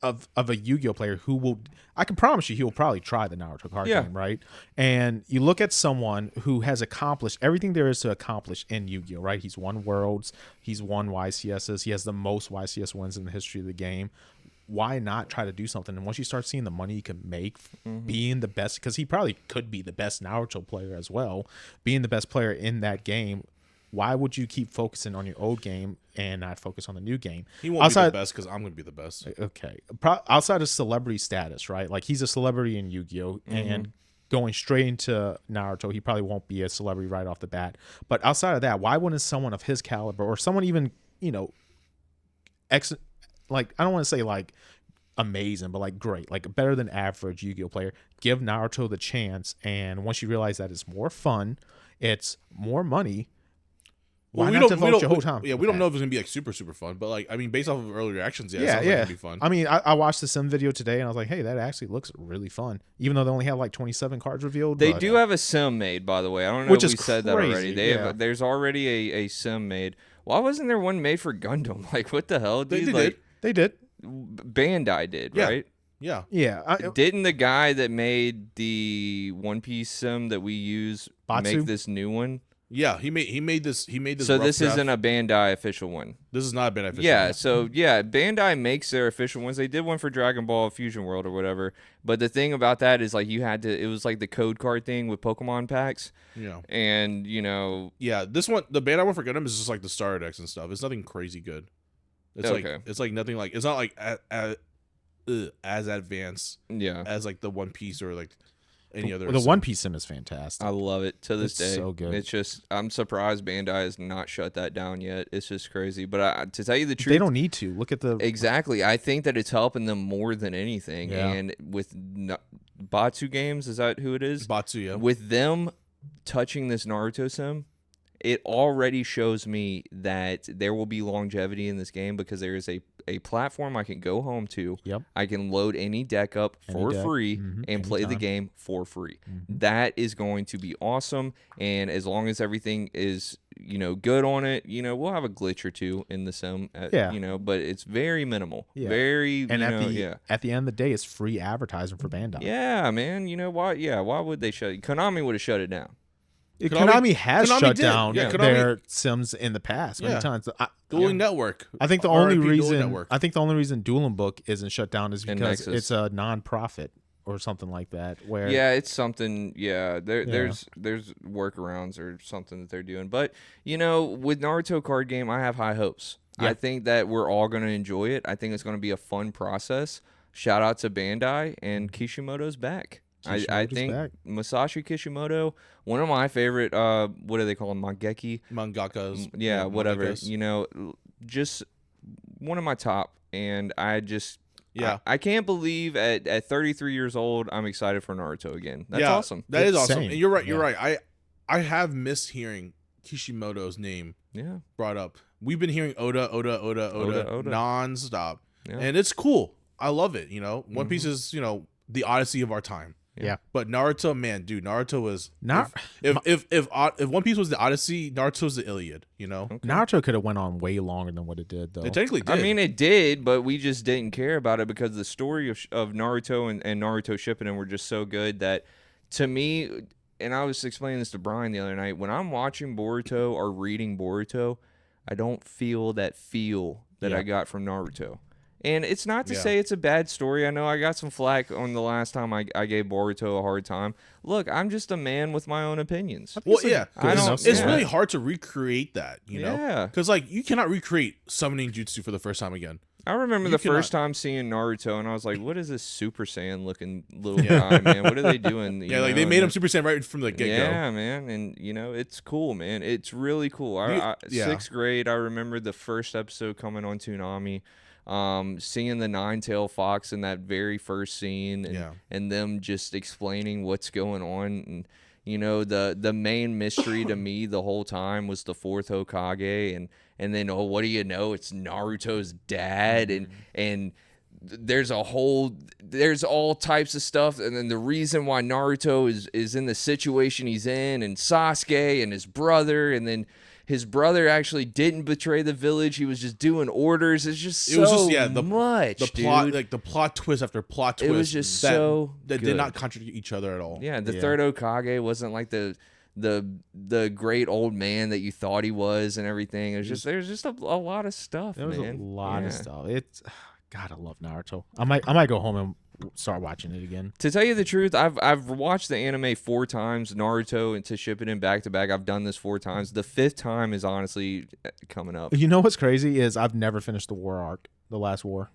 of a Yu-Gi-Oh player who will, I can promise you, he will probably try the Naruto card game, right? And you look at someone who has accomplished everything there is to accomplish in Yu-Gi-Oh, right? He's won Worlds, he's won YCSs, he has the most YCS wins in the history of the game. Why not try to do something? And once you start seeing the money you can make being the best, because he probably could be the best Naruto player as well, being the best player in that game, why would you keep focusing on your old game and not focus on the new game? He won't be the best because I'm going to be the best. Okay. Outside of celebrity status, right? Like, he's a celebrity in Yu-Gi-Oh! And going straight into Naruto, he probably won't be a celebrity right off the bat. But outside of that, why wouldn't someone of his caliber, or someone even, you know, like, I don't want to say like amazing, but like great, like better than average Yu-Gi-Oh player, give Naruto the chance? And once you realize that it's more fun, it's more money, why not devote your whole time? Yeah, we don't know if it's gonna be like super fun, but like, I mean, based off of early reactions, it sounds like it'd be fun. I mean, I watched the sim video today and I was like, hey, that actually looks really fun, even though they only have like 27 cards revealed. They do have a sim made, by the way. I don't know if we said that already. There's already a sim made. Why wasn't there one made for Gundam? Like, what the hell, dude? They did. Bandai did, right? Yeah. Didn't the guy that made the One Piece sim that we use make this new one? Yeah, he made this. So this isn't a Bandai official one. This is not a Bandai official. Yeah. one. So Bandai makes their official ones. They did one for Dragon Ball Fusion World or whatever. But the thing about that is, like, you had to. It was like the code card thing with Pokemon packs. Yeah. And you know. Yeah, this one, the Bandai one for Gundam, is just like the starter decks and stuff. It's nothing crazy good. It's like nothing like, it's not like as advanced. Yeah. As like the One Piece or like. any other. The One Piece sim is fantastic. I love it to this day. So good. It's just I'm surprised Bandai has not shut that down yet. It's just crazy. But to tell you the truth, they don't need to. Look at the exactly. I think that it's helping them more than anything. Yeah. And with Batsu Games, is that who it is? Batsu, yeah. With them touching this Naruto sim, it already shows me that there will be longevity in this game because there is a platform I can go home to. Yep. I can load any deck up for free and play the game for free. That is going to be awesome. And as long as everything is, good on it, we'll have a glitch or two in the sim, but it's very minimal. Yeah. Very, and at the end of the day, it's free advertising for Bandai. Yeah, man. You know why? Yeah, why would they shut it? Konami would have shut it down. Konami has shut did. down Yeah, their sims in the past many times. Dueling Network. I think the only reason Dueling Book isn't shut down is because it's a non-profit or something like that. Where it's something. Yeah, there's workarounds or something that they're doing. But with Naruto card game, I have high hopes. Yeah. I think that we're all going to enjoy it. I think it's going to be a fun process. Shout out to Bandai, and Kishimoto's back. I think Masashi Kishimoto, one of my favorite, what do they call them? Mangakas. Yeah, whatever. Mangakas. Just one of my top. And I can't believe at 33 years old, I'm excited for Naruto again. That's awesome. That is awesome. And you're right. You're right. I have missed hearing Kishimoto's name brought up. We've been hearing Oda nonstop. Yeah. And it's cool. I love it. One Piece is, the Odyssey of our time. Yeah, but Naruto, man, dude, Naruto was not. If One Piece was the Odyssey, Naruto's the Iliad. Okay. Naruto could have went on way longer than what it did, though. It technically did. I mean, it did, but we just didn't care about it because the story of Naruto and Naruto Shippuden were just so good that, to me, and I was explaining this to Bryan the other night, when I'm watching Boruto or reading Boruto, I don't feel that I got from Naruto. And it's not to say it's a bad story. I know I got some flack on the last time I gave Boruto a hard time. Look, I'm just a man with my own opinions. Well, it's really hard to recreate that, know? Yeah. Because, you cannot recreate summoning jutsu for the first time again. I remember the first time seeing Naruto, and I was like, what is this Super Saiyan looking little guy, man? What are they doing? They made him Super Saiyan right from the get-go. Yeah, man. And, it's cool, man. It's really cool. Sixth grade, I remember the first episode coming on Toonami. Seeing the nine-tailed fox in that very first scene and them just explaining what's going on. And, the main mystery to me the whole time was the fourth Hokage. And then, what do you know? It's Naruto's dad. And there's all types of stuff. And then the reason why Naruto is in the situation he's in, and Sasuke and his brother, and then his brother actually didn't betray the village. He was just doing orders. It's just much, the plot, the plot twist after plot twist. It was just that did not contradict each other at all. Yeah, the third Hokage wasn't like the great old man that you thought he was and everything. It was just there's just a lot of stuff. There was a lot of stuff. It's God, I love Naruto. I might go home and start watching it again. To tell you the truth, I've watched the anime 4 times, Naruto and to Shippuden back to back. I've done this 4 times. The 5th time is honestly coming up. You know what's crazy is I've never finished the war arc, the last war.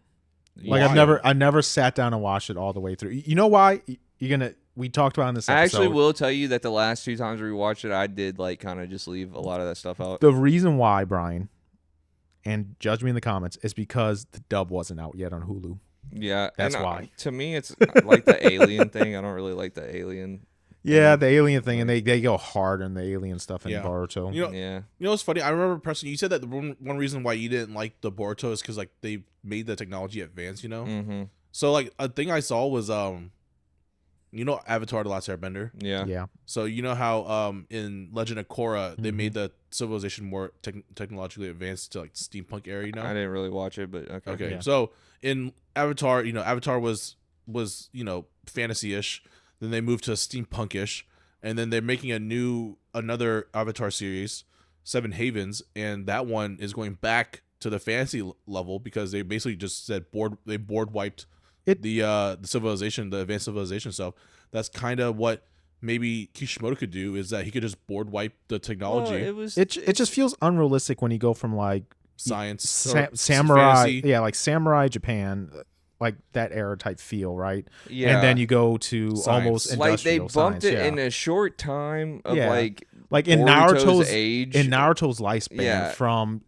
I never sat down and watched it all the way through. You know why? We talked about in this episode. I actually will tell you that the last 2 times we watched it, I did kind of just leave a lot of that stuff out. The reason why, Bryan, and judge me in the comments, is because the dub wasn't out yet on Hulu. Yeah, that's why. To me, it's like the alien thing. I don't really like the alien. Yeah, the alien thing, and they go hard on the alien stuff in Boruto. You know what's funny? I remember, Preston, you said that the one reason why you didn't like the Boruto is because they made the technology advanced. Mm-hmm. So a thing I saw was Avatar: The Last Airbender. Yeah. So you know how in Legend of Korra they made the civilization more technologically advanced to steampunk era. I didn't really watch it, but okay. Okay. Yeah. So in Avatar, Avatar was fantasy-ish. Then they moved to steampunkish, and then they're making another Avatar series, Seven Havens, and that one is going back to the fantasy level because they basically just said they board wiped the civilization, the advanced civilization stuff. That's kind of what maybe Kishimoto could do, is that he could just board wipe the technology. Well, it just feels unrealistic when you go from science samurai, fantasy. samurai Japan, like that era type feel, right? Yeah. And then you go to Science. almost Like they industrial bumped science, it yeah. in a short time of Yeah. like in Boruto's age. in Naruto's lifespan Yeah. from,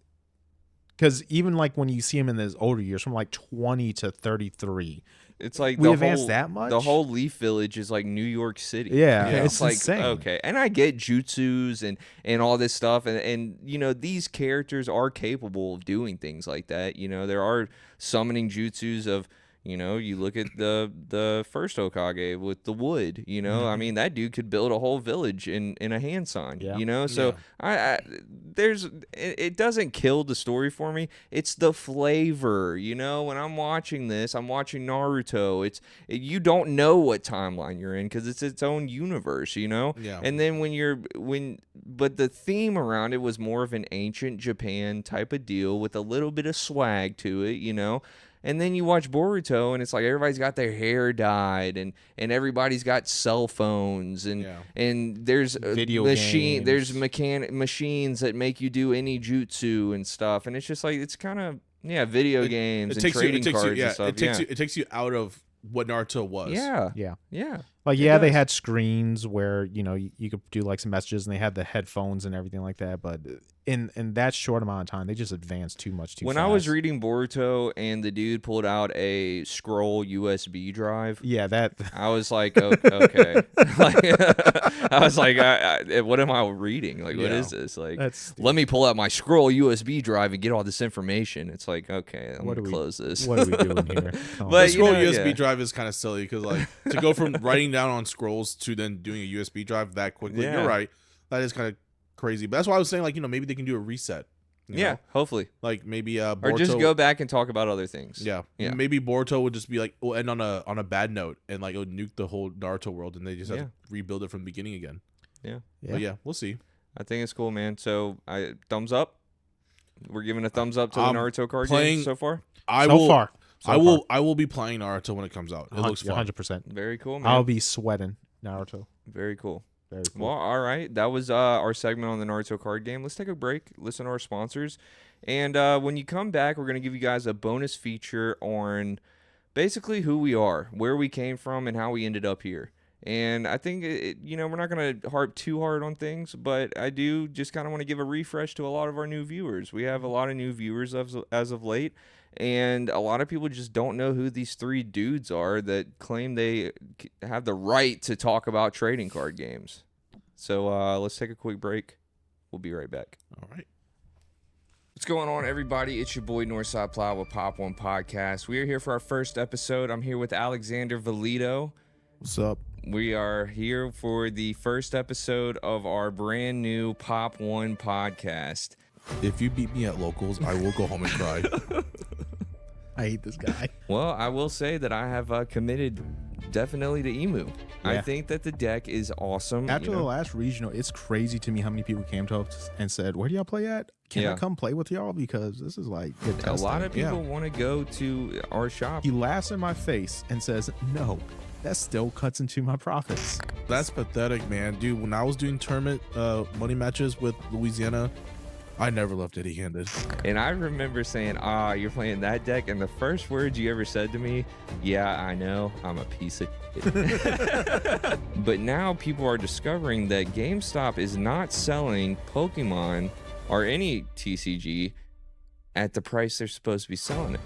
because even like when you see him in his older years, from like 20 to 33, It's like we the advanced whole, that much. The whole Leaf Village is like New York City. Yeah, Yeah. it's like insane. okay, and I get jutsus and all this stuff, and you know these characters are capable of doing things like that. You know there are summoning jutsus of. You know, you look at the first Hokage with the wood. You know, I mean that dude could build a whole village in a hand sign. Yeah. You know, so it doesn't kill the story for me. It's the flavor. You know, when I'm watching this, I'm watching Naruto. You don't know what timeline you're in because it's its own universe. You know, Yeah. and then but the theme around it was more of an ancient Japan type of deal with a little bit of swag to it. You know. And then you watch Boruto, and it's like everybody's got their hair dyed, and everybody's got cell phones, and there's Video machines games. that make you do any jutsu and stuff, and it's just like it's kind of video games and trading cards and stuff. It takes you out of what Naruto was. Yeah. Like It they does. had screens where you could do like some messages, and they had the headphones and everything like that. But in that short amount of time, they just advanced too much too When fast. I was reading Boruto and the dude pulled out a scroll USB drive, yeah, that I was like, okay. I was like, what am I reading? Like, what is this? Like, let me pull out my scroll USB drive and get all this information. It's like, okay, I'm going to close this. What are we doing here? But, The scroll USB drive is kind of silly because like to go from writing down on scrolls to then doing a USB drive that quickly. Yeah. You're right. That is kind of crazy. But that's why I was saying like maybe they can do a reset. You know? Hopefully. Like maybe Boruto, Or just go back and talk about other things. Yeah. Yeah. Maybe Boruto would just be like will end on a bad note and like it would nuke the whole Naruto world and they just have to rebuild it from the beginning again. Yeah. But yeah, we'll see. I think it's cool, man. So thumbs up. We're giving a thumbs up to the Naruto card game so far. I will be playing Naruto when it comes out. It looks fun. 100%. Very cool, man. I'll be sweating Naruto. Very cool. Very cool. Well, all right. That was our segment on the Naruto card game. Let's take a break, listen to our sponsors. And when you come back, we're going to give you guys a bonus feature on basically who we are, where we came from, and how we ended up here. And I think, we're not going to harp too hard on things, but I do just kind of want to give a refresh to a lot of our new viewers. We have a lot of new viewers as of late, and a lot of people just don't know who these three dudes are that claim they have the right to talk about trading card games. So let's take a quick break. We'll be right back. All right. What's going on, everybody? It's your boy Northside Plow with Pop.1 Podcast. We are here for our first episode. I'm here with Alexander Valito. What's up? We are here for the first episode of our brand new Pop.1 Podcast. If you beat me at locals, I will go home and cry. I hate this guy. Well, I will say that I have committed definitely to Emu. Yeah. I think that the deck is awesome. After the last regional, it's crazy to me how many people came to us and said, "Where do y'all play at? Can I come play with y'all? Because this is like good testing." A lot of people want to go to our shop. He laughs in my face and says, "No, that still cuts into my profits." That's pathetic, man. Dude, when I was doing tournament money matches with Louisiana, I never left Eddie-handed. And I remember saying, you're playing that deck, and the first words you ever said to me, yeah, I know, I'm a piece of shit. But now people are discovering that GameStop is not selling Pokemon or any TCG at the price they're supposed to be selling it.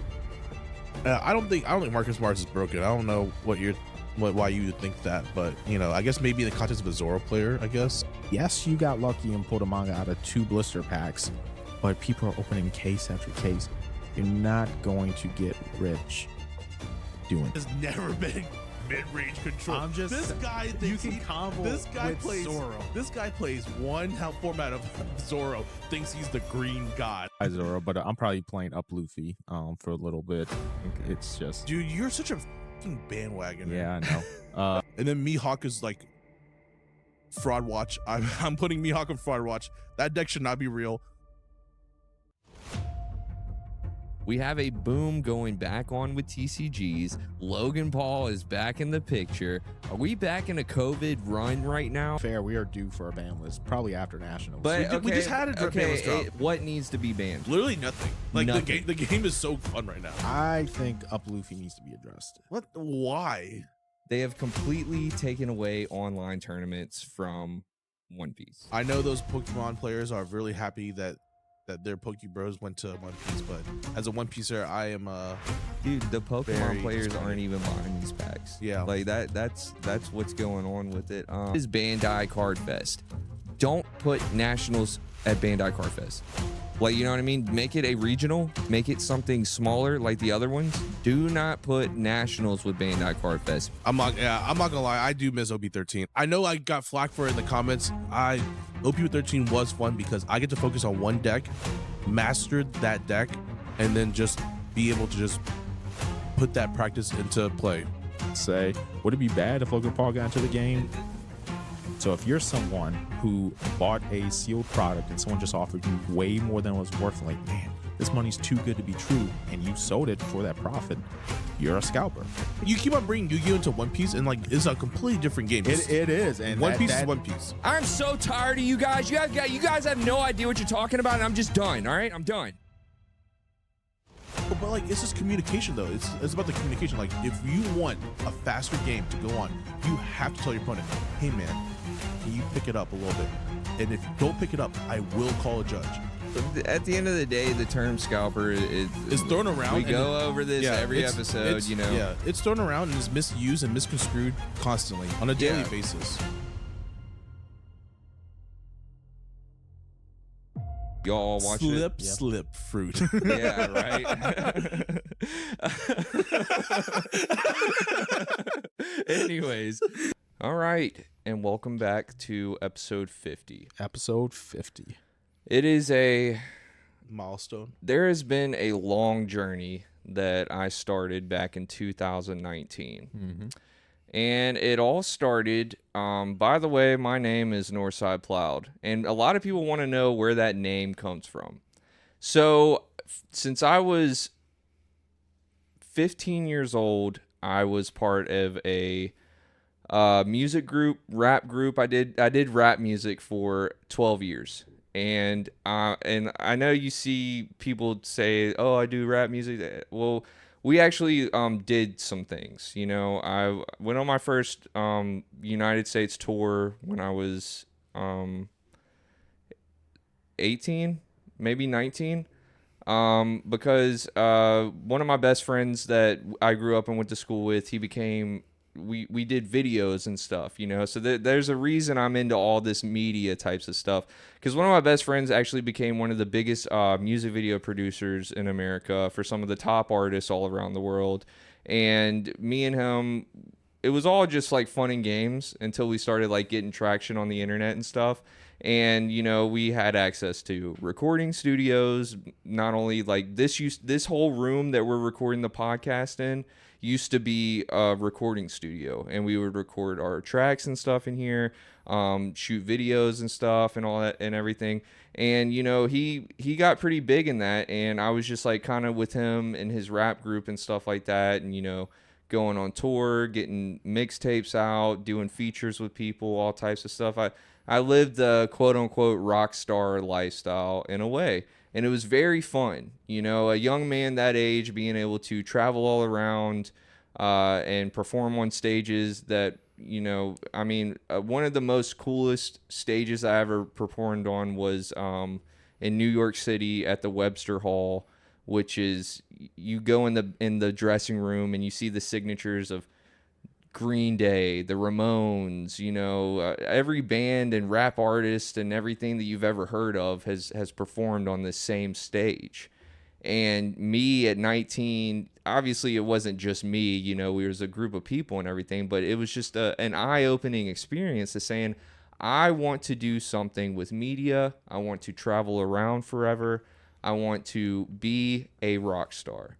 I don't think Marcus Mars is broken. I don't know why you would think that, but I guess maybe in the context of a Zoro player, I guess. Yes, you got lucky and pulled a manga out of 2 blister packs, but people are opening case after case. You're not going to get rich doing it. Has never been mid-range control. I'm just this guy thinks you can combo this guy with plays Zoro. This guy plays one format of Zoro, thinks he's the green god. Hi Zoro, but I'm probably playing up Luffy for a little bit. It's just Dude, you're such a fucking bandwagoner. yeah, I know. And then Mihawk is like fraud watch. I'm putting Mihawk on fraud watch. That deck should not be real. We have a boom going back on with TCGs. Logan Paul is back in the picture. Are we back in a COVID run right now? Fair, we are due for a ban list, probably after Nationals. But we just had a ban list drop. What needs to be banned? Literally nothing. Like Nothing. the game is so fun right now. I think Up Luffy needs to be addressed. What? Why? They have completely taken away online tournaments from One Piece. I know those Pokemon players are really happy that their Poke Bros went to One Piece, but as a One Piecer, I am Dude, the Pokemon very players disappointed. aren't even buying these packs. Yeah. Like that's what's going on with it. This is Bandai Card Fest. Don't put nationals at Bandai Card Fest. Like, you know what I mean? Make it a regional, make it something smaller like the other ones. Do not put nationals with Bandai Card Fest. I'm not gonna lie, I do miss OP13. I know I got flack for it in the comments. OP13 was fun because I get to focus on one deck, master that deck, and then just be able to just put that practice into play. Say, would it be bad if Logan Paul got into the game? So if you're someone who bought a sealed product and someone just offered you way more than it was worth, like, man, this money's too good to be true, and you sold it for that profit, you're a scalper. You keep on bringing Yu-Gi-Oh into One Piece, and like it's a completely different game. It is, and One Piece is One Piece. I'm so tired of you guys. You guys have no idea what you're talking about, and I'm just done. All right, I'm done. But like, it's just communication though. It's about the communication. Like, if you want a faster game to go on, you have to tell your opponent, hey man, can you pick it up a little bit? And if you don't pick it up, I will call a judge. At the end of the day, the term scalper is thrown around. We go over this every episode, you know. Yeah, it's thrown around and is misused and misconstrued constantly on a daily basis. Y'all watch it? Slip fruit. Yeah, right. Anyways, all right, and welcome back to episode 50. Episode 50. It is a Milestone. There has been a long journey that I started back in 2019. Mm-hmm. And it all started, by the way, my name is Northside Plowed. And a lot of people want to know where that name comes from. So, since I was 15 years old, I was part of a music group, rap group. I did rap music for 12 years. And I know you see people say, "Oh, I do rap music." Well, we actually did some things. You know, I went on my first United States tour when I was 18, maybe 19, because one of my best friends that I grew up and went to school with, we did videos and stuff, you know, so there's a reason I'm into all this media types of stuff, because one of my best friends actually became one of the biggest music video producers in America for some of the top artists all around the world. And me and him, it was all just like fun and games until we started like getting traction on the internet and stuff. And, you know, we had access to recording studios. Not only like this whole room that we're recording the podcast in used to be a recording studio, and we would record our tracks and stuff in here, shoot videos and stuff and all that and everything. And, you know, he got pretty big in that, and I was just like kind of with him and his rap group and stuff like that, and, you know, going on tour, getting mixtapes out, doing features with people, all types of stuff. I lived the quote-unquote rock star lifestyle in a way, and it was very fun. You know, a young man that age being able to travel all around and perform on stages that, you know, I mean, one of the most coolest stages I ever performed on was in New York City at the Webster Hall, which is, you go in the dressing room and you see the signatures of Green Day, the Ramones, you know, every band and rap artist and everything that you've ever heard of has performed on this same stage. And me at 19, obviously it wasn't just me, you know, we was a group of people and everything, but it was just an eye-opening experience to saying, I want to do something with media. I want to travel around forever. I want to be a rock star.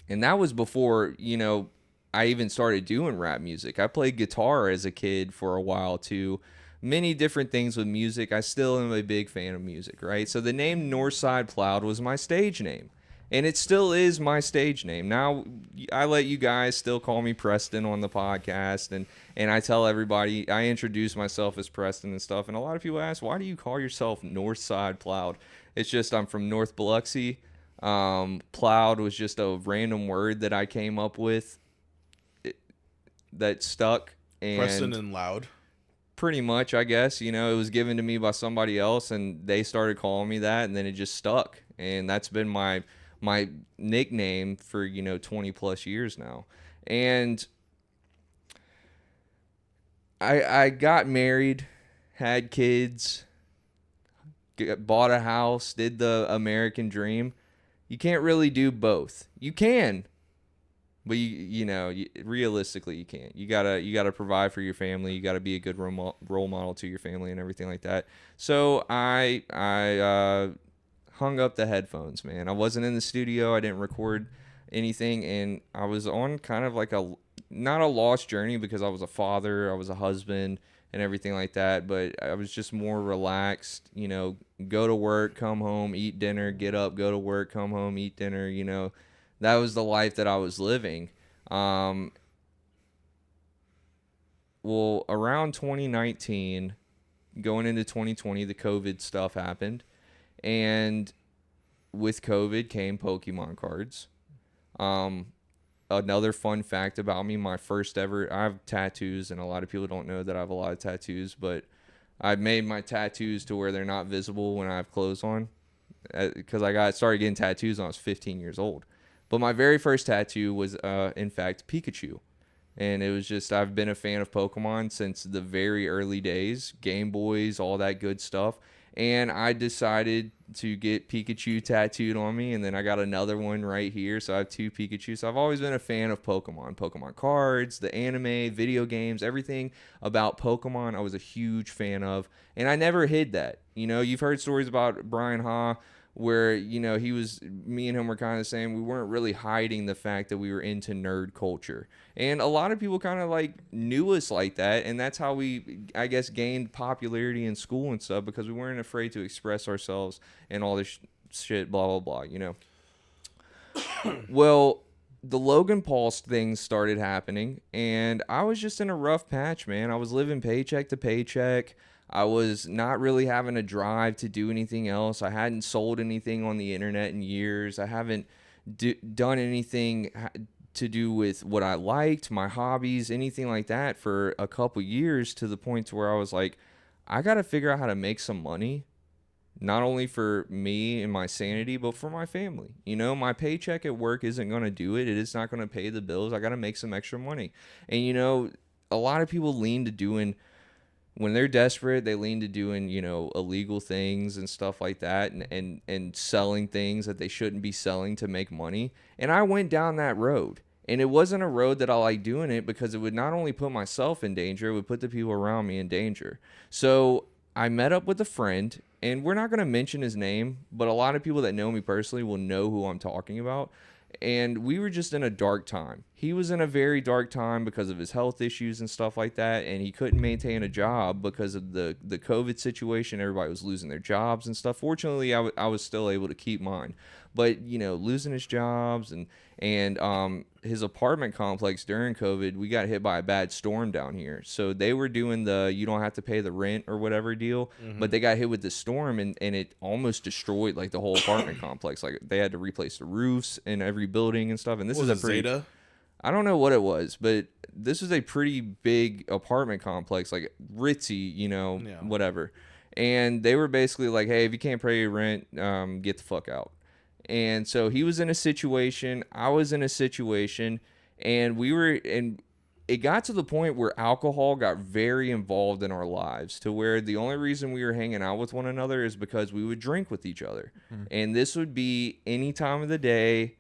And that was before, you know, I even started doing rap music. I played guitar as a kid for a while too. Many different things with music. I still am a big fan of music, right? So the name Northside Plowed was my stage name. And it still is my stage name. Now, I let you guys still call me Preston on the podcast, and I tell everybody, I introduce myself as Preston and stuff, and a lot of people ask, why do you call yourself Northside Plowed? It's just I'm from North Biloxi. Plowed was just a random word that I came up with that stuck. And Preston and Loud. Pretty much, I guess. You know, it was given to me by somebody else, and they started calling me that, and then it just stuck. And that's been my nickname for 20 plus years now. And I got married, had kids, bought a house, did the American dream. You can't really do both. You can, but realistically you can't. You gotta provide for your family. You gotta be a good role model to your family and everything like that. So I hung up the headphones, man. I wasn't in the studio. I didn't record anything, and I was on kind of like not a lost journey because I was a father, I was a husband, and everything like that. But I was just more relaxed. Go to work, come home, eat dinner, get up, go to work, come home, eat dinner. That was the life that I was living. Well, around 2019, going into 2020, the COVID stuff happened. And with COVID came Pokemon cards. Another fun fact about me, I have tattoos, and a lot of people don't know that I have a lot of tattoos, but I've made my tattoos to where they're not visible when I have clothes on, because I started getting tattoos when I was 15 years old. But my very first tattoo was, in fact, Pikachu. And it was just, I've been a fan of Pokemon since the very early days, Game Boys, all that good stuff. And I decided to get Pikachu tattooed on me, and then I got another one right here, so I have 2 Pikachu. So I've always been a fan of Pokemon cards, the anime, video games, everything about Pokemon I was a huge fan of, and I never hid that. You've heard stories about Bryan where me and him were kind of saying we weren't really hiding the fact that we were into nerd culture, and a lot of people kind of like knew us like that, and that's how we, I guess, gained popularity in school and stuff, because we weren't afraid to express ourselves and all this shit, blah blah blah. Well, the Logan Paul things started happening, and I was just in a rough patch, man. I was living paycheck to paycheck. I was not really having a drive to do anything else. I hadn't sold anything on the internet in years. I haven't done anything to do with what I liked, my hobbies, anything like that for a couple years, to the point to where I was like, I got to figure out how to make some money, not only for me and my sanity, but for my family. My paycheck at work isn't going to do it. It is not going to pay the bills. I got to make some extra money. And, a lot of people lean to doing, when they're desperate, they lean to doing, illegal things and stuff like that, and selling things that they shouldn't be selling to make money. And I went down that road, and it wasn't a road that I like doing it, because it would not only put myself in danger, it would put the people around me in danger. So I met up with a friend, and we're not going to mention his name, but a lot of people that know me personally will know who I'm talking about. And we were just in a dark time. He was in a very dark time because of his health issues and stuff like that, and he couldn't maintain a job because of the COVID situation. Everybody was losing their jobs and stuff. Fortunately, I was still able to keep mine. But, losing his jobs and his apartment complex during COVID, we got hit by a bad storm down here. So they were doing the you don't have to pay the rent or whatever deal, but they got hit with the storm, and it almost destroyed like the whole apartment complex. Like, they had to replace the roofs in every building and stuff. And this is a pretty Zeta? I don't know what it was, but this is a pretty big apartment complex, like ritzy, whatever. And they were basically like, hey, if you can't pay your rent, get the fuck out. And so he was in a situation, I was in a situation, and it got to the point where alcohol got very involved in our lives, to where the only reason we were hanging out with one another is because we would drink with each other. And this would be any time of the day.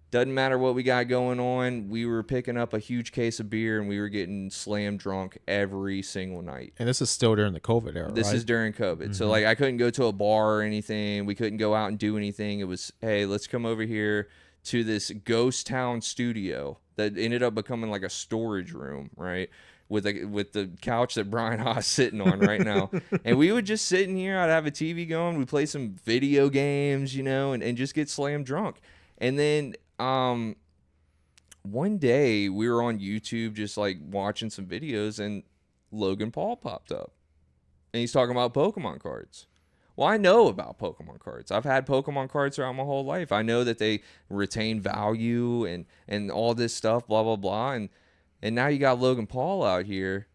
Doesn't matter what we got going on. We were picking up a huge case of beer, and we were getting slam drunk every single night. And this is still during the COVID era, This is during COVID. So, I couldn't go to a bar or anything. We couldn't go out and do anything. It was, hey, let's come over here to this ghost town studio that ended up becoming like a storage room, right? with the couch that Brian Haas sitting on right now. And we would just sit in here. I'd have a TV going. We'd play some video games, and just get slam drunk. And then one day we were on YouTube just like watching some videos, and Logan Paul popped up. And he's talking about Pokemon cards. Well, I know about Pokemon cards. I've had Pokemon cards throughout my whole life. I know that they retain value and all this stuff, blah, blah, blah. And now you got Logan Paul out here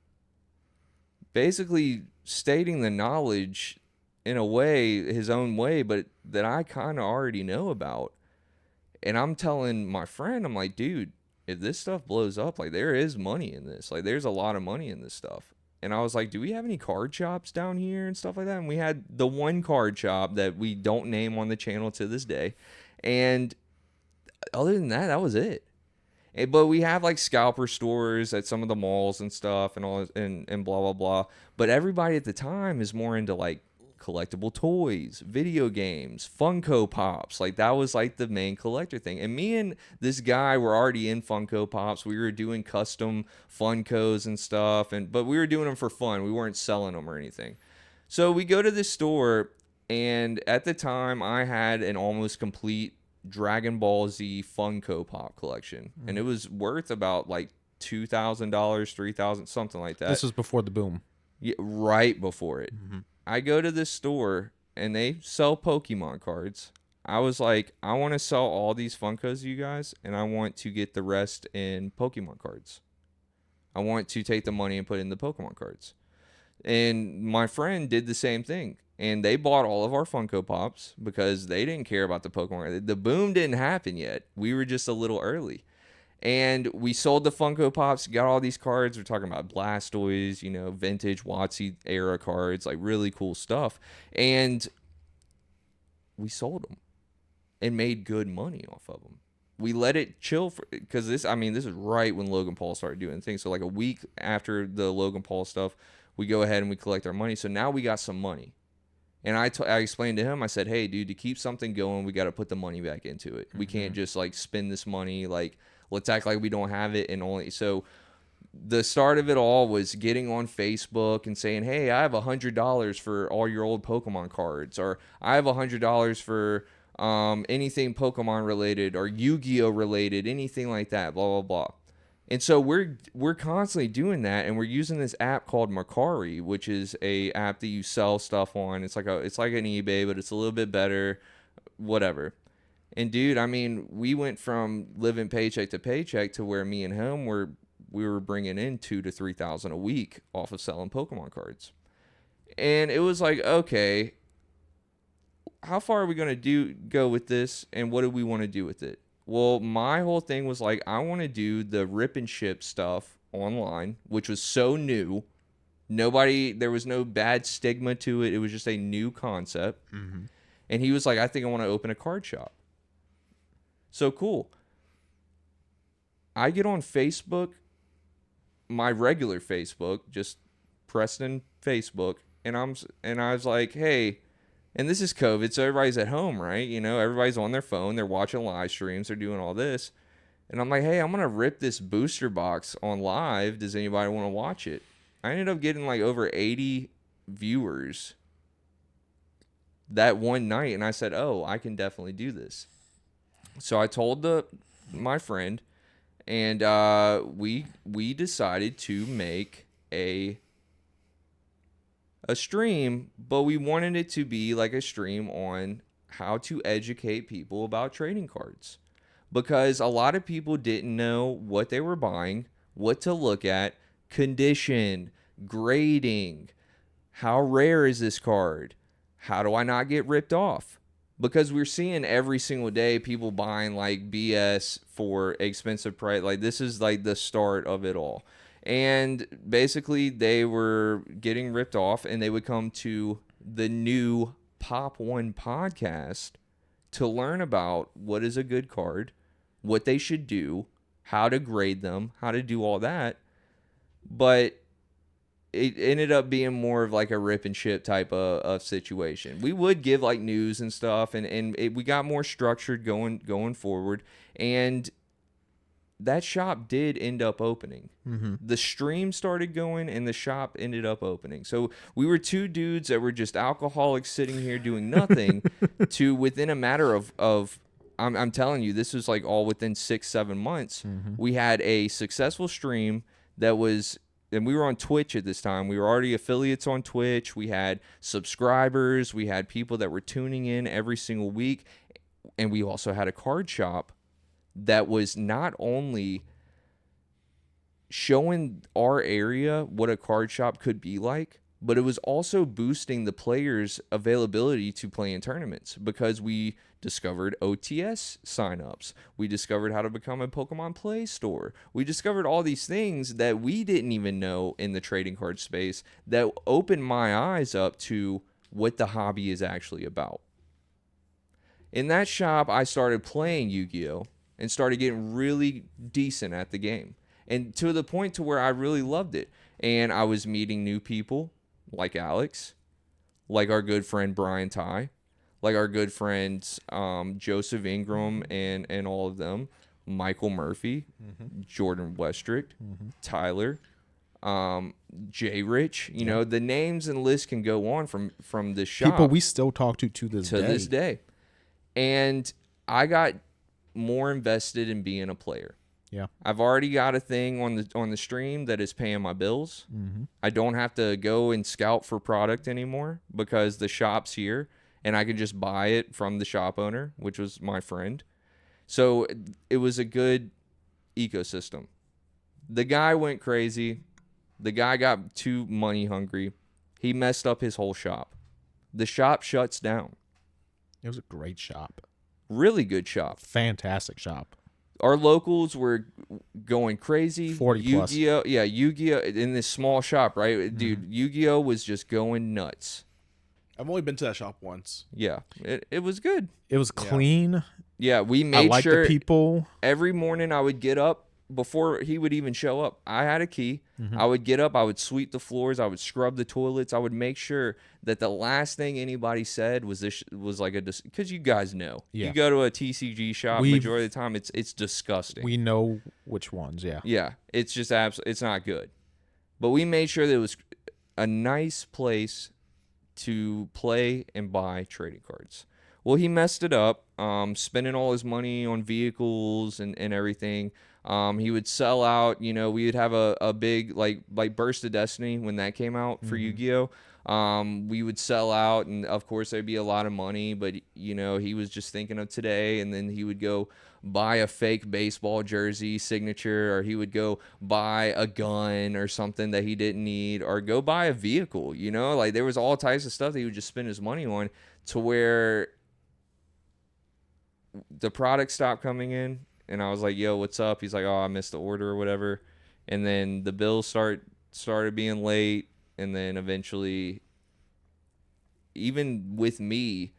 basically stating the knowledge in a way, his own way, but that I kind of already know about. And I'm telling my friend, I'm like, dude, if this stuff blows up, like there is money in this. Like there's a lot of money in this stuff. And I was like, do we have any card shops down here and stuff like that? And we had the one card shop that we don't name on the channel to this day. And other than that, that was it. But we have like scalper stores at some of the malls and stuff and all and blah, blah, blah. But everybody at the time is more into like collectible toys, video games, Funko Pops. Like that was like the main collector thing. And me and this guy were already in Funko Pops. We were doing custom Funkos and stuff, but we were doing them for fun. We weren't selling them or anything. So we go to this store, and at the time I had an almost complete Dragon Ball Z Funko Pop collection, and it was worth about like $2,000, $3,000, something like that. This was before the boom. Yeah, right before it. Mm-hmm. I go to this store and they sell Pokemon cards. I was like, I want to sell all these Funkos to you guys, and I want to get the rest in Pokemon cards. I want to take the money and put it in the Pokemon cards. And my friend did the same thing. And they bought all of our Funko Pops because they didn't care about the Pokemon. The boom didn't happen yet. We were just a little early. And we sold the Funko Pops, got all these cards. We're talking about Blastoise, vintage WotC era cards, like really cool stuff. And we sold them and made good money off of them. We let it chill because this is right when Logan Paul started doing things. So like a week after the Logan Paul stuff, we go ahead and we collect our money. So now we got some money. And I explained to him, I said, hey, dude, to keep something going, we got to put the money back into it. Mm-hmm. We can't just like spend this money like, let's act like we don't have it and only. So the start of it all was getting on Facebook and saying, hey, I have $100 for all your old Pokemon cards, or I have $100 for anything Pokemon related or Yu-Gi-Oh related, anything like that, blah, blah, blah. And so we're constantly doing that, and we're using this app called Mercari, which is a app that you sell stuff on. It's like an eBay, but it's a little bit better, whatever. And dude, we went from living paycheck to paycheck to where me and him we were bringing in $2,000 to $3,000 a week off of selling Pokemon cards. And it was like, okay, how far are we going to go with this, and what do we want to do with it? Well, my whole thing was like, I want to do the rip and ship stuff online, which was so new. There was no bad stigma to it. It was just a new concept. Mm-hmm. And he was like, I think I want to open a card shop. So cool. I get on Facebook, my regular Facebook, just Preston Facebook, and I was like, hey, and this is COVID, so everybody's at home, right? Everybody's on their phone, they're watching live streams, they're doing all this. And I'm like, hey, I'm gonna rip this booster box on live. Does anybody want to watch it? I ended up getting like over 80 viewers that one night, and I said, oh, I can definitely do this. So I told my friend, and we decided to make a stream, but we wanted it to be like a stream on how to educate people about trading cards, because a lot of people didn't know what they were buying, what to look at, condition, grading, how rare is this card, how do I not get ripped off? Because we're seeing every single day people buying like BS for expensive price. Like this is like the start of it all. And basically they were getting ripped off, and they would come to the new Pop.1 podcast to learn about what is a good card, what they should do, how to grade them, how to do all that. But it ended up being more of like a rip and ship type of situation. We would give like news and stuff, and we got more structured going forward. And that shop did end up opening. The stream started going and the shop ended up opening. So we were two dudes that were just alcoholics sitting here doing nothing to within a matter of I'm telling you, this was like all within 6-7 months. We had a successful stream that was, and we were on Twitch at this time. We were already affiliates on Twitch. We had subscribers. We had people that were tuning in every single week. And we also had a card shop that was not only showing our area what a card shop could be like, but it was also boosting the players' availability to play in tournaments because we discovered OTS signups. We discovered how to become a Pokemon Play Store. We discovered all these things that we didn't even know in the trading card space that opened my eyes up to what the hobby is actually about. In that shop, I started playing Yu-Gi-Oh! And started getting really decent at the game. And to the point to where I really loved it. And I was meeting new people like Alex, like our good friend Bryan, like our good friends Joseph Ingram and all of them, Michael Murphy, Jordan Westrick, Tyler, Jay Rich. You know, the names and list can go on from this shop. People we still talk to this day. And I got more invested in being a player. Yeah. I've already got a thing on the stream that is paying my bills. I don't have to go and scout for product anymore because the shop's here and I can just buy it from the shop owner, which was my friend. So it was a good ecosystem. The guy went crazy. The guy got too money hungry. He messed up his whole shop. The shop shuts down. It was a great shop. Really good shop. Fantastic shop. Our locals were going crazy. 40 plus. Yu-Gi-Oh! Yeah, Yu-Gi-Oh! In this small shop, right? Dude, Yu-Gi-Oh! Was just going nuts. I've only been to that shop once. Yeah, it was good. It was clean. Yeah, we I made liked sure the people. every morning I would get up before he would even show up. I had a key. I would get up. I would sweep the floors. I would scrub the toilets. I would make sure that the last thing anybody said was this was like because you guys know. Yeah. You go to a TCG shop, majority of the time it's disgusting. We know which ones, yeah. Yeah, it's just it's not good. But we made sure that it was a nice place to play and buy trading cards. Well, he messed it up, spending all his money on vehicles and everything. He would sell out. You know, we would have a big like Burst of Destiny when that came out for Yu-Gi-Oh! We would sell out, and of course there'd be a lot of money, but you know, he was just thinking of today, and then he would go buy a fake baseball jersey signature, or he would go buy a gun or something that he didn't need, or go buy a vehicle. You know, like there was all types of stuff that he would just spend his money on, to where the product stopped coming in. And I was like, yo, what's up? He's like, oh, I missed the order or whatever. And then the bills started being late. And then eventually, even with me,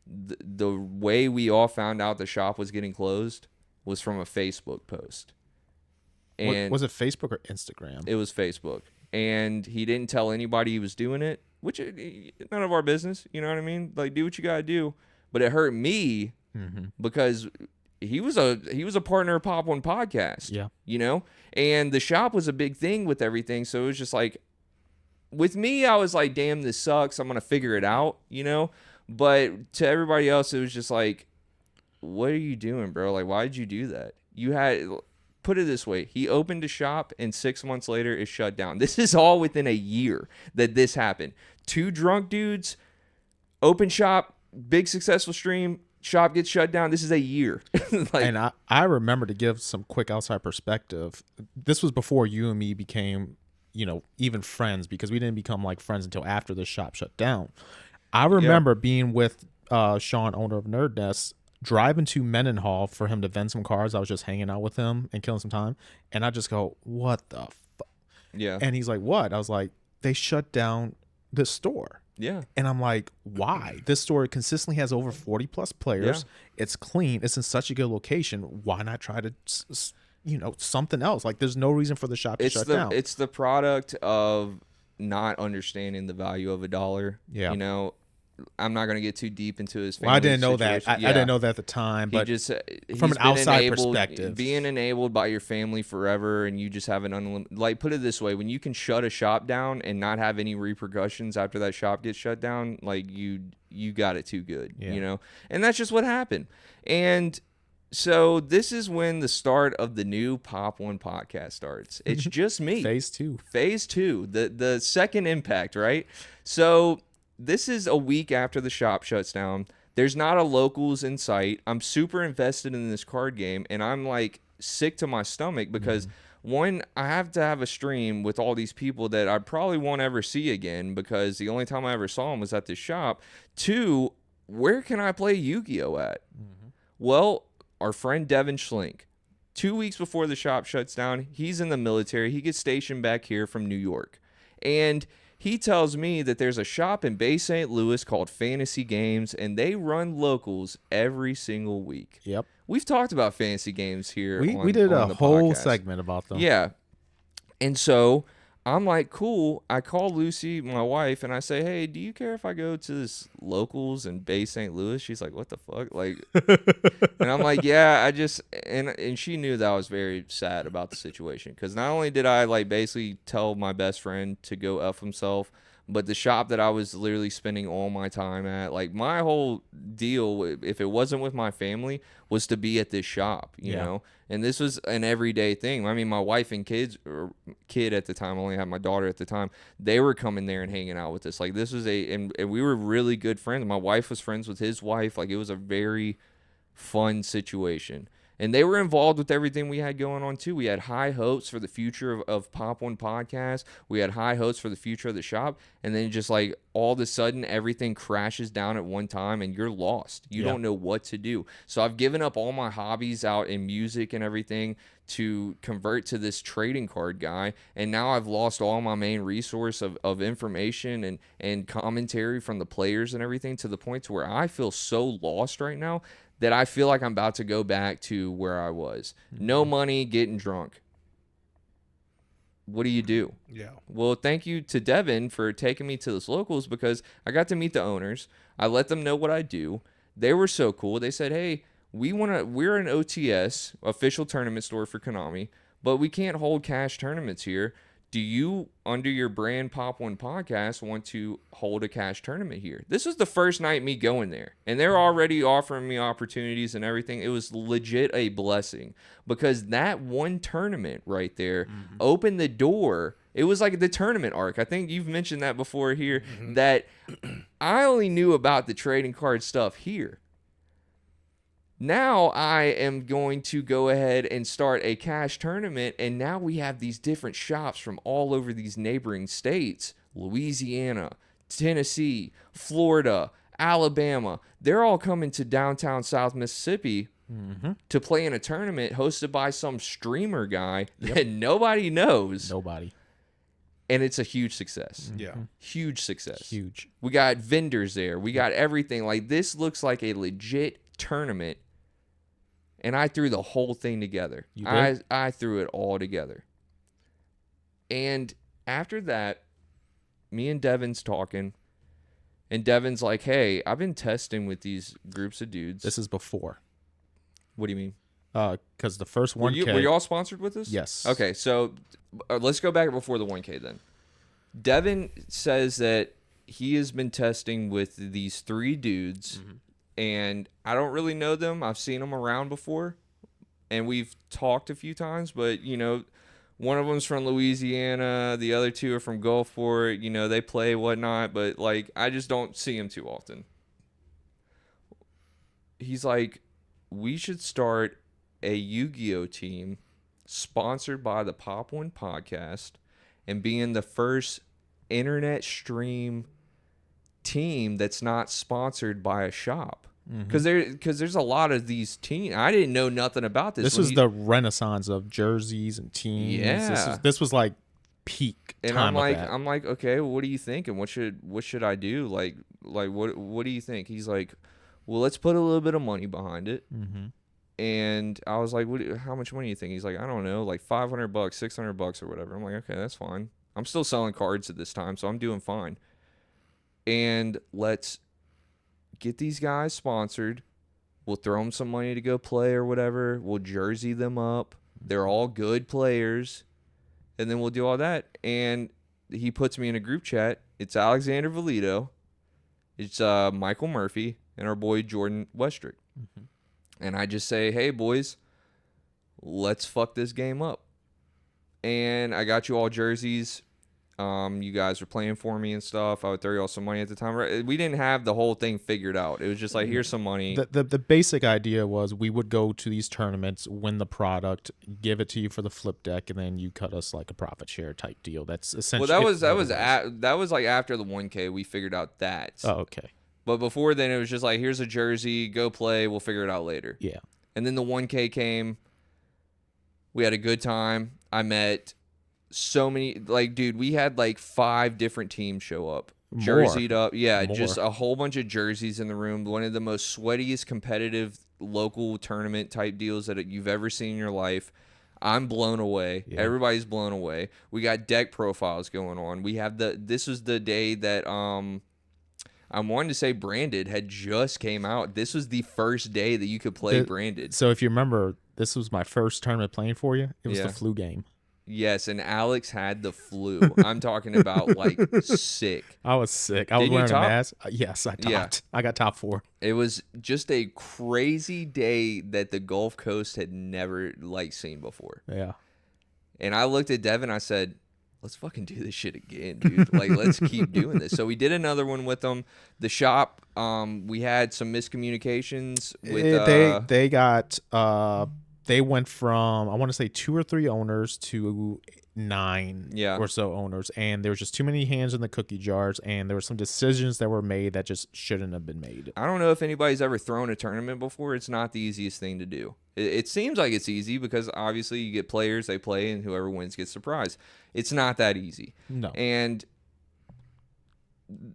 the way we all found out the shop was getting closed was from a Facebook post. And was it Facebook or Instagram? It was Facebook. And he didn't tell anybody he was doing it, which none of our business. You know what I mean? Like, do what you got to do. But it hurt me because he was a partner of Pop.1 podcast. Yeah. You know? And the shop was a big thing with everything. So it was just like, with me, I was like, damn, this sucks. I'm going to figure it out, you know? But to everybody else, it was just like, what are you doing, bro? Like, why did you do that? Put it this way. He opened a shop and 6 months later it shut down. This is all within a year that this happened. 2 drunk dudes, open shop, big successful stream, shop gets shut down. This is a year. And I remember, to give some quick outside perspective, this was before you and me became, you know, even friends, because we didn't become like friends until after the shop shut down. I remember being with Sean, owner of Nerd Nest, driving to Mendenhall for him to vend some cards. I was just hanging out with him and killing some time. And I just go, what the fuck? Yeah. And he's like, what? I was like, they shut down this store. Yeah. And I'm like, why? This store consistently has over 40 plus players. Yeah. It's clean. It's in such a good location. Why not try to, you know, something else? Like, there's no reason for the shop to shut down. It's the product of not understanding the value of a dollar. Yeah. You know, I'm not going to get too deep into his family. Well, I didn't know situation. that. I didn't know that at the time. But he's from an outside enabled, perspective, being enabled by your family forever, and you just have an unlimited. Like, put it this way: when you can shut a shop down and not have any repercussions after that shop gets shut down, like you got it too good, you know. And that's just what happened. And so this is when the start of the new Pop.1 podcast starts. It's just me. Phase 2. The second impact, right? So this is a week after the shop shuts down. There's not a locals in sight. I'm super invested in this card game, and I'm like sick to my stomach because one, I have to have a stream with all these people that I probably won't ever see again because the only time I ever saw them was at this shop. Two, where can I play Yu-Gi-Oh at? Well, our friend Devin Schlink, 2 weeks before the shop shuts down, he's in the military. He gets stationed back here from New York. And he tells me that there's a shop in Bay St. Louis called Fantasy Games, and they run locals every single week. Yep. We've talked about fantasy games here. We did a whole podcast. segment about them. Yeah. And so I'm like, cool. I call Lucy, my wife, and I say, hey, do you care if I go to this locals in Bay St. Louis? She's like, what the fuck? Like, and I'm like, yeah, I just, and she knew that I was very sad about the situation. Because not only did I like basically tell my best friend to go F himself, but the shop that I was literally spending all my time at, like my whole deal, if it wasn't with my family, was to be at this shop, you know? And this was an everyday thing. I mean, my wife and kid at the time, I only had my daughter at the time, they were coming there and hanging out with us. Like this was and we were really good friends. My wife was friends with his wife. Like it was a very fun situation. And they were involved with everything we had going on, too. We had high hopes for the future of Pop.1 Podcast. We had high hopes for the future of the shop. And then just like all of a sudden, everything crashes down at one time and you're lost. You don't know what to do. So I've given up all my hobbies out in music and everything to convert to this trading card guy. And now I've lost all my main resource of information and commentary from the players and everything to the point to where I feel so lost right now that I feel like I'm about to go back to where I was. No money, getting drunk. What do you do? Yeah. Well, thank you to Devin for taking me to this locals because I got to meet the owners. I let them know what I do. They were so cool. They said, hey, we're an OTS, official tournament store for Konami, but we can't hold cash tournaments here. Do you, under your brand Pop.1 Podcast, want to hold a cash tournament here? This was the first night me going there, and they're already offering me opportunities and everything. It was legit a blessing because that one tournament right there opened the door. It was like the tournament arc. I think you've mentioned that before here, that I only knew about the trading card stuff here. Now I am going to go ahead and start a cash tournament, and now we have these different shops from all over these neighboring states, Louisiana, Tennessee, Florida, Alabama. They're all coming to downtown South Mississippi to play in a tournament hosted by some streamer guy that nobody knows. Nobody. And it's a huge success. Yeah. Huge success. Huge. We got vendors there. We got everything. Like, this looks like a legit tournament. And I threw the whole thing together. You did? I threw it all together. And after that, me and Devin's talking. And Devin's like, hey, I've been testing with these groups of dudes. This is before. What do you mean? Because the first 1K. Were you all sponsored with this? Yes. Okay, so let's go back before the 1K then. Devin says that he has been testing with these 3 dudes. And I don't really know them. I've seen them around before, and we've talked a few times. But, you know, one of them's from Louisiana. The other 2 are from Gulfport. You know, they play whatnot. But, like, I just don't see them too often. He's like, we should start a Yu-Gi-Oh team sponsored by the Pop.1 Podcast and being the first internet stream team that's not sponsored by a shop. Because there's a lot of these teams. I didn't know nothing about this. This was the renaissance of jerseys and teams. Yeah. This was like peak and time I'm like, okay, well, what do you think? And what should I do? Like what do you think? He's like, well, let's put a little bit of money behind it. And I was like, how much money do you think? He's like, I don't know, like $500, $600 or whatever. I'm like, okay, that's fine. I'm still selling cards at this time, so I'm doing fine. And let's get these guys sponsored. We'll throw them some money to go play or whatever. We'll jersey them up. They're all good players. And then we'll do all that. And he puts me in a group chat. It's Alexander Valido. It's Michael Murphy and our boy Jordan Westrick. Mm-hmm. And I just say, hey, boys, let's fuck this game up. And I got you all jerseys. You guys were playing for me and stuff. I would throw you all some money at the time. We didn't have the whole thing figured out. It was just like, here's some money. The basic idea was we would go to these tournaments, win the product, give it to you for the flip deck, and then you cut us like a profit share type deal. That's essentially. Well, that was like after the 1K we figured out that. Oh, okay. But before then, it was just like, here's a jersey, go play. We'll figure it out later. Yeah. And then the 1K came. We had a good time. I met so many, like, dude, we had like 5 different teams show up. Jerseyed up. Yeah, just a whole bunch of jerseys in the room. One of the most sweatiest competitive local tournament type deals that you've ever seen in your life. I'm blown away. Yeah. Everybody's blown away. We got deck profiles going on. We have this was the day that I wanted to say Branded had just came out. This was the first day that you could play Branded. So if you remember, this was my first tournament playing for you. It was the flu game. Yes, and Alex had the flu. I'm talking about like sick. I was sick. I was wearing a mask. Yes, I topped. Yeah. I got top 4. It was just a crazy day that the Gulf Coast had never like seen before. Yeah. And I looked at Devin. I said, let's fucking do this shit again, dude. Like, let's keep doing this. So we did another one with them. The shop, we had some miscommunications with they got they went from, I want to say 2 or 3 owners to 9 or so owners, and there was just too many hands in the cookie jars, and there were some decisions that were made that just shouldn't have been made. I don't know if anybody's ever thrown a tournament before. It's not the easiest thing to do. It seems like it's easy because obviously you get players, they play, and whoever wins gets the prize. It's not that easy. No. And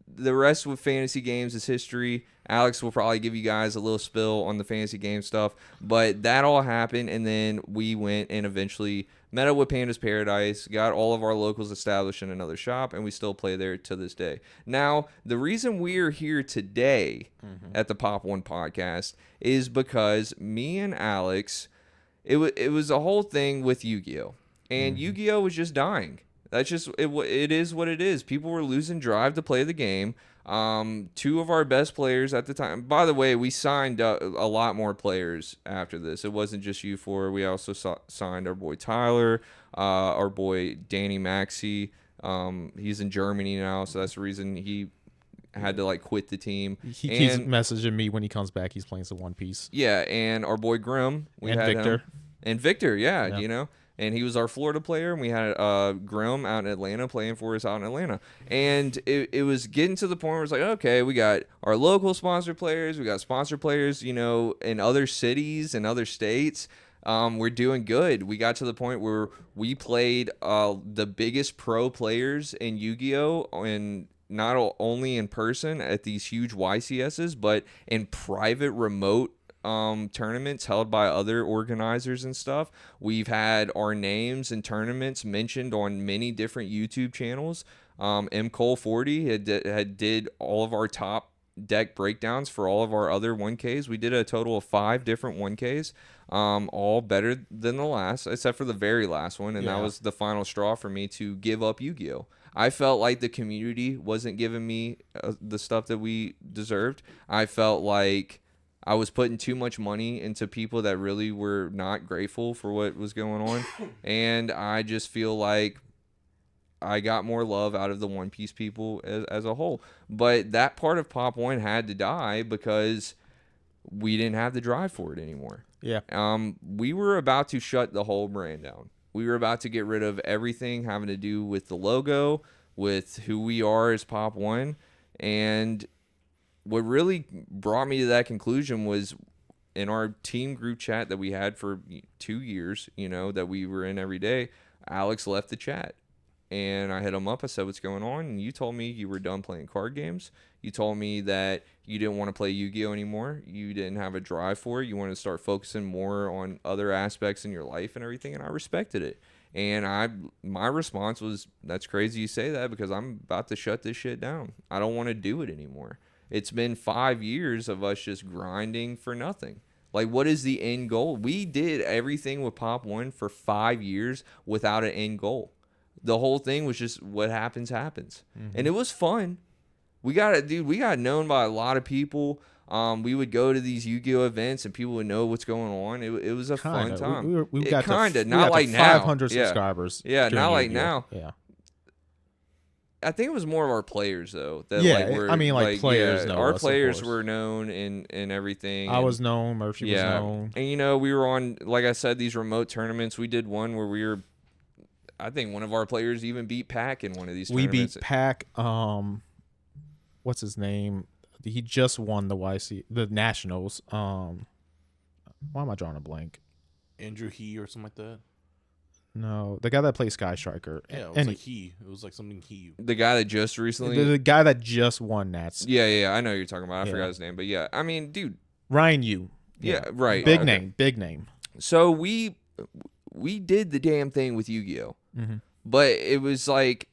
the rest with fantasy games is history. Alex will probably give you guys a little spill on the fantasy game stuff, but that all happened, and then we went and eventually met up with Panda's Paradise, got all of our locals established in another shop, and we still play there to this day. Now, the reason we're here today at the Pop.1 podcast is because me and Alex, it was a whole thing with Yu-Gi-Oh! And Yu-Gi-Oh! Was just dying. That's just it is what it is. People were losing drive to play the game. 2 of our best players at the time. By the way, we signed a lot more players after this. It wasn't just you 4. We also signed our boy Tyler, our boy Danny Maxey. He's in Germany now, so that's the reason he had to like quit the team. He keeps messaging me when he comes back. He's playing some One Piece. Yeah, and our boy Grim. And Victor. And Victor, yeah, you know. And he was our Florida player, and we had Grim out in Atlanta playing for us out in Atlanta. And it was getting to the point where it's like, okay, we got our local sponsor players, we got sponsor players, you know, in other cities and other states. We're doing good. We got to the point where we played the biggest pro players in Yu-Gi-Oh! And not only in person at these huge YCSs, but in private remote tournaments held by other organizers and stuff. We've had our names and tournaments mentioned on many different YouTube channels. M. Cole 40 had did all of our top deck breakdowns for all of our other 1Ks. We did a total of 5 different 1Ks, all better than the last, except for the very last one, and that was the final straw for me to give up Yu-Gi-Oh! I felt like the community wasn't giving me the stuff that we deserved. I felt like I was putting too much money into people that really were not grateful for what was going on. And I just feel like I got more love out of the One Piece people as a whole. But that part of Pop.1 had to die because we didn't have the drive for it anymore. Yeah. We were about to shut the whole brand down. We were about to get rid of everything having to do with the logo, with who we are as Pop.1. And what really brought me to that conclusion was in our team group chat that we had for 2 years, you know, that we were in every day, Alex left the chat. And I hit him up. I said, what's going on? And you told me you were done playing card games. You told me that you didn't want to play Yu-Gi-Oh! Anymore. You didn't have a drive for it. You wanted to start focusing more on other aspects in your life and everything. And I respected it. And my response was, that's crazy you say that because I'm about to shut this shit down. I don't want to do it anymore. It's been 5 years of us just grinding for nothing. Like, what is the end goal? We did everything with Pop.1 for 5 years without an end goal. The whole thing was just what happens, happens. And it was fun. We got known by a lot of people. We would go to these Yu-Gi-Oh events and people would know what's going on. It was a fun time. We got not like now. 500 subscribers. Yeah, not like Yu-Gi-Oh. now. Yeah. I think it was more of our players though. That Players know our us, players were known and everything. I was known. Murphy was known. And we were on, like I said, these remote tournaments. We did one where I think one of our players even beat Pac in one of these tournaments. We beat Pac. What's his name? He just won the Nationals. Why am I drawing a blank? Andrew He or something like that. No, the guy that plays Sky Striker. Yeah, it was It was like something He. The guy that just recently. The guy that just won Nats. Yeah, I know who you're talking about. I forgot his name, but yeah, I mean, dude. Ryan Yu. Yeah, right. Big name. So we did the damn thing with Yu-Gi-Oh, but it was like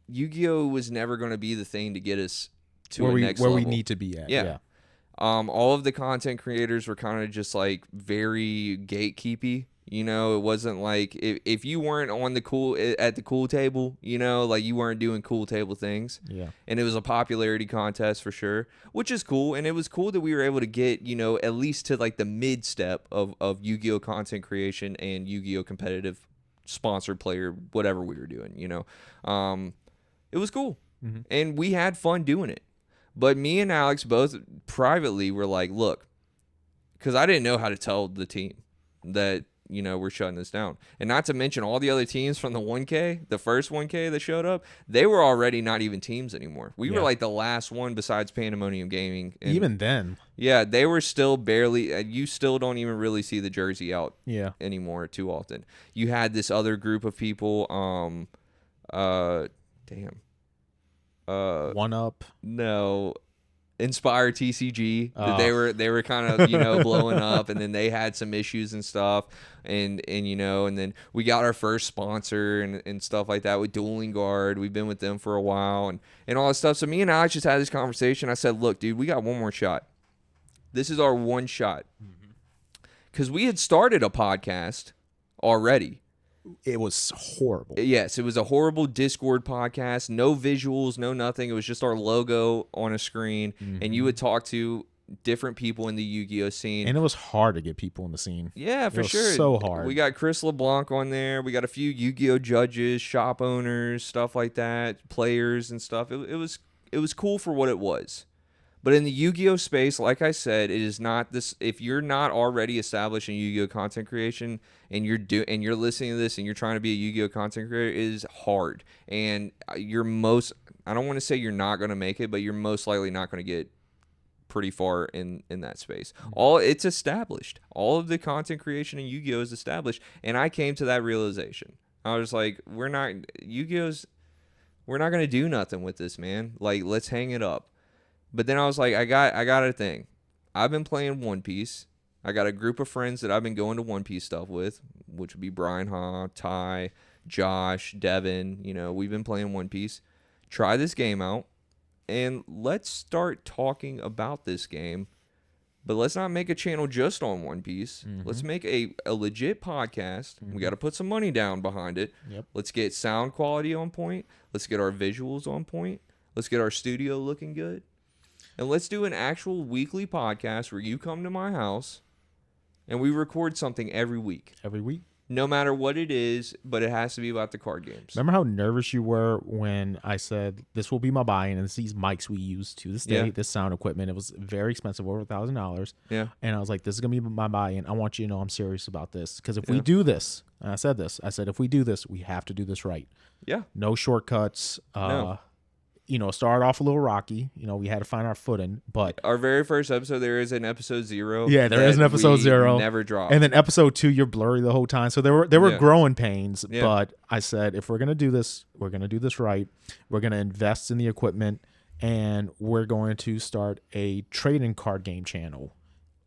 Yu-Gi-Oh was never going to be the thing to get us to where next level. We need to be at. Yeah. All of the content creators were kind of just like very gatekeepy. It wasn't like if you weren't on the cool table, like you weren't doing cool table things. Yeah. And it was a popularity contest for sure, which is cool. And it was cool that we were able to get, at least to like the mid step of Yu-Gi-Oh content creation and Yu-Gi-Oh competitive sponsored player, whatever we were doing, it was cool. And we had fun doing it. But me and Alex both privately were like, look, because I didn't know how to tell the team that, we're shutting this down. And not to mention all the other teams from the 1K, the first 1K that showed up, they were already not even teams anymore. We were like the last one besides Pandemonium Gaming. And even then. Yeah, they were still barely, you still don't even really see the jersey out anymore too often. You had this other group of people, 1UP. No. Inspire TCG. They were kind of blowing up, and then they had some issues and stuff, and then we got our first sponsor and stuff like that with Dueling Guard. We've been with them for a while and all that stuff. So me and Alex just had this conversation. I said, look, dude, we got one more shot. This is our one shot, because we had started a podcast already. It was horrible. Yes, it was a horrible Discord podcast. No visuals, no nothing. It was just our logo on a screen, and you would talk to different people in the Yu-Gi-Oh scene. And it was hard to get people in the scene. Yeah, for sure. So hard. We got Chris LeBlanc on there. We got a few Yu-Gi-Oh judges, shop owners, stuff like that, players and stuff. It was cool for what it was. But in the Yu-Gi-Oh space, like I said, it is not this. If you're not already established in Yu-Gi-Oh content creation, and you're listening to this and you're trying to be a Yu-Gi-Oh content creator, it is hard. And I don't want to say you're not going to make it, but you're most likely not going to get pretty far in that space. It's established. All of the content creation in Yu-Gi-Oh is established, and I came to that realization. I was like, we're not going to do nothing with this, man. Like, let's hang it up. But then I was like, I got a thing. I've been playing One Piece. I got a group of friends that I've been going to One Piece stuff with, which would be Bryan, Ty, Josh, Devin. We've been playing One Piece. Try this game out, and let's start talking about this game. But let's not make a channel just on One Piece. Let's make a legit podcast. We got to put some money down behind it. Yep. Let's get sound quality on point. Let's get our visuals on point. Let's get our studio looking good. And let's do an actual weekly podcast where you come to my house and we record something every week. Every week? No matter what it is, but it has to be about the card games. Remember how nervous you were when I said, this will be my buy-in, and it's these mics we use to this day, this sound equipment. It was very expensive, over $1,000. Yeah. And I was like, this is going to be my buy-in. I want you to know I'm serious about this. Because if we do this, and I said, if we do this, we have to do this right. Yeah. No shortcuts. No. Started off a little rocky. We had to find our footing, but our very first episode, there is an episode 0. Yeah, there is an episode 0. Never dropped. And then episode 2, you're blurry the whole time. So there were growing pains. Yeah. But I said, if we're gonna do this, we're gonna do this right. We're gonna invest in the equipment, and we're going to start a trading card game channel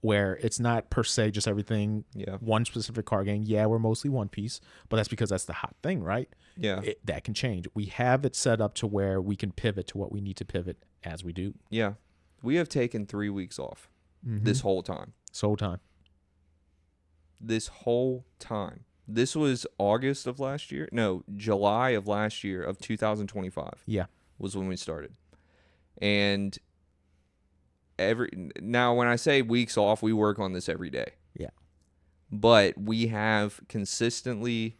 where it's not per se just everything one specific card game. Yeah, we're mostly One Piece, but that's because that's the hot thing, right? Yeah. That can change. We have it set up to where we can pivot to what we need to pivot as we do. Yeah. We have taken 3 weeks off this whole time. This whole time. This whole time. This was August of last year. No, July of last year of 2025. Yeah. Was when we started. And now when I say weeks off, we work on this every day. Yeah. But we have consistently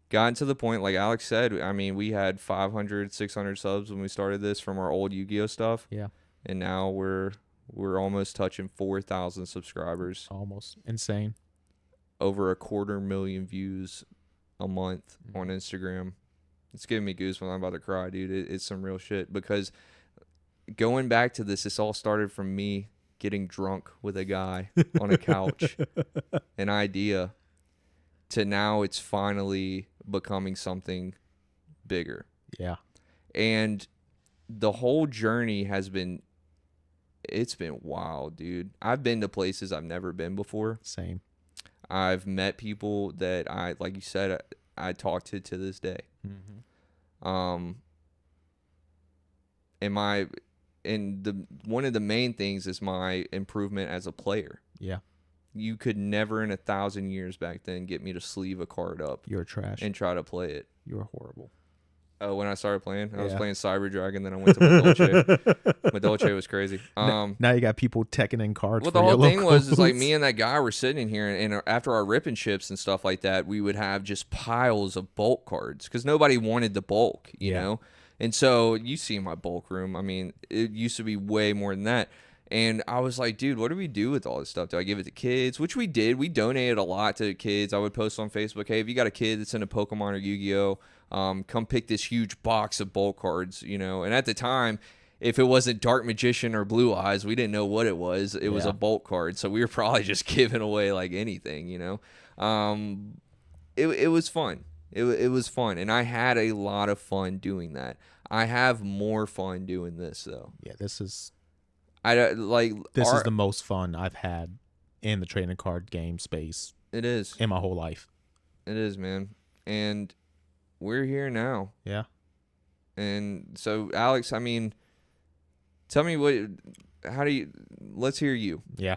gotten to the point, like Alex said, I mean, we had 500, 600 subs when we started this from our old Yu-Gi-Oh stuff. Yeah. And now we're almost touching 4,000 subscribers. Almost insane. Over 250,000 views a month on Instagram. It's giving me goosebumps. I'm about to cry, dude. It's some real shit. Because going back to this all started from me getting drunk with a guy on a couch. An idea. To now it's finally becoming something bigger. Yeah. And the whole journey has been, it's been wild, dude. I've been to places I've never been before. Same. I've met people that like you said, I talk to this day. Mm-hmm. One of the main things is my improvement as a player. Yeah. You could never in 1,000 years back then get me to sleeve a card up. You're trash. And try to play it. You're horrible. Oh, when I started playing, I was playing Cyber Dragon, then I went to Madolche. Madolche was crazy. Now you got people teching in cards. Well, the whole thing was is like me and that guy were sitting in here, and after our ripping ships and stuff like that, we would have just piles of bulk cards because nobody wanted the bulk, you know. And so you see my bulk room. I mean, it used to be way more than that. And I was like, dude, what do we do with all this stuff? Do I give it to kids? Which we did. We donated a lot to kids. I would post on Facebook, hey, if you got a kid that's into Pokemon or Yu-Gi-Oh, come pick this huge box of bulk cards, you know. And at the time, if it wasn't Dark Magician or Blue Eyes, we didn't know what it was. It was a bulk card. So we were probably just giving away like anything, you know. It was fun. It was fun. And I had a lot of fun doing that. I have more fun doing this, though. Yeah, this is the most fun I've had in the trading card game space. It is. In my whole life. It is, man. And we're here now. Yeah. And so, Alex, I mean, tell me let's hear you. Yeah.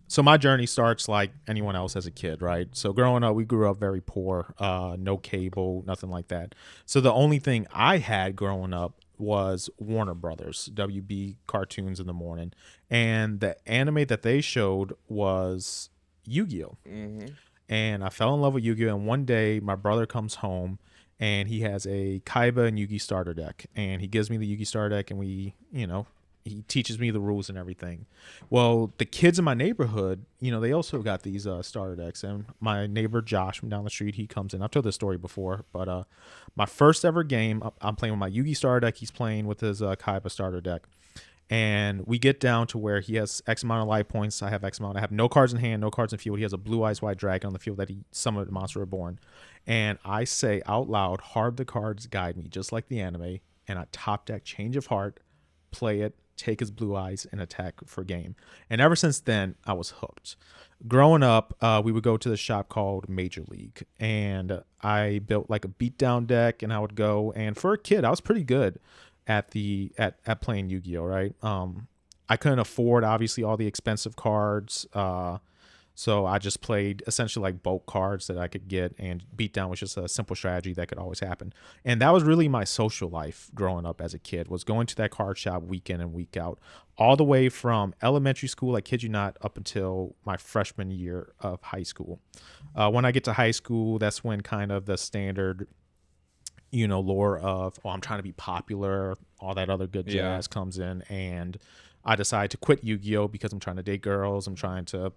So my journey starts like anyone else as a kid, right? So growing up, we grew up very poor, no cable, nothing like that. So the only thing I had growing up was Warner Brothers, WB cartoons in the morning. And the anime that they showed was Yu-Gi-Oh! Mm-hmm. And I fell in love with Yu-Gi-Oh! And one day my brother comes home and he has a Kaiba and Yugi starter deck. And he gives me the Yugi starter deck and he teaches me the rules and everything. Well, the kids in my neighborhood, they also got these starter decks. And my neighbor Josh from down the street, he comes in. I've told this story before, but my first ever game, I'm playing with my Yugi starter deck. He's playing with his Kaiba starter deck. And we get down to where he has X amount of life points. I have X amount. I have no cards in hand, no cards in field. He has a Blue Eyes White Dragon on the field that he summoned Monster Reborn. And I say out loud, hard the cards guide me, just like the anime. And I top deck Change of Heart, play it, take his Blue Eyes, and attack for game. And ever since then, I was hooked. Growing up, we would go to the shop called Major League. And I built like a beatdown deck, and I would go. And for a kid, I was pretty good at playing Yu-Gi-Oh, right? I couldn't afford obviously all the expensive cards, so I just played essentially like bulk cards that I could get, and beatdown was just a simple strategy that could always happen. And that was really my social life growing up as a kid, was going to that card shop week in and week out, all the way from elementary school, I kid you not, up until my freshman year of high school. When I get to high school, that's when kind of the standard lore of, I'm trying to be popular, all that other good jazz comes in, and I decide to quit Yu-Gi-Oh! Because I'm trying to date girls, I'm trying to,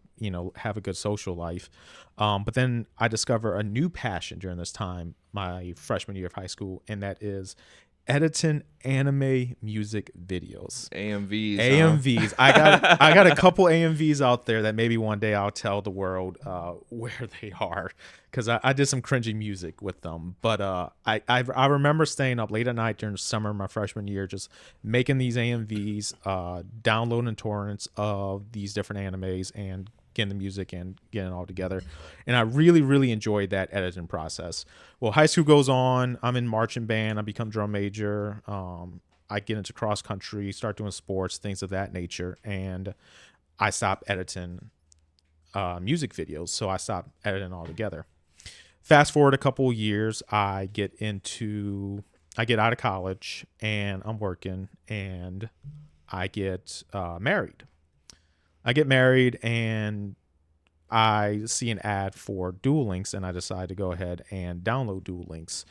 have a good social life. But then I discover a new passion during this time, my freshman year of high school, and that is editing anime music videos. AMVs. Huh? I got a couple AMVs out there that maybe one day I'll tell the world where they are, because I did some cringy music with them. But I remember staying up late at night during the summer of my freshman year, just making these AMVs, downloading torrents of these different animes, and getting the music and getting it all together. And I really, really enjoyed that editing process. Well, high school goes on. I'm in marching band. I become drum major. I get into cross country, start doing sports, things of that nature, and I stopped editing music videos. So I stopped editing altogether. Fast forward a couple of years, I get out of college and I'm working, and I get married. I get married and I see an ad for Duel Links, and I decide to go ahead and download Duel Links.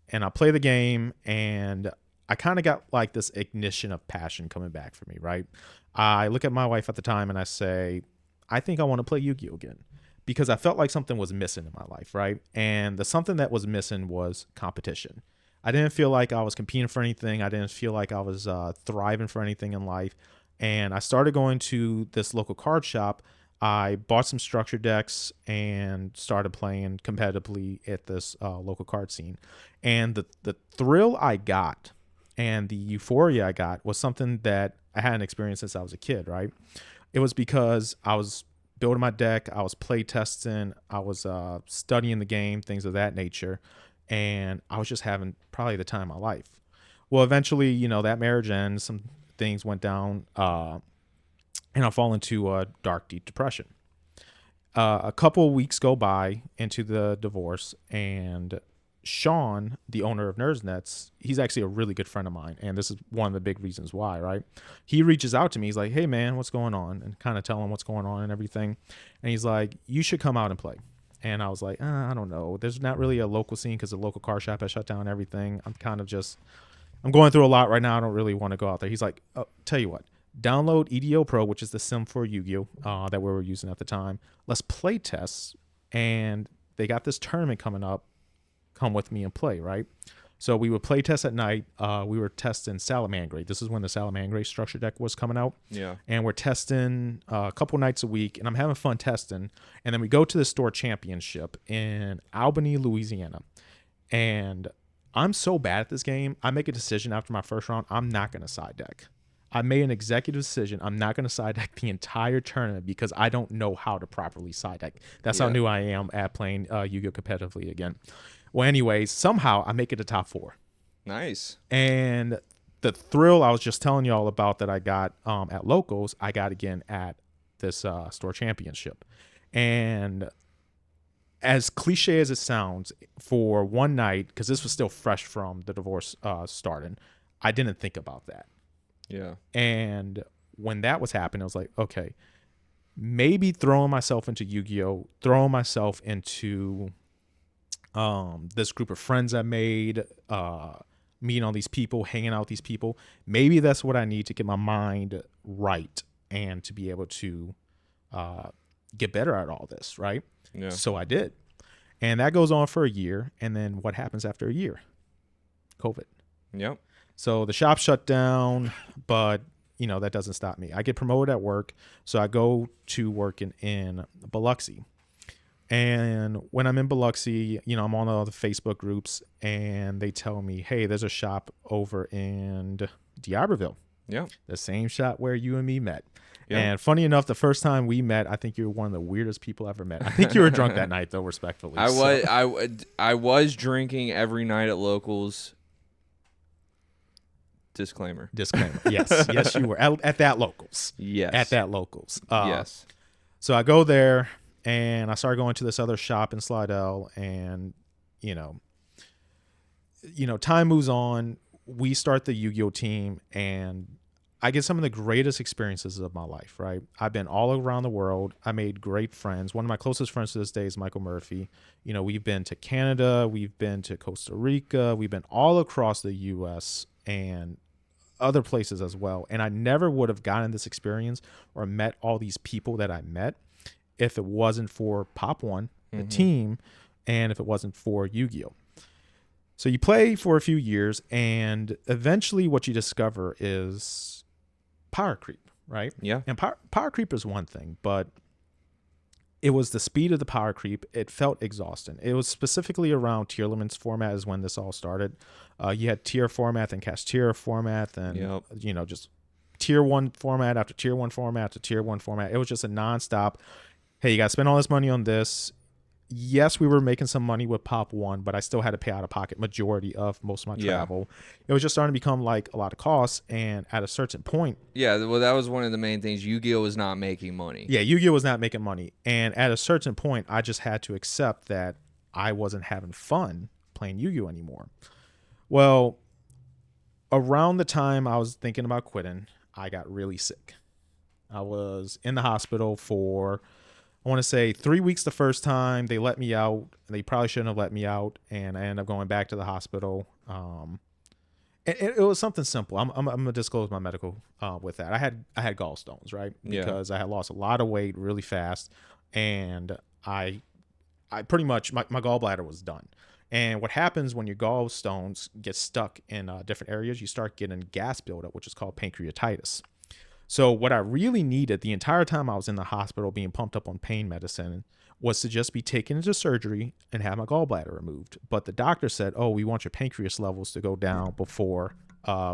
And I play the game, and I kind of got like this ignition of passion coming back for me, right? I look at my wife at the time and I say, I think I want to play Yu-Gi-Oh again, because I felt like something was missing in my life, right? And the something that was missing was competition. I didn't feel like I was competing for anything. I didn't feel like I was thriving for anything in life. And I started going to this local card shop. I bought some structure decks and started playing competitively at this local card scene. And the thrill I got and the euphoria I got was something that I hadn't experienced since I was a kid, right? It was because I was building my deck, I was play testing, I was studying the game, things of that nature, and I was just having probably the time of my life. Well, eventually, you know, that marriage ends, some things went down, and I fall into a dark, deep depression. A couple of weeks go by into the divorce, and Sean, the owner of Nerds Nets, he's actually a really good friend of mine, and this is one of the big reasons why, right? He reaches out to me. He's like, hey, man, what's going on? And kind of tell him what's going on and everything. And he's like, you should come out and play. And I was like, I don't know. There's not really a local scene because the local car shop has shut down and everything. I'm going through a lot right now. I don't really want to go out there. He's like, oh, tell you what. Download EDO Pro, which is the sim for Yu-Gi-Oh! That we were using at the time. Let's play tests. And they got this tournament coming up. Come with me and play, right? So we would play test at night. We were testing Salamangreat. This is when the Salamangreat structure deck was coming out. Yeah. And we're testing a couple nights a week, and I'm having fun testing. And then we go to the store championship in Albany, Louisiana. And I'm so bad at this game, I make a decision after my first round, I'm not going to side deck. I made an executive decision. I'm not going to side deck the entire tournament because I don't know how to properly side deck. That's how new I am at playing Yu-Gi-Oh! Competitively again. Well, anyways, somehow I make it to top 4. Nice. And the thrill I was just telling y'all about that I got at locals, I got again at this store championship. And as cliche as it sounds, for one night, because this was still fresh from the divorce starting, I didn't think about that. Yeah. And when that was happening, I was like, okay, maybe throwing myself into Yu-Gi-Oh!, throwing myself into this group of friends I made, meeting all these people, hanging out with these people, maybe that's what I need to get my mind right and to be able to get better at all this, right? Yeah. So I did. And that goes on for a year. And then what happens after a year? COVID. Yep. So the shop shut down, but you know, that doesn't stop me. I get promoted at work. So I go to working in Biloxi. And when I'm in Biloxi, you know, I'm on all the Facebook groups and they tell me, hey, there's a shop over in D'Iberville. Yeah. The same shop where you and me met. Yeah. And funny enough, the first time we met, I think you were one of the weirdest people I ever met. I think you were drunk that night, though, respectfully. I was drinking every night at locals. Disclaimer. Yes. Yes, you were. At that locals. Yes. At that locals. Yes. So I go there and I started going to this other shop in Slidell, and, you know, time moves on. We start the Yu-Gi-Oh! Team, and I get some of the greatest experiences of my life, right? I've been all around the world. I made great friends. One of my closest friends to this day is Michael Murphy. You know, we've been to Canada. We've been to Costa Rica. We've been all across the U.S. and other places as well. And I never would have gotten this experience or met all these people that I met if it wasn't for Pop.1, the team, and if it wasn't for Yu-Gi-Oh! So you play for a few years, and eventually what you discover is power creep, right? Yeah. And power creep is one thing, but it was the speed of the power creep. It felt exhausting. It was specifically around tier limits format is when this all started. You had tier format and cash tier format, and you know, just tier 1 format after tier 1 format after tier 1 format. It was just a nonstop. Hey, you got to spend all this money on this. yes, we were making some money with Pop.1, but I still had to pay out of pocket majority of most of my travel. It was just starting to become like a lot of costs, and at a certain point, well, that was one of the main things. Yu-Gi-Oh was not making money. Yeah, Yu-Gi-Oh was not making money, and at a certain point, I just had to accept that I wasn't having fun playing Yu-Gi-Oh anymore. Well, around the time I was thinking about quitting, I got really sick. I was in the hospital for, I want to say, 3 weeks the first time. They let me out. They probably shouldn't have let me out, and I ended up going back to the hospital. It was something simple. I'm gonna disclose my medical with that. I had gallstones, right? Because I had lost a lot of weight really fast, and I pretty much my gallbladder was done. And what happens when your gallstones get stuck in different areas, you start getting gas buildup, which is called pancreatitis. So what I really needed the entire time I was in the hospital being pumped up on pain medicine was to just be taken into surgery and have my gallbladder removed. But the doctor said, oh, we want your pancreas levels to go down before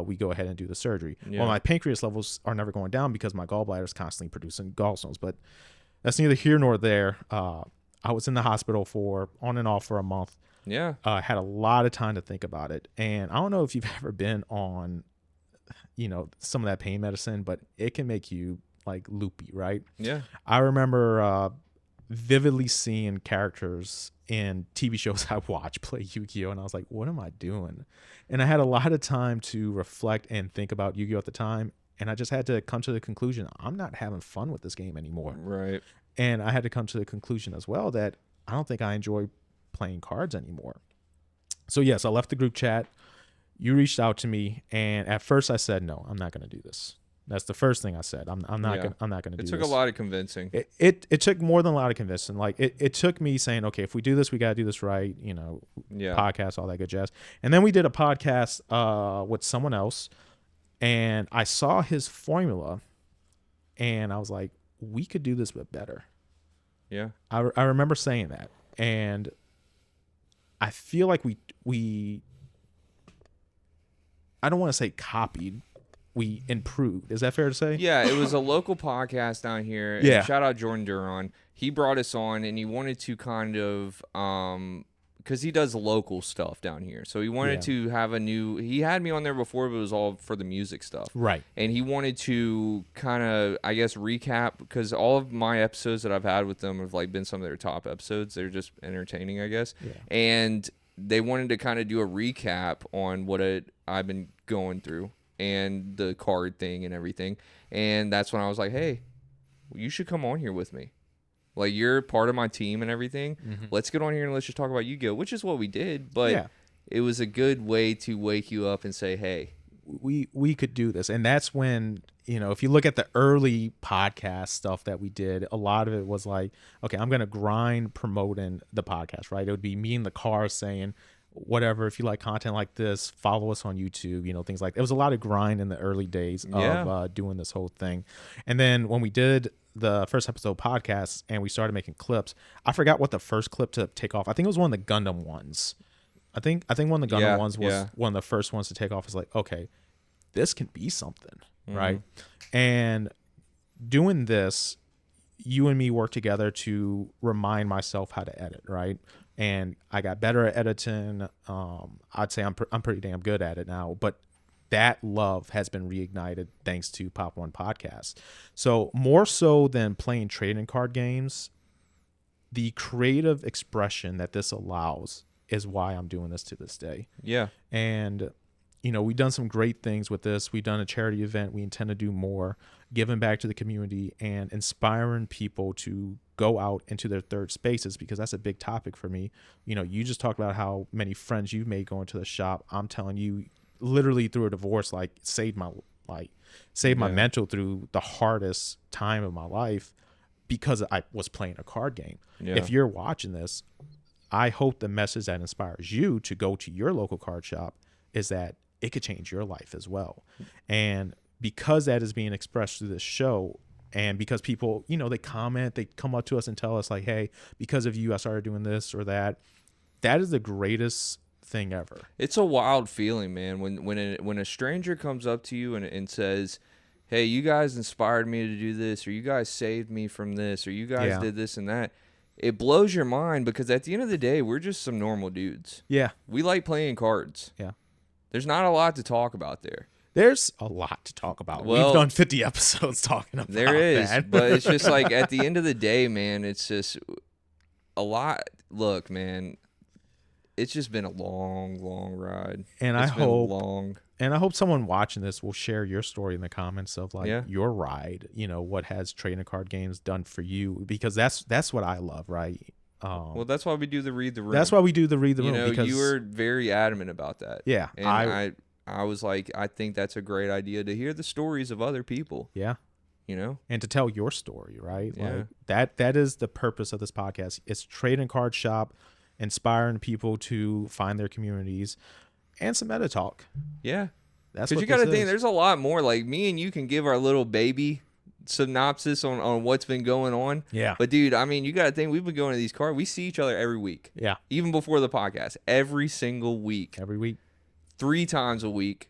we go ahead and do the surgery. Well, my pancreas levels are never going down because my gallbladder is constantly producing gallstones. But that's neither here nor there. I was in the hospital for on and off for a month. I had a lot of time to think about it. And I don't know if you've ever been on some of that pain medicine, but it can make you like loopy, right? I remember vividly seeing characters in TV shows I watch play Yu-Gi-Oh, and I was like, what am I doing? And I had a lot of time to reflect and think about Yu-Gi-Oh at the time, and I just had to come to the conclusion I'm not having fun with this game anymore. Right. And I had to come to the conclusion as well that I don't think I enjoy playing cards anymore. So yes, I left the group chat. You reached out to me, and at first I said, no, I'm not going to do this. That's the first thing I said. I'm not going to do this. It took a lot of convincing. It took more than a lot of convincing. Like it took me saying, okay, if we do this, we got to do this right. Podcast, all that good jazz. And then we did a podcast with someone else, and I saw his formula, and I was like, we could do this but better. I remember saying that, and I feel like we I don't want to say copied. We improved. Is that fair to say? Yeah, it was a local podcast down here. Yeah. And shout out Jordan Duron. He brought us on, and he wanted to kind of, because he does local stuff down here. So he wanted to have he had me on there before, but it was all for the music stuff. Right. And he wanted to kind of, I guess, recap, because all of my episodes that I've had with them have like been some of their top episodes. They're just entertaining, I guess. Yeah. And they wanted to kind of do a recap on what I've been going through and the card thing and everything. And that's when I was like, hey, you should come on here with me. Like, you're part of my team and everything. Mm-hmm. Let's get on here and let's just talk about Yu-Gi-Oh, which is what we did. But it was a good way to wake you up and say, hey, we could do this. And that's when, if you look at the early podcast stuff that we did, a lot of it was like, okay, I'm going to grind promoting the podcast, right? It would be me in the car saying, whatever, if you like content like this, follow us on YouTube, things like that. It was a lot of grind in the early days of doing this whole thing. And then when we did the first episode podcast and we started making clips, I forgot what the first clip to take off. I think it was one of the Gundam ones. I think one of the Gundam ones was one of the first ones to take off. It's like, okay, this can be something, right? And doing this, you and me worked together to remind myself how to edit, right? And I got better at editing. I'd say I'm pretty damn good at it now, but that love has been reignited thanks to Pop.1 podcast. So more so than playing trading card games, the creative expression that this allows is why I'm doing this to this day. Yeah. And, we've done some great things with this. We've done a charity event. We intend to do more, giving back to the community and inspiring people to go out into their third spaces, because that's a big topic for me. You just talked about how many friends you've made going to the shop. I'm telling you, literally through a divorce, saved my mental through the hardest time of my life because I was playing a card game. Yeah. If you're watching this, I hope the message that inspires you to go to your local card shop is that it could change your life as well. And because that is being expressed through this show, and because people, they comment, they come up to us and tell us like, hey, because of you, I started doing this or that. That is the greatest thing ever. It's a wild feeling, man. When a stranger comes up to you and says, hey, you guys inspired me to do this, or you guys saved me from this, or you guys did this and that. it blows your mind because at the end of the day, we're just some normal dudes. Yeah. We like playing cards. Yeah. There's not a lot to talk about there. There's a lot to talk about. Well, we've done 50 episodes talking about there is, that. but it's just like at the end of the day, man, it's just a lot. Look, man, it's just been a long, long ride. And I hope someone watching this will share your story in the comments of like your ride, what has trading card games done for you, because that's what I love, right? Well, that's why we do the read the room. That's why we do the read the room. Because you were very adamant about that. Yeah. And I was like, I think that's a great idea to hear the stories of other people. Yeah. And to tell your story, right? Yeah. Like that is the purpose of this podcast. It's trading card shop, inspiring people to find their communities, and some meta talk. Yeah. That's because you got to think there's a lot more. Like me and you can give our little baby synopsis on what's been going on. Yeah. But dude, I mean, you got to think we've been going to these cards. We see each other every week. Yeah. Even before the podcast, every single week. Every week. 3 times a week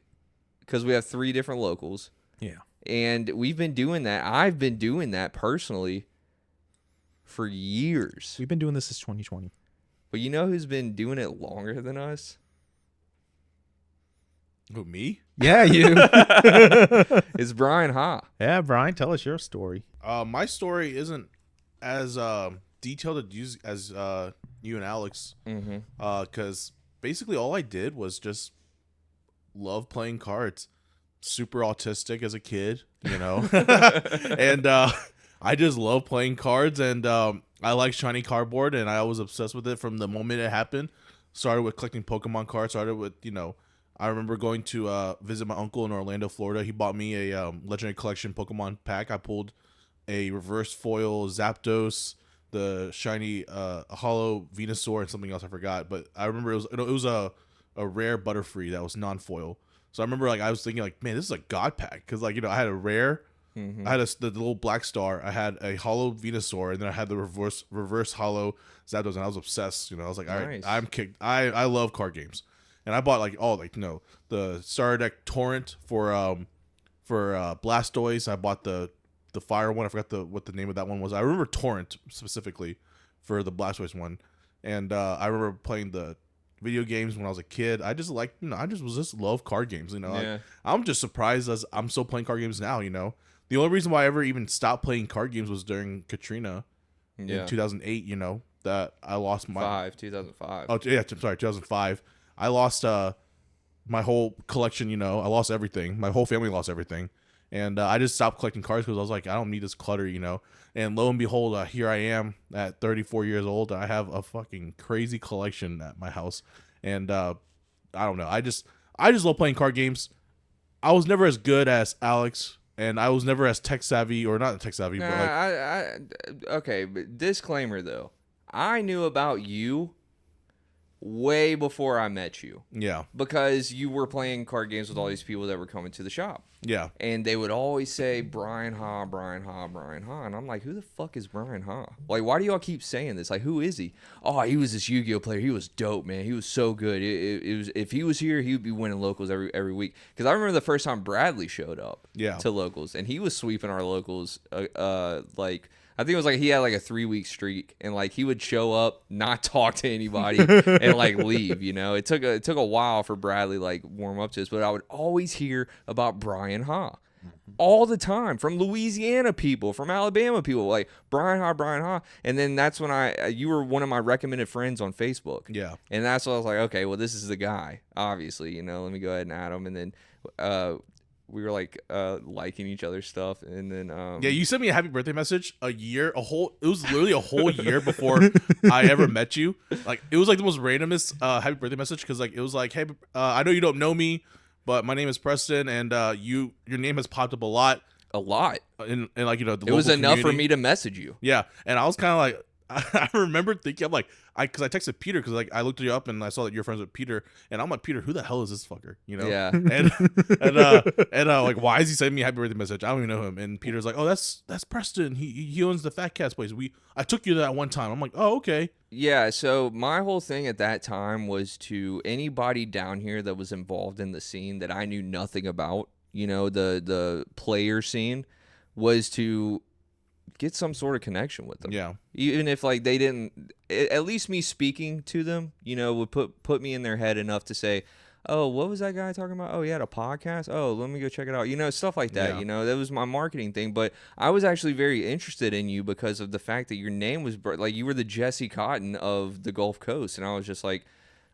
because we have 3 different locals. Yeah. And we've been doing that. I've been doing that personally for years. We've been doing this since 2020. But you know who's been doing it longer than us? Who, me? Yeah, you. It's Bryan Ha. Yeah, Bryan, tell us your story. My story isn't as detailed as you and Alex. Mm-hmm. Because basically all I did was just love playing cards. Super autistic as a kid, and I just love playing cards, and I like shiny cardboard, and I was obsessed with it from the moment it happened. Started with collecting Pokemon cards. Started with, I remember going to visit my uncle in Orlando, Florida. He bought me a Legendary Collection Pokemon pack. I pulled a reverse foil Zapdos, the shiny hollow Venusaur, and something else I forgot. But I remember it was a rare Butterfree that was non-foil. So I remember I was thinking man, this is a god pack, because I had a rare, I had the little black star, I had a hollow Venusaur, and then I had the reverse hollow Zapdos, and I was obsessed. I was like, all right, I'm kicked. I love card games, and I bought the starter deck Torrent for Blastoise. I bought the fire one. I forgot what the name of that one was. I remember Torrent specifically for the Blastoise one, and I remember playing the video games when I was a kid. I just love card games. I'm just surprised as I'm still playing card games now. The only reason why I ever even stopped playing card games was during Katrina in 2008. That I lost my 2005. Oh yeah, sorry, 2005. I lost my whole collection. I lost everything. My whole family lost everything, and I just stopped collecting cards because I was like, I don't need this clutter. And lo and behold, here I am at 34 years old. I have a fucking crazy collection at my house. And I don't know. I just love playing card games. I was never as good as Alex, and I was never as tech savvy, or not tech savvy. Okay, but disclaimer though. I knew about you way before I met you. Yeah. Because you were playing card games with all these people that were coming to the shop. Yeah. And they would always say, Bryan Ha, Bryan Ha, Bryan Ha. And I'm like, who the fuck is Bryan Ha? Like, why do y'all keep saying this? Like, who is he? Oh, he was this Yu-Gi-Oh player. He was dope, man. He was so good. It was, if he was here, he would be winning locals every week. Because I remember the first time Bradley showed up to locals. And he was sweeping our locals, I think it was he had a 3-week streak, and he would show up, not talk to anybody, and leave. It took a while for Bradley warm up to this, but I would always hear about Bryan Ha all the time from Louisiana people, from Alabama people, Bryan Ha, and then that's when you were one of my recommended friends on Facebook. Yeah, and that's when I was like, okay, well this is the guy, obviously. Let me go ahead and add him, and then we were liking each other's stuff, and then you sent me a happy birthday message it was literally a whole year before I ever met you. It was the most randomest happy birthday message, because it was hey, I know you don't know me, but my name is Preston, and your name has popped up a lot in the it was enough for me to message you. Yeah, and I was kind of I remember thinking, because I texted Peter, because I looked you up and I saw that you're friends with Peter, and I'm like, Peter, who the hell is this fucker? Yeah. And why is he sending me a happy birthday message? I don't even know him. And Peter's like, oh, that's Preston. He owns the Fat Cats place. I took you to that one time. I'm like, oh, okay. Yeah. So my whole thing at that time was to anybody down here that was involved in the scene that I knew nothing about, the player scene, was to get some sort of connection with them. Yeah. Even if like they didn't, at least me speaking to them, would put me in their head enough to say, oh, what was that guy talking about? Oh, he had a podcast. Oh, let me go check it out. Stuff like that. Yeah. That was my marketing thing. But I was actually very interested in you because of the fact that your name was like you were the Jesse Cotton of the Gulf Coast, and I was just like,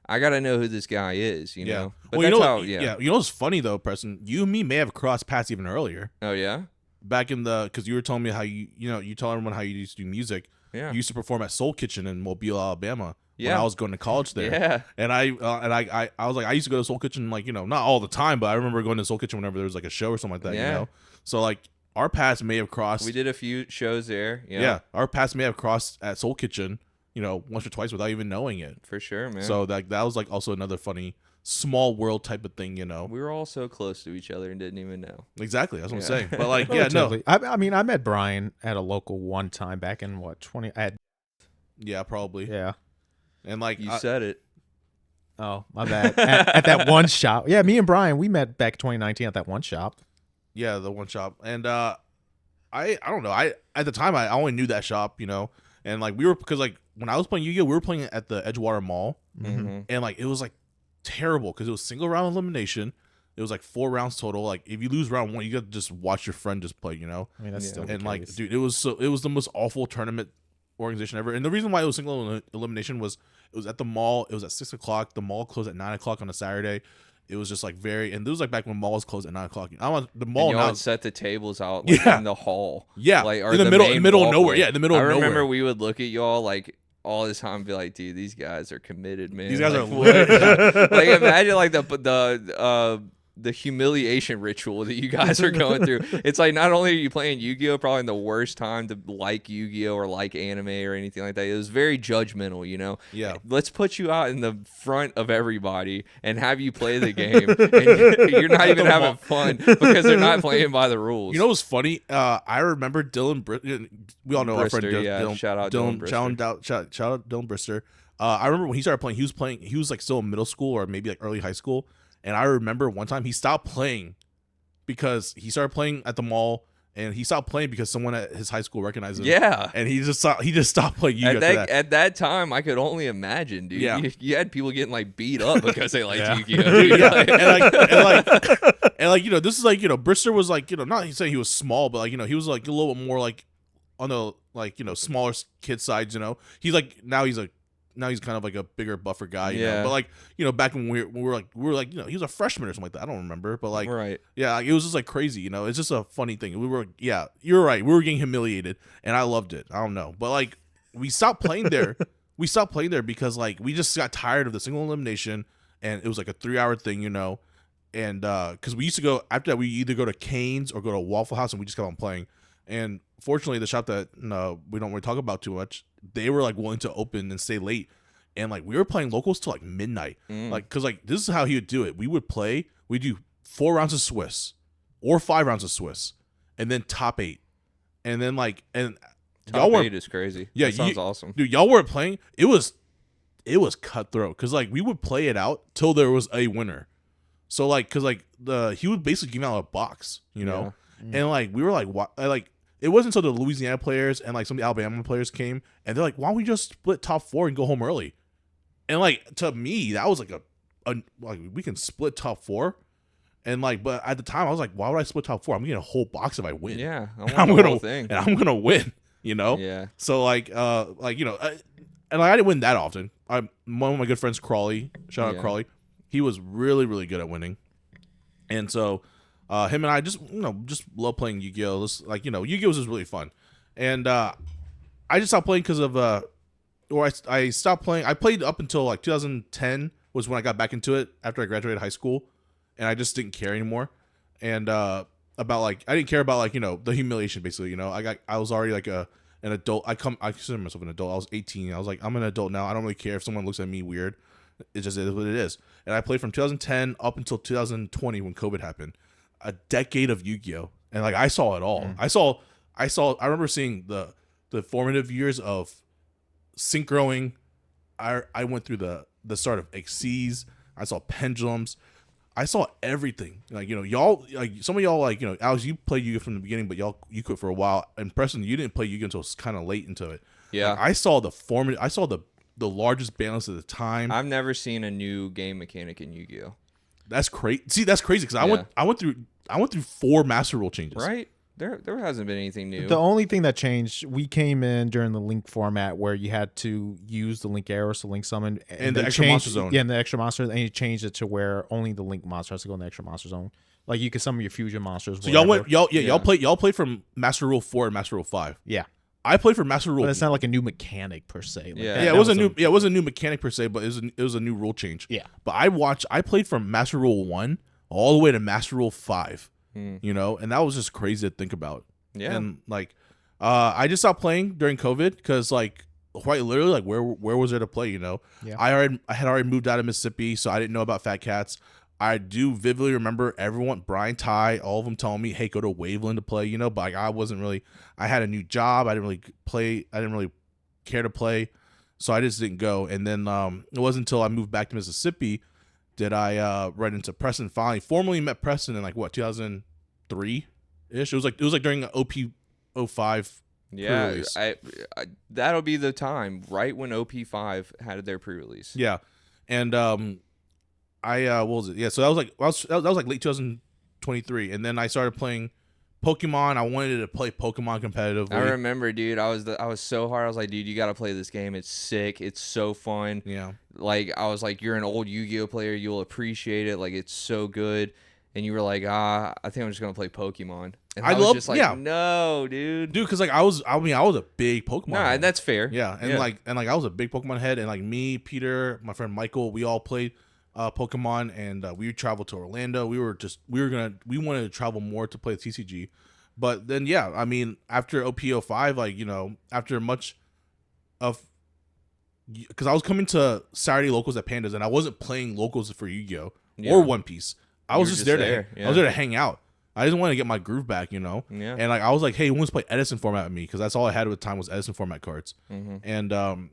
I gotta know who this guy is. You know. But well, that's You know what's funny though, Preston? You and me may have crossed paths even earlier. Oh yeah. Back in because you were telling me how you tell everyone how you used to do music. Yeah. You used to perform at Soul Kitchen in Mobile, Alabama. Yeah. When I was going to college there. Yeah. And I was like, I used to go to Soul Kitchen, like, not all the time, but I remember going to Soul Kitchen whenever there was like a show or something like that, Yeah. So like our paths may have crossed. We did a few shows there. Yeah. Our paths may have crossed at Soul Kitchen, once or twice without even knowing it. For sure, man. So that was like also another funny small world type of thing, We were all so close to each other and didn't even know. Exactly. That's what I'm saying. But like, I mean, I met Bryan at a local one time back in Yeah, probably. Yeah. And like You said it. Oh, my bad. at that one shop. Yeah, me and Bryan, we met back 2019 at that one shop. Yeah, the one shop. And I don't know. At the time I only knew that shop, and like because like when I was playing Yu-Gi-Oh, we were playing it at the Edgewater Mall, and like it was like terrible because it was single round elimination. It was like 4 rounds total. Like if you lose round 1, you got to just watch your friend just play. I mean, that's still the and like, case. dude, it was the most awful tournament organization ever. And the reason why it was single elimination was it was at the mall. It was at 6:00. The mall closed at 9:00 on a Saturday. It was just like and it was like back when malls closed at 9:00. The mall and now would set the tables out in the hall. Yeah, like or in the middle of nowhere. Yeah, in the middle of nowhere. I remember we would look at y'all like all the time and be like, dude, these guys are committed, man. These guys like, are lit. Like imagine like the humiliation ritual that you guys are going through. It's like not only are you playing Yu-Gi-Oh, probably in the worst time to like Yu-Gi-Oh or like anime or anything like that. It was very judgmental, Yeah. Let's put you out in the front of everybody and have you play the game. And you're not even having fun because they're not playing by the rules. You know what's funny? I remember Dylan. We all know our friend Brister, Dylan. Shout out Dylan Brister. Shout out Dylan Brister. I remember when he started playing. He was like still in middle school or maybe like early high school. And I remember one time he stopped playing because he started playing at the mall, and he stopped playing because someone at his high school recognized him. Yeah, and he just stopped playing Yu-Gi-Oh. At that time, I could only imagine, dude. Yeah. You had people getting like beat up because they liked Yeah. Yu-Gi-Oh. Dude. Yeah, and like this is like Brister was like not saying he was small, but like he was like a little bit more like on the like smaller kid sides. He's like now he's kind of like a bigger buffer guy, you know. But like, back when we were like, he was a freshman or something like that. I don't remember, but like, right. Yeah, it was just like crazy, It's just a funny thing. You're right. We were getting humiliated, and I loved it. I don't know, but like, we stopped playing there. We stopped playing there because like we just got tired of the single elimination, and it was like a 3-hour thing, And because we used to go after that, we either go to Cane's or go to Waffle House, and we just kept on playing. And fortunately, the shop that we don't really talk about too much, they were like willing to open and stay late, and like we were playing locals till like midnight, like because like this is how he would do it. We do 4 rounds of Swiss or 5 rounds of Swiss, and then top 8, and then like Top 8 is crazy. Yeah, that sounds awesome, dude. Y'all weren't playing. It was cutthroat because like we would play it out till there was a winner. So like because like he would basically give out a box, Yeah. And like we were like what it wasn't until the Louisiana players and like some of the Alabama players came, and they're like, why don't we just split top 4 and go home early? And like to me, that was like like we can split top 4, and like but at the time I was like, why would I split top 4? I'm getting a whole box if I win. Yeah, I'm gonna win. Yeah. So like and like I didn't win that often. One of my good friends, Crawley, shout out Crawley, he was really really good at winning, and so. Him and I just love playing Yu-Gi-Oh. Like Yu-Gi-Oh was just really fun, and I just stopped playing because of I stopped playing. I played up until like 2010 was when I got back into it after I graduated high school, and I just didn't care anymore. And about like I didn't care about like the humiliation basically. I was already like an adult. I consider myself an adult. I was 18. I was like I'm an adult now. I don't really care if someone looks at me weird. It just is what it is. And I played from 2010 up until 2020 when COVID happened. A decade of Yu-Gi-Oh, and like I saw it all. I remember seeing the formative years of synchroing. I went through the start of Xyz. I saw pendulums. I saw everything. Like, y'all, like some of y'all, like, Alex, you played Yu-Gi-Oh from the beginning, but you quit for a while. And Preston, you didn't play Yu-Gi-Oh until kind of late into it. Yeah. Like, I saw the largest balance at the time. I've never seen a new game mechanic in Yu-Gi-Oh. That's crazy. See, that's crazy because I went through 4 Master Rule changes. Right. There hasn't been anything new. The only thing that changed, we came in during the link format where you had to use the link arrows to link summon. And the extra monster zone. Yeah, and the extra monster. And you changed it to where only the link monster has to go in the extra monster zone. Like you could summon your fusion monsters. So y'all played from Master Rule 4 and Master Rule 5. Yeah. I played for Master Rule. But it's not like a new mechanic per se. Like it wasn't a new mechanic per se, but it was a new rule change. Yeah. But I played from Master Rule 1 all the way to Master Rule 5. And that was just crazy to think about. Yeah. And like, I just stopped playing during COVID because like quite literally like where was there to play? Yeah. I had already moved out of Mississippi, so I didn't know about Fat Cats. I do vividly remember everyone, Bryan, Ty, all of them telling me, "Hey, go to Waveland to play." But like, I wasn't really. I had a new job. I didn't really play. I didn't really care to play, so I just didn't go. And then it wasn't until I moved back to Mississippi did I run into Preston. Finally, formally met Preston in like 2003. Ish. It was like during OP05. Yeah, I that'll be the time right when OP5 had their pre-release. Yeah, and what was it? Yeah, so that was like late 2023, and then I started playing Pokemon. I wanted to play Pokemon competitively. I remember, dude. I was so hard. I was like, dude, you got to play this game. It's sick. It's so fun. Yeah. Like I was like, you're an old Yu-Gi-Oh player. You'll appreciate it. Like it's so good. And you were like, I think I'm just gonna play Pokemon. And I was just like, no, dude, because like I was a big Pokemon. Nah, and that's fair. Yeah, and like I was a big Pokemon head, and like me, Peter, my friend Michael, we all played Pokemon, and we traveled to Orlando. We wanted to travel more to play the TCG, but then after OP05, like after much of, because I was coming to Saturday locals at Pandas, and I wasn't playing locals for Yu-Gi-Oh or One Piece. I was just there. I was there to hang out. I didn't want to get my groove back, Yeah. And like I was like, hey, who wants to play Edison format with me? Because that's all I had at the time was Edison format cards. Mm-hmm. And and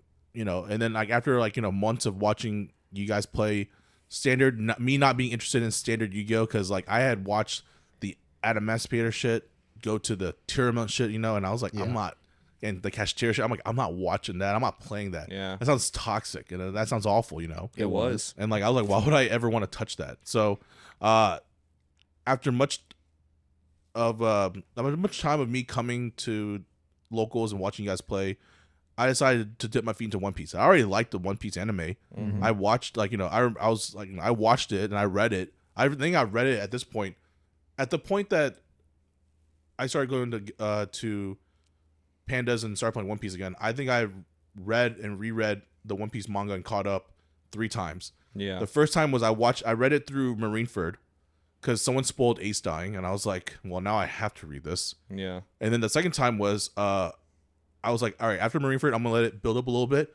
then like after like months of watching you guys play standard, me not being interested in standard Yu-Gi-Oh, because like I had watched the Adamaspeter shit go to the tournament shit, and I was like, I'm not. And the cashier shit, I'm like, I'm not watching that. I'm not playing that. Yeah. That sounds toxic. And that sounds awful, It was. And like, I was like, why would I ever want to touch that? So, after much time of me coming to locals and watching you guys play, I decided to dip my feet into One Piece. I already liked the One Piece anime. Mm-hmm. I watched I watched it and I read it. I think I read it at this point. At the point that I started going to Pandas and started playing One Piece again, I think I read and reread the One Piece manga and caught up 3 times. Yeah. The first time was I read it through Marineford because someone spoiled Ace dying, and I was like, well, now I have to read this. Yeah. And then the second time was I was like, all right, after Marineford, I'm gonna let it build up a little bit,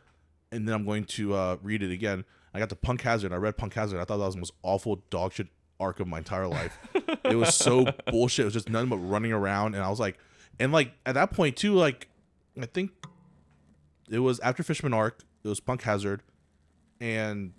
and then I'm going to read it again. I got to Punk Hazard. I read Punk Hazard. I thought that was the most awful dog shit arc of my entire life. It was so bullshit. It was just nothing but running around, and I was like, and like at that point too, like I think it was after Fishman arc. It was Punk Hazard, and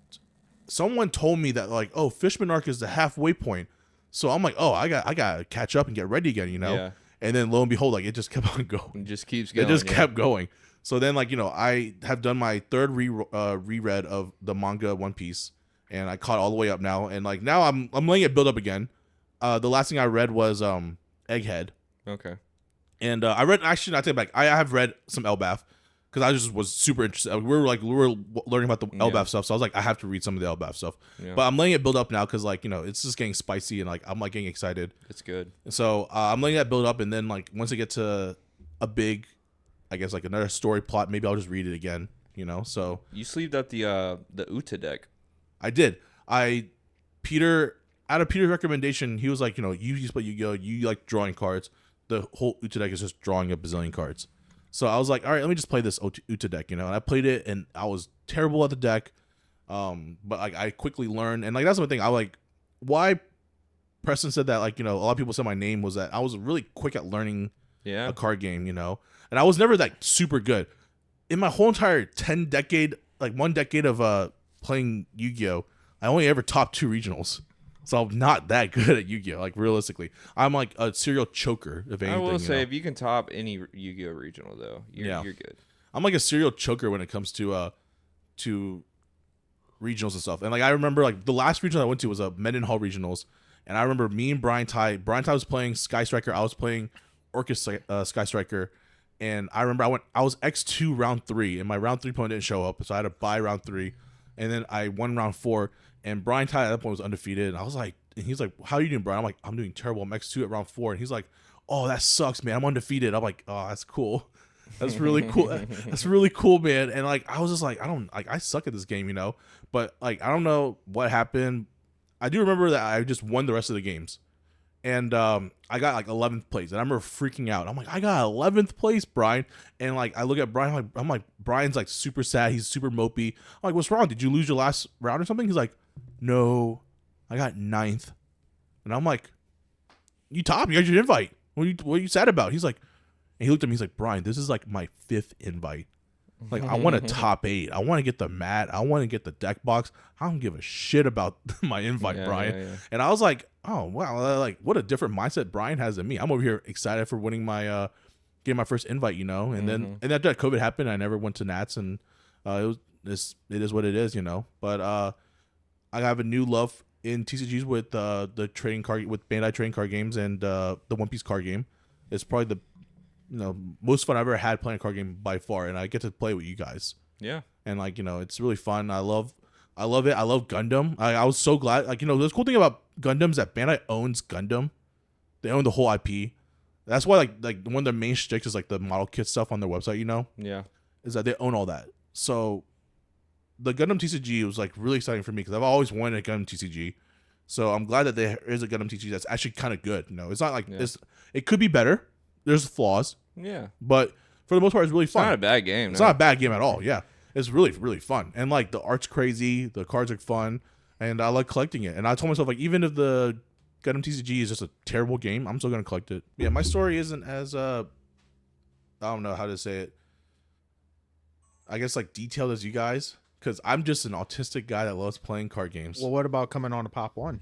someone told me that like, oh, Fishman arc is the halfway point. So I'm like, oh, I got to catch up and get ready again, Yeah. And then lo and behold, like it just kept on going. It just keeps going. It just kept going. So then like, I have done my third reread of the manga One Piece, and I caught all the way up now. And like now I'm letting it build up again. The last thing I read was Egghead. Okay. And I read, actually, I take it back. I have read some Elbaf because I just was super interested. We were learning about the Elbaf stuff, so I was like, I have to read some of the Elbaf stuff. Yeah. But I'm letting it build up now because like it's just getting spicy and like I'm like getting excited. It's good. So I'm letting that build up, and then like once I get to a big, I guess like another story plot, maybe I'll just read it again. So you sleeved up the Uta deck. I did. Out of Peter's recommendation, he was like, you used to play Yu-Gi-Oh, you like drawing cards. The whole Uta deck is just drawing a bazillion cards. So I was like, all right, let me just play this Uta deck, And I played it, and I was terrible at the deck. But like I quickly learned, and like that's the thing. I like why Preston said that. Like a lot of people said my name was that I was really quick at learning a card game. And I was never like super good in my whole entire 1 decade of playing Yu-Gi-Oh. I only ever topped 2 regionals. So I'm not that good at Yu-Gi-Oh. Like realistically, I'm like a serial choker. If anything, I will say know? if you can top any Yu-Gi-Oh regional though, you're good. I'm like a serial choker when it comes to regionals and stuff. And like I remember like the last regional I went to was a Mendenhall regionals, and I remember me and Brian Ty was playing Sky Striker, I was playing Orcus Sky Striker, and I remember I was X2 round 3, and my round 3 opponent didn't show up, so I had to buy round 3, and then I won round 4, and Brian Ty at that point was undefeated, and I was like, and he's like, how are you doing, Brian? I'm like, I'm doing terrible. I'm X2 at round 4, and he's like, oh, that sucks, man. I'm undefeated. I'm like, oh, that's cool. That's really cool. That's really cool, man. And like, I was just like, I suck at this game, you know. But like, I don't know what happened. I do remember that I just won the rest of the games, and I got like 11th place. And I remember freaking out. I'm like, I got 11th place, Brian. And like, I look at Brian, I'm like, Brian's like super sad. He's super mopey. I'm like, what's wrong? Did you lose your last round or something? He's like, no, I got 9th. And I'm like, you topped. You got your invite. What are you sad about? He's like. And he looked at me, he's like, Brian, this is like my 5th invite. Like, I want a top 8. I want to get the mat. I want to get the deck box. I don't give a shit about my invite, Brian. Yeah. And I was like, oh, wow, like, what a different mindset Brian has than me. I'm over here excited for winning my, getting my first invite, you know? And then, and after that COVID happened, I never went to Nats, and it is what it is, you know? But I have a new love in TCGs with the trading card, with Bandai trading card games and the One Piece card game. It's probably the most fun I've ever had playing a card game by far, and I get to play with you guys. Yeah. And like, it's really fun. I love it. I love Gundam. I was so glad. Like, the cool thing about Gundam is that Bandai owns Gundam. They own the whole IP. That's why like one of their main sticks is like the model kit stuff on their website, Yeah. Is that they own all that. So the Gundam TCG was like really exciting for me because I've always wanted a Gundam TCG. So I'm glad that there is a Gundam TCG that's actually kind of good. It's not like it could be better. There's flaws. Yeah. But for the most part, it's really fun. It's not a bad game. It's not a bad game at all. Yeah. It's really, really fun. And like the art's crazy. The cards are fun. And I like collecting it. And I told myself, like, even if the Gundam TCG is just a terrible game, I'm still going to collect it. Yeah. My story isn't as, I don't know how to say it, I guess like detailed as you guys. Because I'm just an autistic guy that loves playing card games. Well, what about coming on to Pop.1?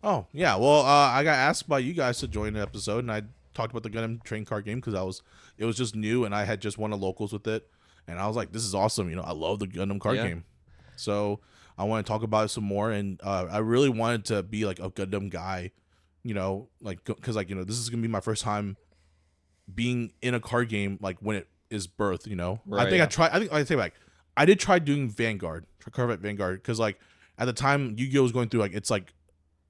Oh, yeah. Well, I got asked by you guys to join the episode, and I talked about the Gundam trading card game because it was just new, and I had just won a locals with it, and I was like, this is awesome. I love the Gundam card game. So I want to talk about it some more, and I really wanted to be like a Gundam guy, like, because like, this is gonna be my first time being in a card game, like when it is birthed, Right, I did try doing Vanguard, Corvette Vanguard, because like at the time Yu-Gi-Oh was going through like its like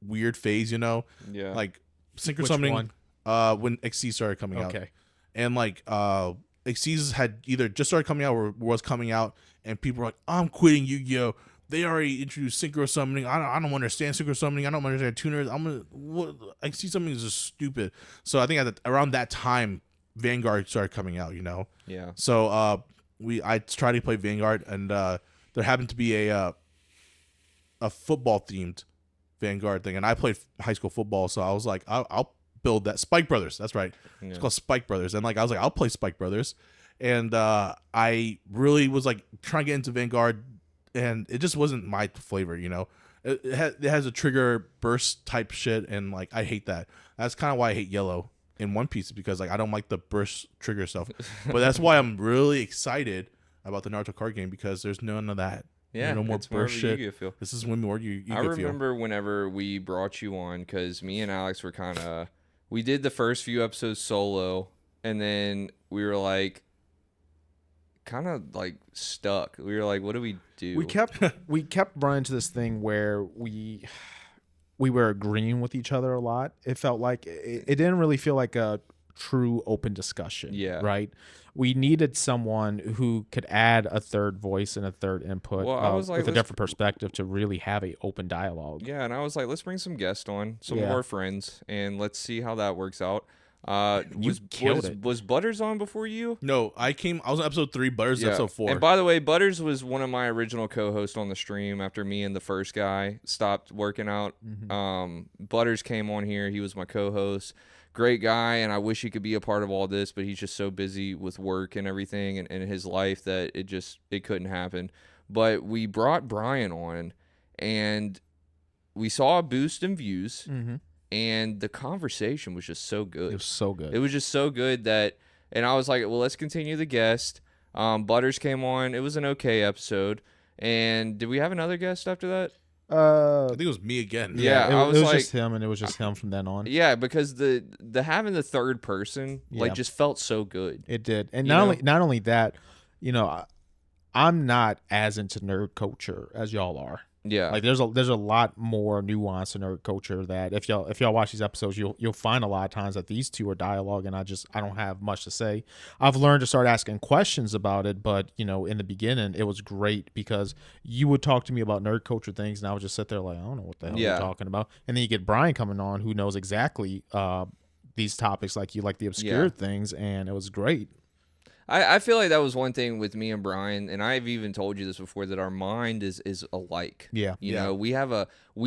weird phase, like synchro summoning. One? When XC started coming out. And like XC's had either just started coming out or was coming out, and people were like, I'm quitting Yu-Gi-Oh! They already introduced synchro summoning. I don't understand synchro summoning. I don't understand tuners. XC summoning is just stupid. So I think around that time Vanguard started coming out, Yeah. So I tried to play Vanguard, and there happened to be a football themed Vanguard thing, and I played high school football, so I was like, I'll build that. Spike Brothers, that's right. Yeah. It's called Spike Brothers, and like I was like, I'll play Spike Brothers, and I really was like trying to get into Vanguard, and it just wasn't my flavor. It has a trigger burst type shit, and like I hate that. That's kind of why I hate Yellow in One Piece, because like I don't like the burst trigger stuff. But that's why I'm really excited about the Naruto card game, because there's none of that. Yeah, no more burst shit. Feel. This is more you. I remember whenever we brought you on, because me and Alex were kind of. We did the first few episodes solo, and then we were like, kind of like stuck. We were like, what do we do? We kept running to this thing where we were agreeing with each other a lot. It felt like it didn't really feel like a true open discussion. Yeah. Right. We needed someone who could add a third voice and a third input with a different perspective to really have a open dialogue. Yeah, and I was like, let's bring some guests on, some more friends, and let's see how that works out. Was Butters on before you? No, I was on episode 3. Butters episode 4. And by the way, Butters was one of my original co-hosts on the stream after me and the first guy stopped working out. Mm-hmm. Butters came on here. He was my co-host. Great guy, and I wish he could be a part of all this, but he's just so busy with work and everything and his life that it couldn't happen. But we brought Bryan on, and we saw a boost in views, and the conversation was just so good. It was so good. It was just so good that, and I was like, well, let's continue the guest. Butters came on. It was an okay episode. And did we have another guest after that? I think it was me again. Yeah, it I was was like, just him, and it was just him from then on. Yeah, because the having the third person like just felt so good. It did, and not only that, you know, I'm not as into nerd culture as y'all are. Yeah, like there's a lot more nuance in nerd culture that if y'all watch these episodes, you'll find a lot of times that these two are dialogue, and I don't have much to say. I've learned to start asking questions about it, but you know, in the beginning, it was great because you would talk to me about nerd culture things, and I would just sit there like, I don't know what the hell you're talking about, and then you get Bryan coming on who knows exactly these topics like you, like the obscure things, and it was great. I feel like that was one thing with me and Bryan, and I've even told you this before, that our mind is alike. Yeah. You know, we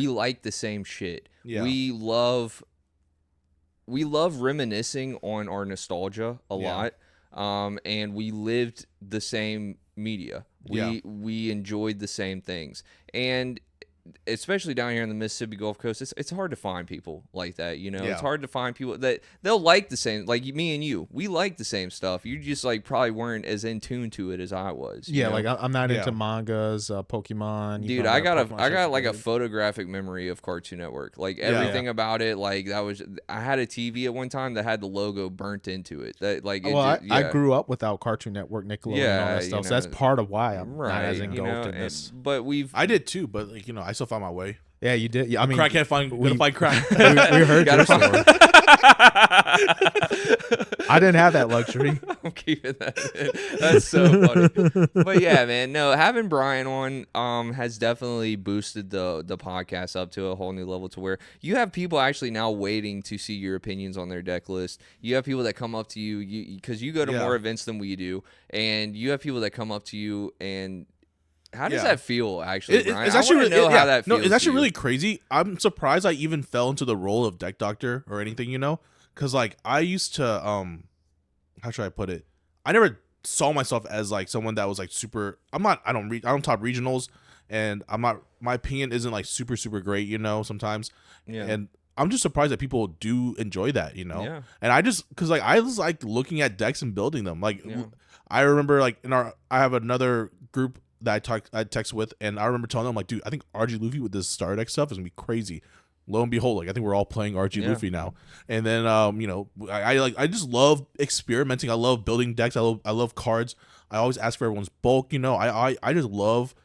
like the same shit. Yeah. We love reminiscing on our nostalgia a lot. And we lived the same media. We enjoyed the same things. And especially down here in the Mississippi Gulf Coast, it's hard to find people like that, you know. It's hard to find people that they'll like the same, like me and you. We like the same stuff. You just like probably weren't as in tune to it as I was. Yeah, you know? like I'm not into mangas, Pokemon. Dude, I got like a photographic memory of Cartoon Network. Like everything about it. Like I had a TV at one time that had the logo burnt into it. That like I grew up without Cartoon Network, Nickelodeon, and all that stuff. So that's part of why I'm not as engulfed in this. But I did too, but like, you know, I still found my way. Yeah, you did. Yeah, I mean, crack can't find crack. we heard your story. I didn't have that luxury. I'm keeping that in. That's so funny. But yeah, man, no, having Bryan on has definitely boosted the podcast up to a whole new level, to where you have people actually now waiting to see your opinions on their deck list. You have people that come up to you because you go to more events than we do, and you have people that come up to you and. How does that feel, actually, Bryan? It's actually how that feels. No, it's actually really crazy. I'm surprised I even fell into the role of deck doctor or anything, you know? Because, like, I used to, how should I put it? I never saw myself as, like, someone that was, like, super, I don't top regionals, and my opinion isn't, like, super, super great, you know, sometimes. Yeah. And I'm just surprised that people do enjoy that, you know? Yeah. And because, like, I was, like, looking at decks and building them. Like, I remember, like, I have another group that I text with, and I remember telling them, like, dude, I think RG Luffy with this star deck stuff is gonna be crazy. Lo and behold, like, I think we're all playing RG Luffy now. And then you know, I just love experimenting. I love building decks. I love cards. I always ask for everyone's bulk, you know. I just love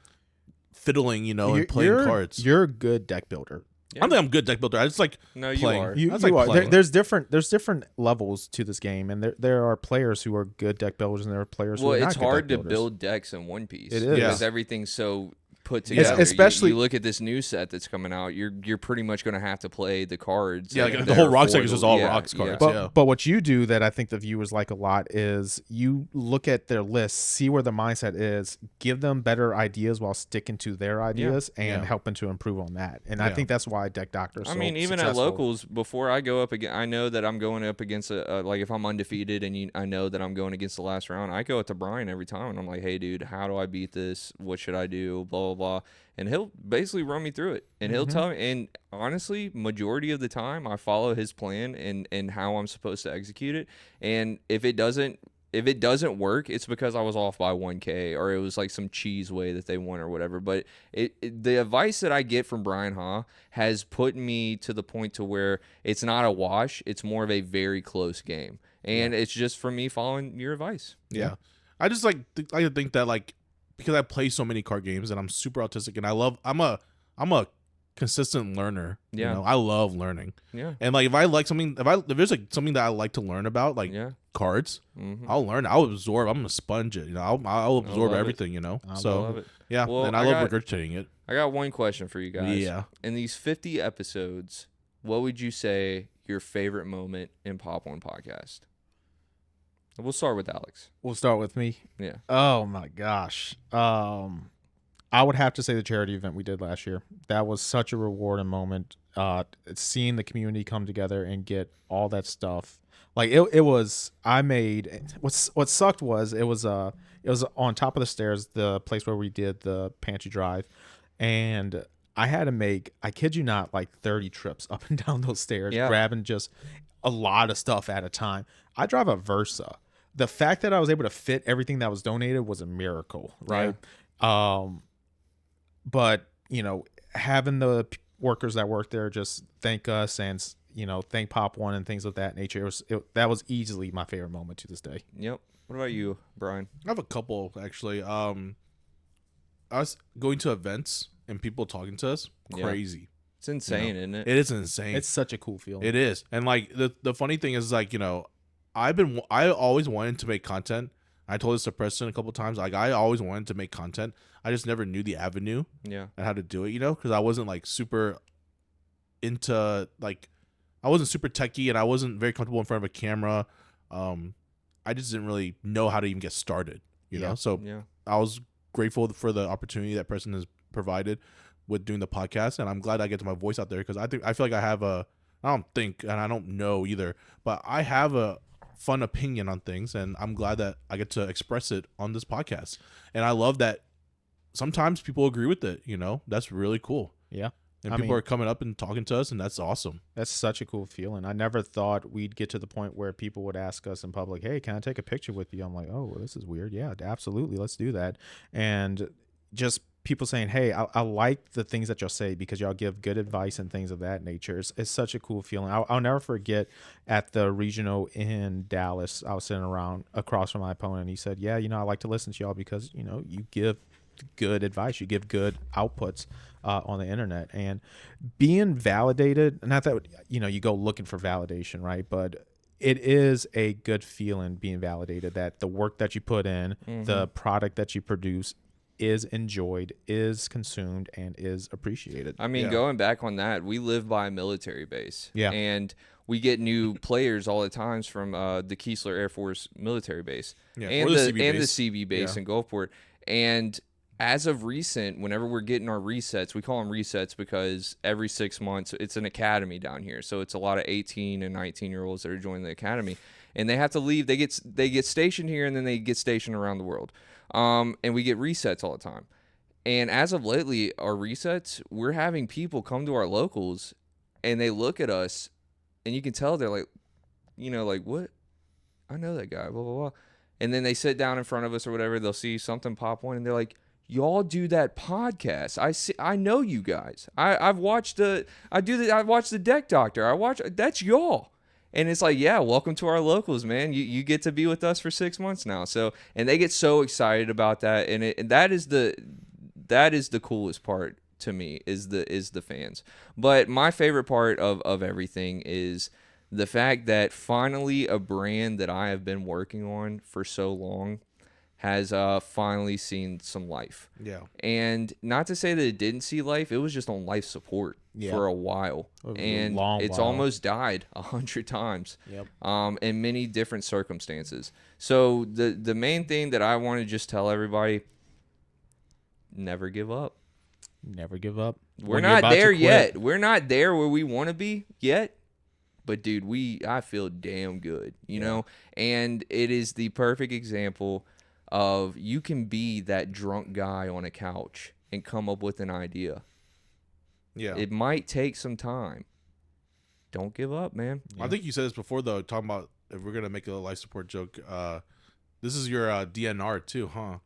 fiddling, you know, and playing cards. You're a good deck builder. Yeah. I think I'm a good deck builder. I just like playing. You are. There's different levels to this game, and there are players who are good deck builders, and there are players who are not good deck builders. Well, it's hard to build decks in One Piece. It is. Because everything's so put together. Especially you look at this new set that's coming out, you're pretty much going to have to play the cards. Yeah, like the whole rock set is just all rocks cards. But what you do that I think the viewers like a lot is you look at their lists, see where the mindset is, give them better ideas while sticking to their ideas and helping to improve on that. And I think that's why Deck Doctor is so even successful. at locals, before I go up again, I know that I'm going up against like if I'm undefeated and I know that I'm going against the last round, I go up to Bryan every time and I'm like, hey dude, how do I beat this? What should I do? Blah blah blah. And he'll basically run me through it, and he'll tell me. And honestly, majority of the time, I follow his plan and how I'm supposed to execute it. And if it doesn't work, it's because I was off by 1K, or it was like some cheese way that they won or whatever. But the advice that I get from Bryan Ha has put me to the point to where it's not a wash; it's more of a very close game, and it's just from me following your advice. Yeah, I just like to think that like. Because I play so many card games and I'm super autistic and I'm a consistent learner. Yeah. You know? I love learning. Yeah. And like if I like something, if there's like something that I like to learn about, like cards, I'll learn. I'll absorb. I'm gonna sponge it. You know, I'll absorb everything. You know. I love it. Yeah. Well, and I love regurgitating it. I got one question for you guys. Yeah. In these 50 episodes, what would you say your favorite moment in Pop.1 podcast? We'll start with Alex. We'll start with me. Yeah. Oh my gosh. I would have to say the charity event we did last year. That was such a rewarding moment. Seeing the community come together and get all that stuff. Like it was. I made what sucked was it was on top of the stairs, the place where we did the pantry drive, and I had to make, I kid you not, like 30 trips up and down those stairs, grabbing just a lot of stuff at a time. I drive a Versa. The fact that I was able to fit everything that was donated was a miracle, right? But, you know, having the workers that work there just thank us and, you know, thank Pop.1 and things of that nature, that was easily my favorite moment to this day. Yep. What about you, Brian? I have a couple, actually. I was going to events and people talking to us. Crazy. It's insane, isn't it? It is insane. It's such a cool feeling. It is. And like the funny thing is, like, you know, I always wanted to make content. I told this to Preston a couple times. Like, I always wanted to make content. I just never knew the avenue and how to do it, you know, because I wasn't like super into, like, I wasn't super techie and I wasn't very comfortable in front of a camera. I just didn't really know how to even get started, you know? So I was grateful for the opportunity that Preston has provided with doing the podcast. And I'm glad I get to my voice out there because I feel like I don't think, and I don't know either, but I have a fun opinion on things, and I'm glad that I get to express it on this podcast. And I love that sometimes people agree with it, you know? That's really cool. Yeah. And people are coming up and talking to us, and that's awesome. That's such a cool feeling. I never thought we'd get to the point where people would ask us in public, hey, can I take a picture with you? I'm like, oh, well, this is weird. Yeah, absolutely. Let's do that. And just people saying, hey, I like the things that y'all say because y'all give good advice and things of that nature. It's such a cool feeling. I'll never forget at the regional in Dallas, I was sitting around across from my opponent, and he said, yeah, you know, I like to listen to y'all because, you know, you give good advice, you give good outputs on the internet, and being validated, not that, you know, you go looking for validation, right? But it is a good feeling being validated that the work that you put in, the product that you produce is enjoyed, is consumed, and is appreciated. I mean, going back on that, we live by a military base. Yeah. And we get new players all the times from the Keesler Air Force military base. Yeah. And Or the CB CB base in Gulfport. And as of recent, whenever we're getting our resets, we call them resets because every 6 months, it's an academy down here. So it's a lot of 18 and 19-year-olds that are joining the academy. And they have to leave. They get stationed here, and then they get stationed around the world. And we get resets all the time. And as of lately, our resets, we're having people come to our locals, and they look at us, and you can tell they're like, you know, like, what? I know that guy, blah, blah, blah. And then they sit down in front of us or whatever. They'll see something pop on, and they're like, y'all do that podcast. I know you guys. I watched the Deck Doctor. That's y'all. And it's like, yeah, welcome to our locals, man. You get to be with us for 6 months now. So, and they get so excited about that, and that is the coolest part to me is the fans. But my favorite part of everything is the fact that finally a brand that I have been working on for so long has finally seen some life. Yeah. And not to say that it didn't see life, it was just on life support for a while. And it's almost died 100 times. Yep. In many different circumstances. So the main thing that I want to just tell everybody, never give up. Never give up. We're not there yet. We're not there where we want to be yet. But dude, I feel damn good, you know? And it is the perfect example of you can be that drunk guy on a couch and come up with an idea. Yeah. It might take some time. Don't give up, man. I think you said this before, though, talking about if we're going to make a life support joke. This is your DNR, too, huh?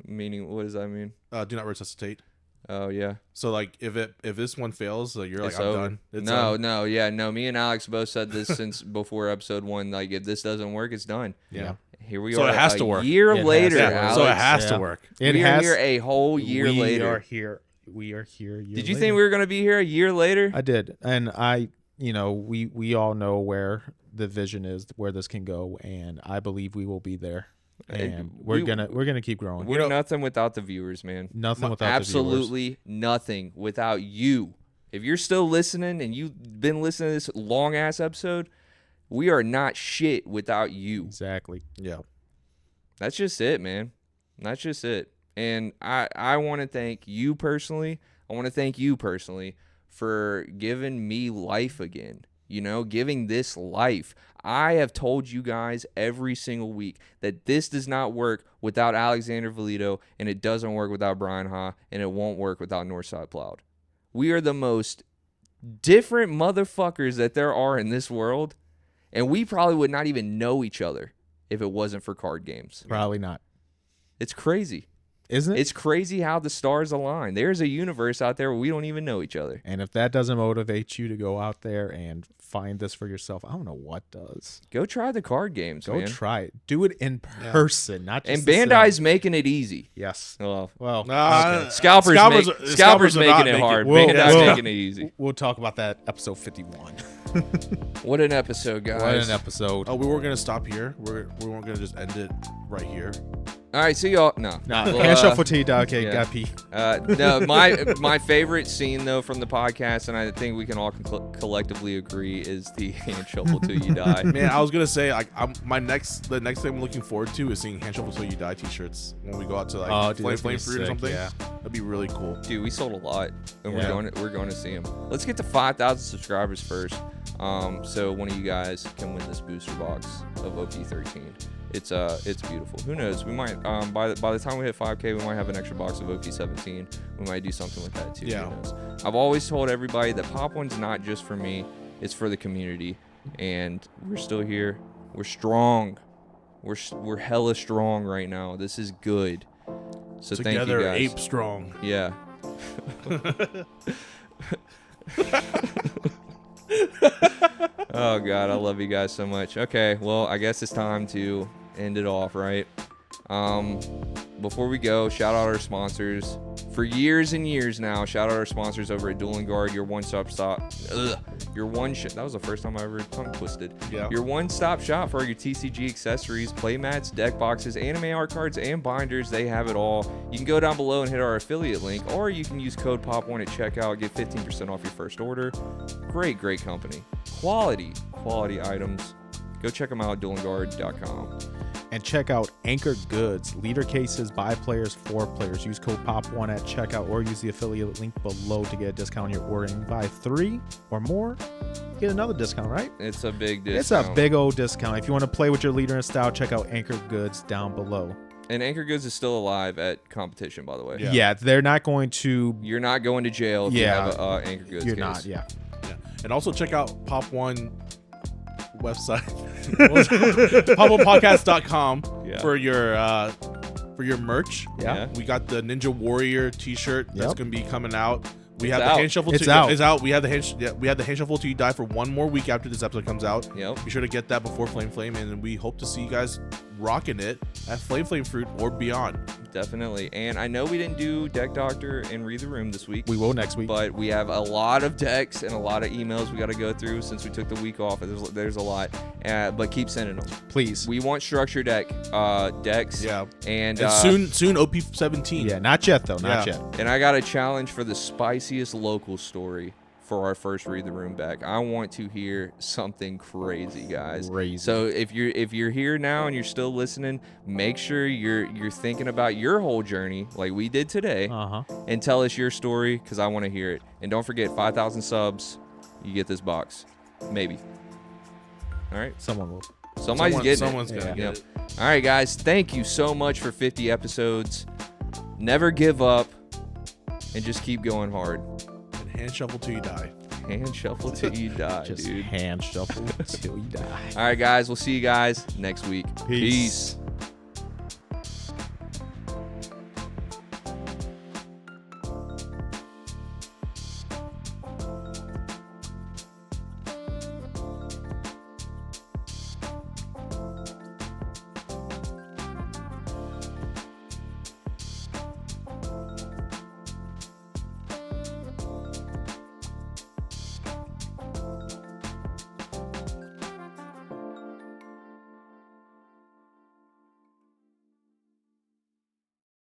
Meaning, what does that mean? Do not resuscitate. Oh, yeah. So, like, if this one fails, you're it's like, I'm over. done. It's No. Me and Alex both said this since before episode 1. Like, if this doesn't work, it's done. Yeah. Here we so are. It has to work. Year later, Alex. So it has to work. We are here a whole year later. We are here. Did you think we were going to be here a year later? I did, and we all know where the vision is, where this can go, and I believe we will be there. And we're gonna keep growing. We're nothing without the viewers, man. Nothing without absolutely nothing without you. If you're still listening and you've been listening to this long ass episode, we are not shit without you. Exactly. Yeah. That's just it, man. That's just it. And I want to thank you personally. I want to thank you personally for giving me life again. You know, giving this life. I have told you guys every single week that this does not work without Alexander Valito, and it doesn't work without Bryan Ha, and it won't work without Northside Plowed. We are the most different motherfuckers that there are in this world, and we probably would not even know each other if it wasn't for card games. Probably not. It's crazy. Isn't it? It's crazy how the stars align. There's a universe out there where we don't even know each other. And if that doesn't motivate you to go out there and find this for yourself, I don't know what does. Go try the card games, Go man. try it. Do it in person, not just. And Bandai's making it easy. Yes. Well, okay. Scalpers making it hard. Bandai's making it easy. We'll talk about that episode 51. What an episode, guys. What an episode. Oh, we weren't gonna stop here. We weren't gonna just end it right here. All right, see y'all. No. Hand shuffle to you, dog. Okay, yeah. got pee. No, my favorite scene though from the podcast, and I think we can all collectively agree, is the hand shuffle till you die. Man, I was gonna say like the next thing I'm looking forward to is seeing hand shuffle till you die T-shirts when we go out to like Flame Fruit or something. Yeah. That'd be really cool. Dude, we sold a lot, and we're going to see them. Let's get to 5,000 subscribers first. So one of you guys can win this booster box of OP13. It's beautiful. Who knows? We might by the time we hit 5K, we might have an extra box of OP17. We might do something with that too. Yeah. Who knows? I've always told everybody that Pop.1's not just for me; it's for the community. And we're still here. We're strong. We're hella strong right now. This is good. So Together, thank you guys. ape strong. Yeah. Oh God, I love you guys so much. Okay, well, I guess it's time to end it off, right? Before we go, shout out our sponsors. For years and years now, shout out our sponsors over at Dueling Guard, your one-stop shop. That was the first time I ever tongue twisted. Yeah. Your one-stop shop for your TCG accessories, playmats, deck boxes, anime art cards, and binders. They have it all. You can go down below and hit our affiliate link, or you can use code POP1 at checkout, get 15% off your first order. Great company. Quality items. Go check them out at duelingguard.com. And check out ANGKOR GOODS, leader cases by players for players. Use code POP1 at checkout or use the affiliate link below to get a discount on your order. And buy 3 or more, get another discount, right? It's a big discount. It's a big old discount. If you want to play with your leader in style, check out ANGKOR GOODS down below. And ANGKOR GOODS is still alive at competition, by the way. Yeah, they're not going to. You're not going to jail if you have a ANGKOR GOODS You're case. not, yeah. And also check out Pop.1 website, pop1podcast.com for your merch. Yeah. We got the Ninja Warrior T-shirt that's gonna be coming out. We have the out. hand shuffle. It's out. We have the hand shuffle till you die for one more week after this episode comes out. Yep. Be sure to get that before Flame, and we hope to see you guys rocking it at Flame Fruit or beyond. Definitely. And I know we didn't do Deck Doctor and Read the Room this week. We will next week. But we have a lot of decks and a lot of emails we got to go through since we took the week off. There's a lot. But keep sending them. Please. We want structured decks. Yeah. And soon OP17. Yeah, not yet, though. Not yet. And I got a challenge for the spiciest local story for our first Read the Room back. I want to hear something crazy, guys. Crazy. So if you're here now and you're still listening, make sure you're thinking about your whole journey like we did today, and tell us your story because I want to hear it. And don't forget, 5,000 subs, you get this box, maybe. All right. Someone will. Someone's getting someone's it. gonna get it. All right, guys. Thank you so much for 50 episodes. Never give up, and just keep going hard. And hand shuffle till you die. Hand shuffle till you die, Just dude. hand shuffle till you die. All right, guys. We'll see you guys next week. Peace.